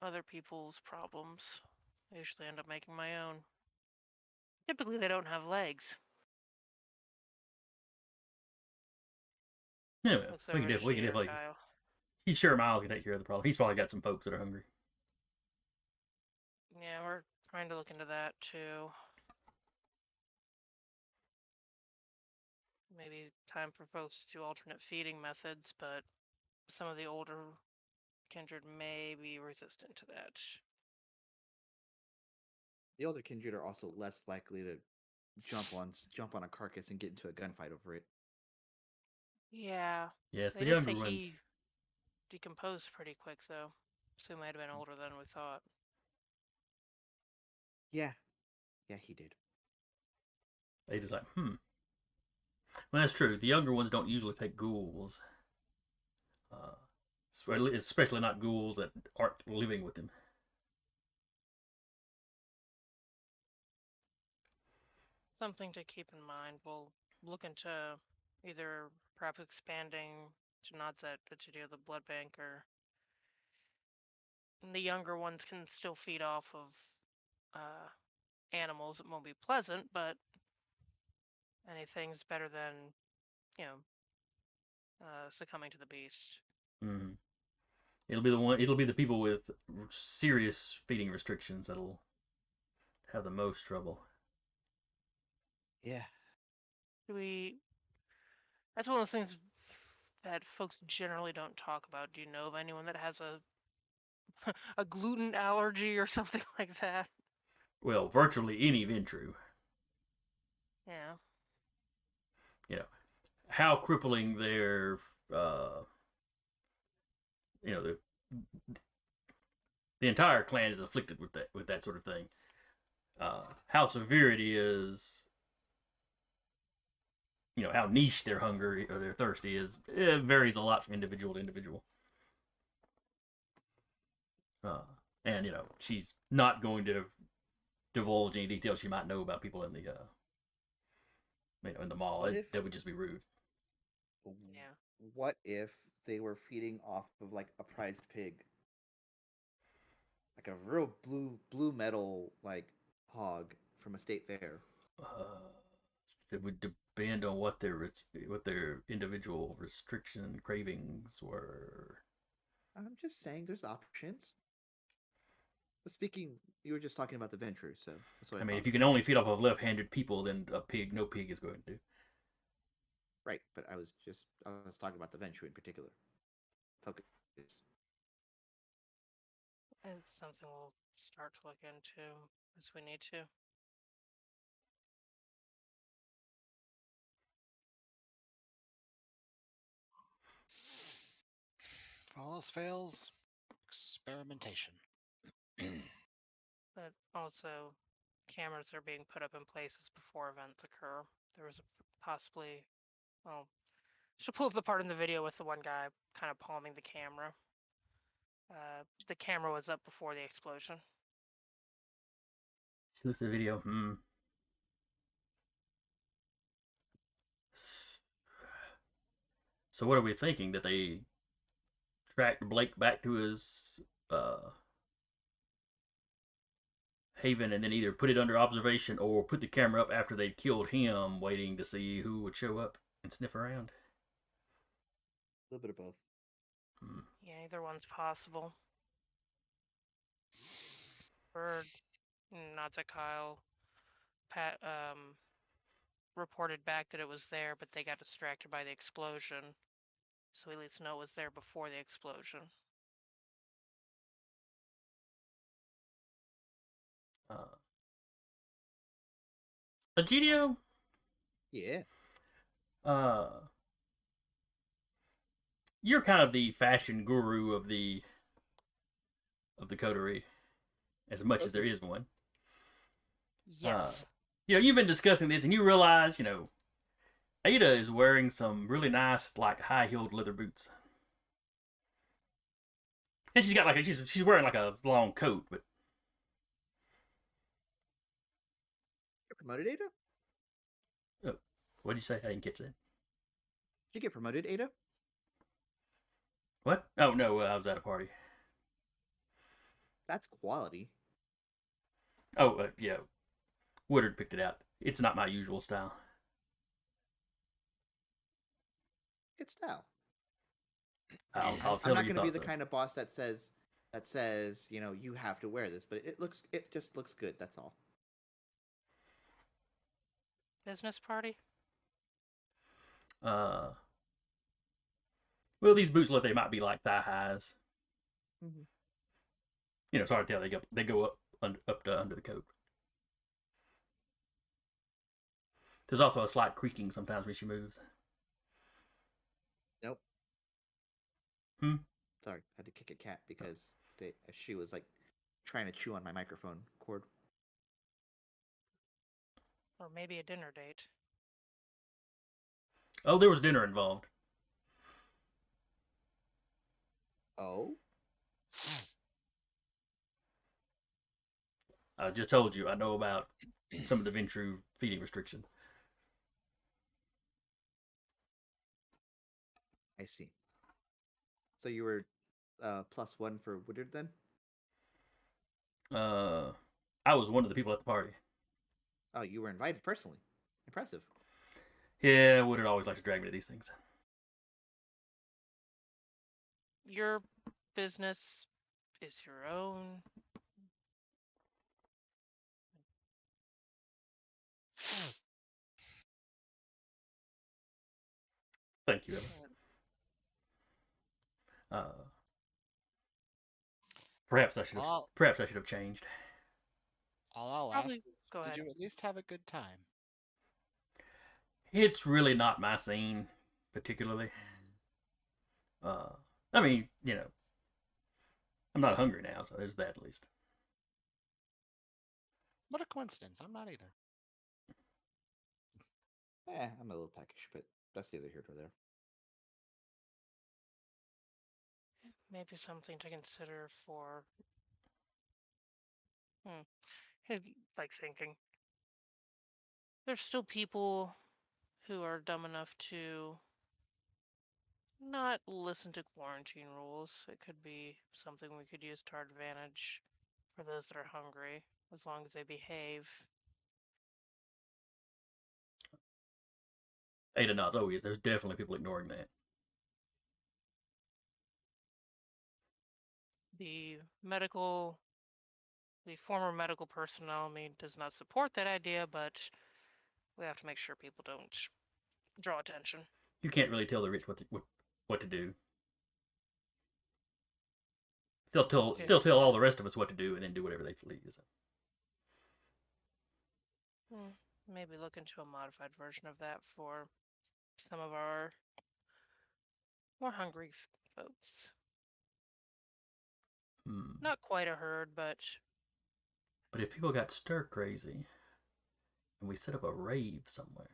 other people's problems. I usually end up making my own. Typically, they don't have legs. Yeah, well, Looks we over can to definitely. Kyle. He's sure Miles can take care of the problem. He's probably got some folks that are hungry. Yeah, we're trying to look into that too. Maybe time for folks to do alternate feeding methods, but some of the older kindred may be resistant to that. The older kindred are also less likely to jump on a carcass and get into a gunfight over it. Yeah. Yes, They the did say younger ones. he decomposed pretty quick, though. So he might have been older than we thought. Yeah, he did. They just like, Well, that's true. The younger ones don't usually take ghouls. Especially not ghouls that aren't living with them. Something to keep in mind. We'll look into either perhaps expanding to Nadzet to do the blood bank, or the younger ones can still feed off of animals. It won't be pleasant, but anything's better than, succumbing to the beast. Mm-hmm. It'll be the people with serious feeding restrictions that'll have the most trouble. Yeah. That's one of those things that folks generally don't talk about. Do you know of anyone that has a gluten allergy or something like that? Well, virtually any Ventru. Yeah. How crippling their the entire clan is afflicted with that sort of thing. How severe it is, how niche their hunger or their thirst is, it varies a lot from individual to individual. And she's not going to divulge any details she might know about people in the in the mall. That would just be rude. Yeah. What if they were feeding off of like a prized pig, like a real blue metal like hog from a state fair? It would depend on what their individual restriction cravings were. I'm just saying, there's options. But speaking, you were just talking about the venture, so that's what I mean, thought. if you can only feed off of left-handed people, then no pig is going to do. Right, but I was talking about the venture in particular. Focus. It's something we'll start to look into as we need to. If all else fails, experimentation. But also, cameras are being put up in places before events occur. There was possibly, well, she'll pull up the part in the video with the one guy kind of palming the camera. The camera was up before the explosion. She looks at the video. So what are we thinking? That they tracked Blake back to his haven and then either put it under observation or put the camera up after they'd killed him, waiting to see who would show up and sniff around? A little bit of both. Yeah, either one's possible. Bird, not that Kyle, Pat reported back that it was there, but they got distracted by the explosion. So we at least know it was there before the explosion. Egidio, Yeah. You're kind of the fashion guru of the coterie, as much as there is one. Yes. You've been discussing this, and you realize, Ada is wearing some really nice, like high-heeled leather boots, and she's got she's wearing like a long coat. But Get promoted, Ada? oh, what did you say? I didn't catch that. Did you get promoted, Ada? What? Oh no, I was at a party. That's quality. Oh yeah, Woodard picked it out. It's not my usual style. It's style. I'll tell I'm not her you going to be thought the so. kind of boss that says, you have to wear this, but it just looks good. That's all. Business party? Well, these boots look they might be like thigh highs. Mm-hmm. It's hard to tell. They go up to under the coat. There's also a slight creaking sometimes when she moves. Nope. Hmm. Sorry, I had to kick a cat because she was like trying to chew on my microphone cord. Or maybe a dinner date. Oh, there was dinner involved. Oh? I just told you I know about some of the Ventru feeding restriction. I see. So you were +1 for Woodard then? I was one of the people at the party. Oh, you were invited personally. Impressive. Yeah, Woodard always likes to drag me to these things. Your business is your own. Thank you, Evan. Perhaps I should have. Perhaps I should have changed. All I'll Probably- ask is, go did ahead. you at least have a good time? It's really not my scene, particularly. I mean, I'm not hungry now, so there's that at least. What a coincidence. I'm not either. I'm a little peckish, but that's neither here nor there. Maybe something to consider for. Like thinking. There's still people who are dumb enough to not listen to quarantine rules. It could be something we could use to our advantage for those that are hungry, as long as they behave. Ada nods. Oh, yes, there's definitely people ignoring that. The former medical personnel, does not support that idea, but we have to make sure people don't draw attention. You can't really tell the rich what to do. They'll tell all the rest of us what to do and then do whatever they please. Maybe look into a modified version of that for some of our more hungry folks. Not quite a herd, but But if people got stir crazy and we set up a rave somewhere,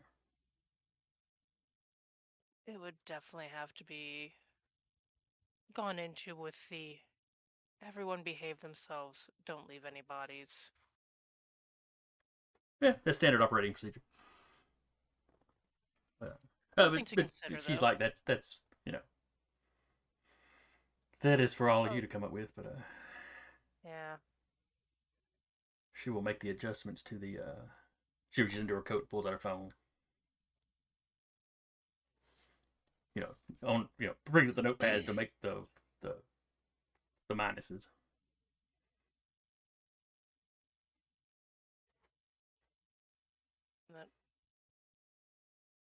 it would definitely have to be gone into with the everyone behave themselves, don't leave any bodies. yeah, that's standard operating procedure. Something to But consider, she's though. like, that's that is for all of Oh. you to come up with. But Yeah. she will make the adjustments to the. She reaches into her coat, pulls out her phone. Brings up the notepad to make the minuses. That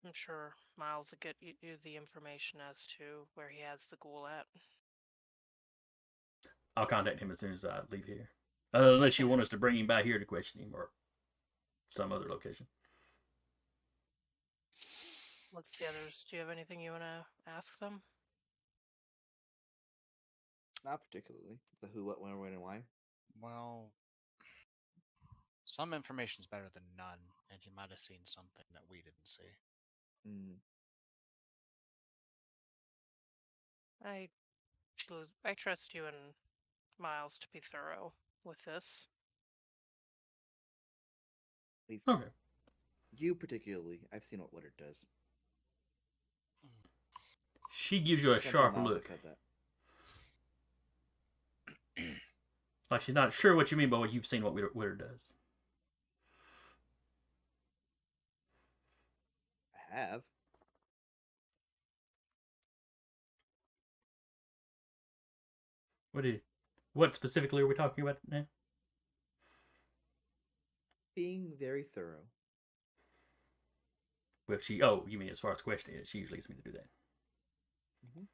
I'm sure Miles will get you the information as to where he has the ghoul at. I'll contact him as soon as I leave here. Unless you want us to bring him by here to question him or some other location. What's the others? Do you have anything you want to ask them? Not particularly. The who, what, when, and why. Well, some information's better than none, and he might have seen something that we didn't see. Mm. I trust you and Miles to be thorough with this. Okay. You particularly. I've seen what Woodard does. She gives you a Can't tell sharp Miles I look. said that. Like she's not sure what you mean by what you've seen what Witter does. I have. What specifically are we talking about now? Being very thorough. Well, you mean as far as questioning it, she usually leaves me to do that. Mm-hmm.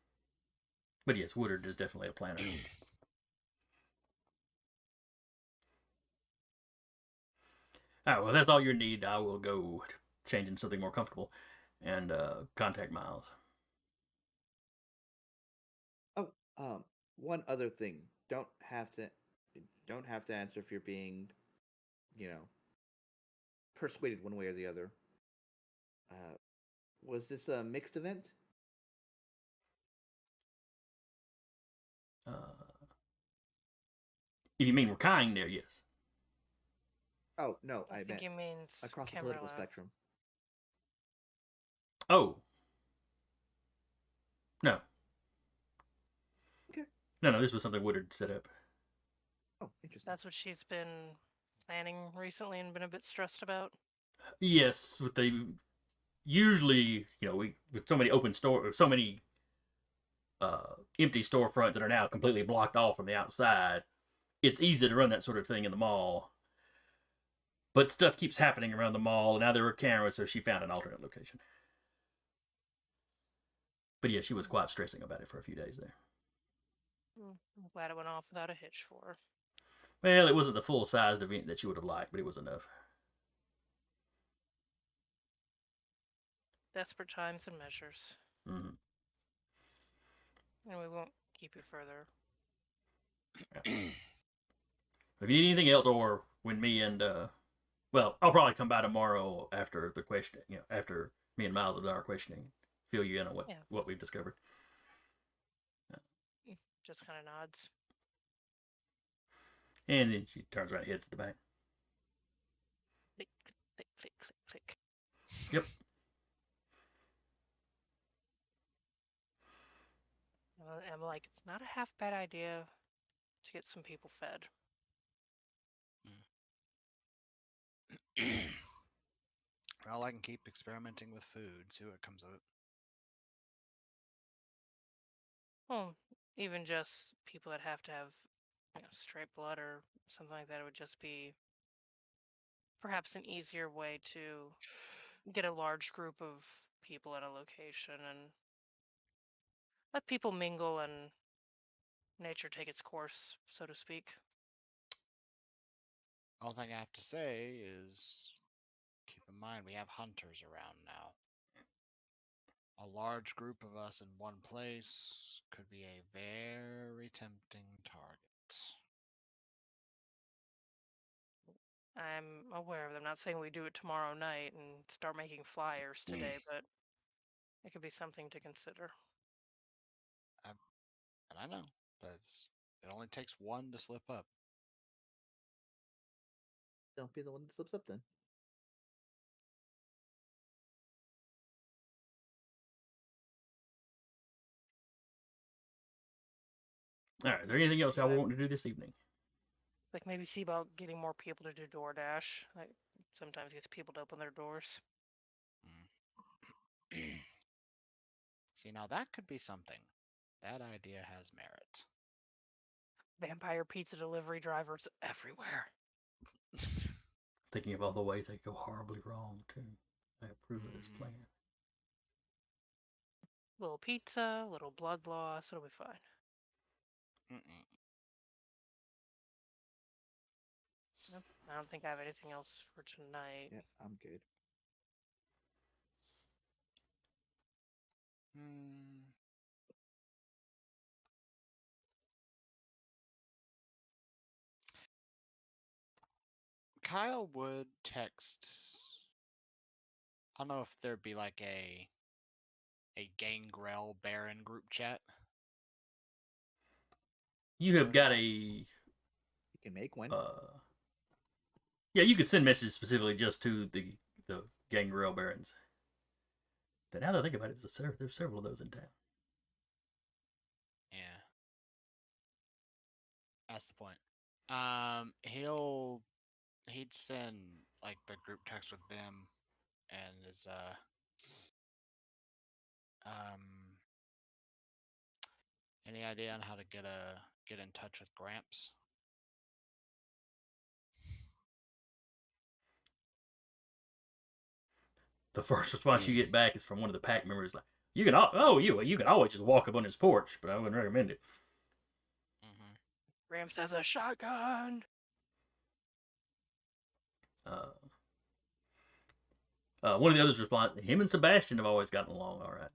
But yes, Woodard is definitely a planner. All right, well, that's all you need. I will go change into something more comfortable and contact Miles. Oh, one other thing. Don't have to answer if you're being, persuaded one way or the other. Was this a mixed event? If you mean we're kind there, yes. Oh no, I I think meant he means across the political Camerla. spectrum. Oh. No. Okay. No, this was something Woodard set up. Oh, interesting. That's what she's been planning recently and been a bit stressed about. Yes, with the usually, with so many so many empty storefronts that are now completely blocked off from the outside, it's easy to run that sort of thing in the mall. But stuff keeps happening around the mall, and now there were cameras, so she found an alternate location. But yeah, she was quite stressing about it for a few days there. I'm glad it went off without a hitch for her. Well, it wasn't the full-sized event that she would have liked, but it was enough. Desperate times and measures. Mm-hmm. And we won't keep you further. Yeah. If you need anything else, or when me and I'll probably come by tomorrow after the question. After me and Miles have done our questioning, fill you in on what we've discovered. Just kind of nods. And then she turns around and heads to the bank. Click, click, click, click, click. Yep. I'm like, it's not a half bad idea to get some people fed. Well, I can keep experimenting with food, see what comes of it. Well, even just people that have to have straight blood or something like that, it would just be perhaps an easier way to get a large group of people at a location and let people mingle and nature take its course, so to speak. All thing I have to say is keep in mind we have hunters around now. A large group of us in one place could be a very tempting target. I'm aware of them. Not saying we do it tomorrow night and start making flyers today, but it could be something to consider. And I know, but it only takes one to slip up. Don't be the one that slips up then. All right. Is there anything else y'all want to do this evening? Like maybe see about getting more people to do DoorDash. Like sometimes gets people to open their doors. See, now that could be something. That idea has merit. Vampire pizza delivery drivers everywhere. Thinking of all the ways they go horribly wrong, too. I approve of this plan. Little pizza, little blood loss. It'll be fine. Nope, I don't think I have anything else for tonight. Yeah, I'm good. Kyle would text. I don't know if there'd be like a Gangrel Baron group chat. You have got a. You can make one. Yeah, you could send messages specifically just to the Gangrel Barons. But now that I think about it, there's several of those in town. Yeah. That's the point. He'd send like the group text with them and his any idea on how to get in touch with Gramps? The first response you get back is from one of the pack members, like, you can always just walk up on his porch, but I wouldn't recommend it. Gramps has a shotgun. One of the others responded, him and Sebastian have always gotten along all right.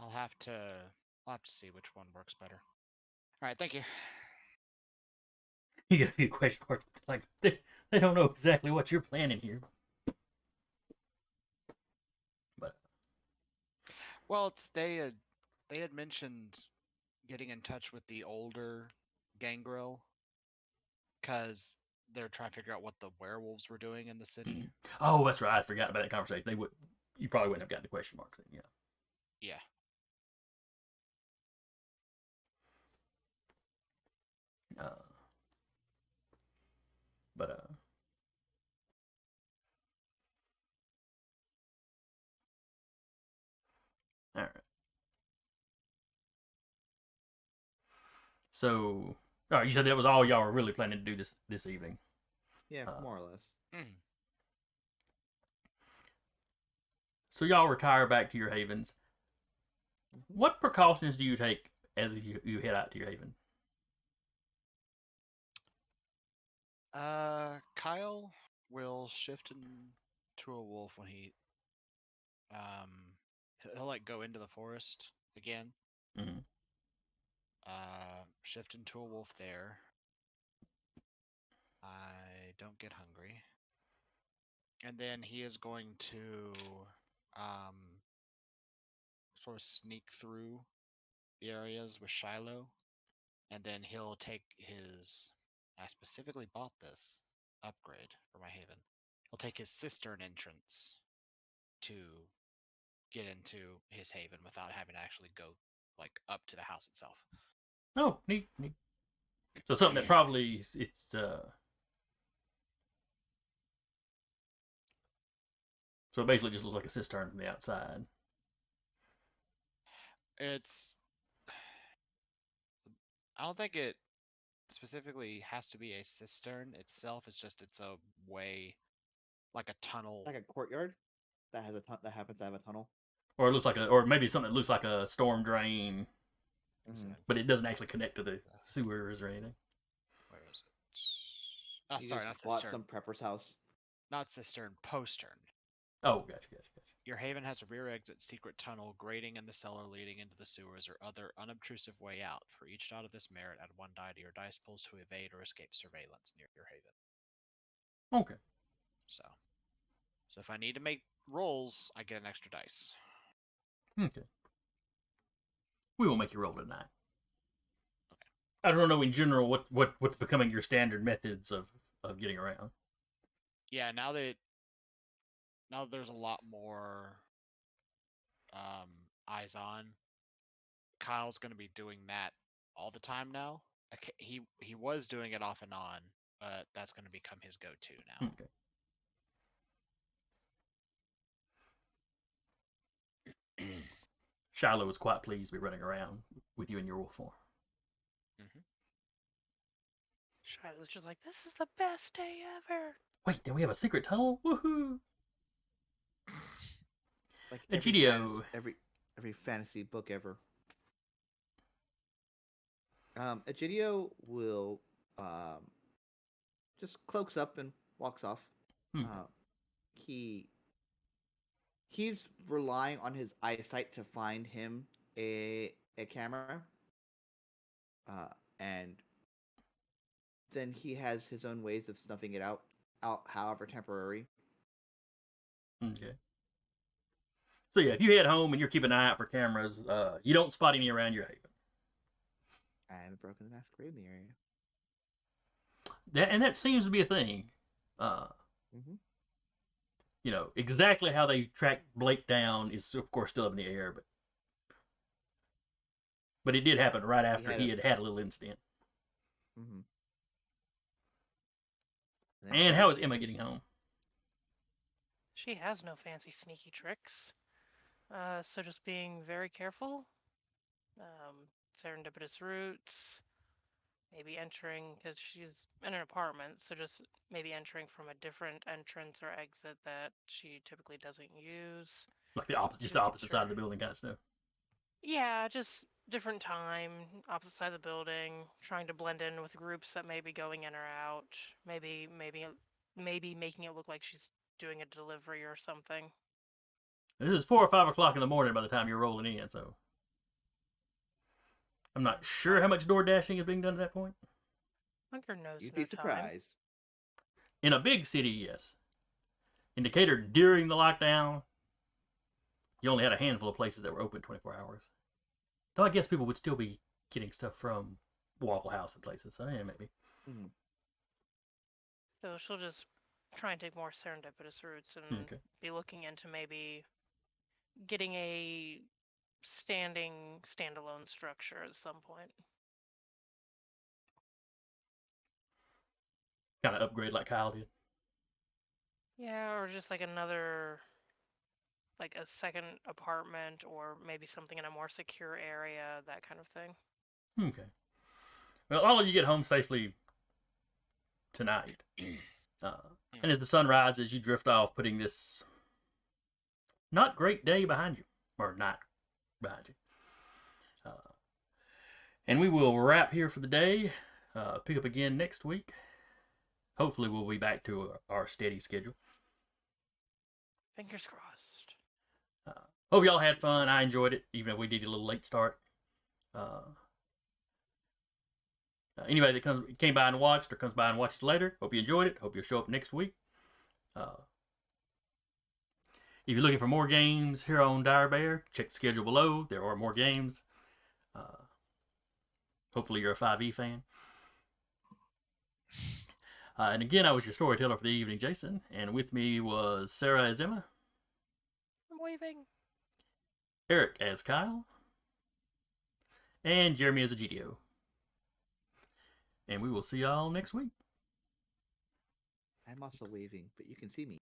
I'll have to see which one works better. All right, thank you. You get a few question marks, like they don't know exactly what you're planning here. But well, they had mentioned getting in touch with the older Gangrel because they're trying to figure out what the werewolves were doing in the city. Oh, that's right. I forgot about that conversation. You probably wouldn't have gotten the question marks then. Yeah. Yeah. All right. So, all right, you said that was all y'all were really planning to do this evening. Yeah, more or less. So y'all retire back to your havens. What precautions do you take as you head out to your haven? Kyle will shift into a wolf when he'll like go into the forest again. Mm-hmm. Shift into a wolf there. I don't get hungry. And then he is going to sort of sneak through the areas with Shiloh. And then he'll take I specifically bought this upgrade for my haven. He'll take his cistern entrance to get into his haven without having to actually go like up to the house itself. Oh, neat. So something that probably it's so it basically just looks like a cistern from the outside. I don't think it specifically has to be a cistern itself. It's a way, like a tunnel, like a courtyard that happens to have a tunnel. Or it looks like or maybe something that looks like a storm drain. Mhm. but it doesn't actually connect to the sewers or anything. Where is it? Oh, You sorry, just not bought cistern. some prepper's house. Not cistern, postern. Oh, gotcha. Your haven has a rear exit secret tunnel, grating in the cellar leading into the sewers, or other unobtrusive way out. For each dot of this merit, add 1 die to your dice pulls to evade or escape surveillance near your haven. Okay. So if I need to make rolls, I get an extra dice. Okay. We will make you roll tonight. Okay. I don't know in general what's becoming your standard methods of getting around. Yeah, now that there's a lot more eyes on, Kyle's going to be doing that all the time now. He was doing it off and on, but that's going to become his go-to now. Okay. Shiloh was quite pleased to be running around with you in your wolf form. Shiloh's just like, this is the best day ever. Wait, and we have a secret tunnel? Woohoo! Like Egidio. every fantasy book ever. Egidio will just cloaks up and walks off. He's relying on his eyesight to find him a camera. And then he has his own ways of snuffing it out however temporary. Okay. So yeah, if you head home and you're keeping an eye out for cameras, you don't spot any around your haven. I haven't broken the masquerade in the area. That seems to be a thing. Mm-hmm. You know, exactly how they tracked Blake down is of course still up in the air, but it did happen right after he had a little incident. Mm-hmm. And how is Emma getting home? She has no fancy sneaky tricks. So just being very careful. Serendipitous routes. Maybe entering, because she's in an apartment, so just maybe entering from a different entrance or exit that she typically doesn't use. Like the opposite side of the building kind of stuff. Yeah, just different time, opposite side of the building, trying to blend in with groups that may be going in or out. Maybe making it look like she's doing a delivery or something. This is 4 or 5 o'clock in the morning by the time you're rolling in, so I'm not sure how much door dashing is being done at that point. Hunker knows. You'd be surprised. In a big city, yes. In Decatur, during the lockdown, you only had a handful of places that were open 24 hours. Though I guess people would still be getting stuff from Waffle House and places, so yeah, maybe. Mm-hmm. So she'll just try and take more serendipitous routes and be looking into maybe getting a standalone structure at some point. Kind of upgrade like Kyle did. Yeah, or just like another, like a second apartment, or maybe something in a more secure area, that kind of thing. Okay. Well, all of you get home safely tonight. And as the sun rises, you drift off, putting this not great day behind you. Or night behind you. And we will wrap here for the day. Pick up again next week. Hopefully we'll be back to our steady schedule. Fingers crossed. Hope y'all had fun. I enjoyed it, even if we did a little late start. Anybody that came by and watched or comes by and watches later, hope you enjoyed it. Hope you'll show up next week. If you're looking for more games here on Dire Bear, check the schedule below. There are more games. Hopefully you're a 5e fan. And again, I was your storyteller for the evening, Jason. And with me was Sarah as Emma. I'm waving. Eric as Kyle. And Jeremy as Egidio. And we will see y'all next week. I'm also waving, but you can see me.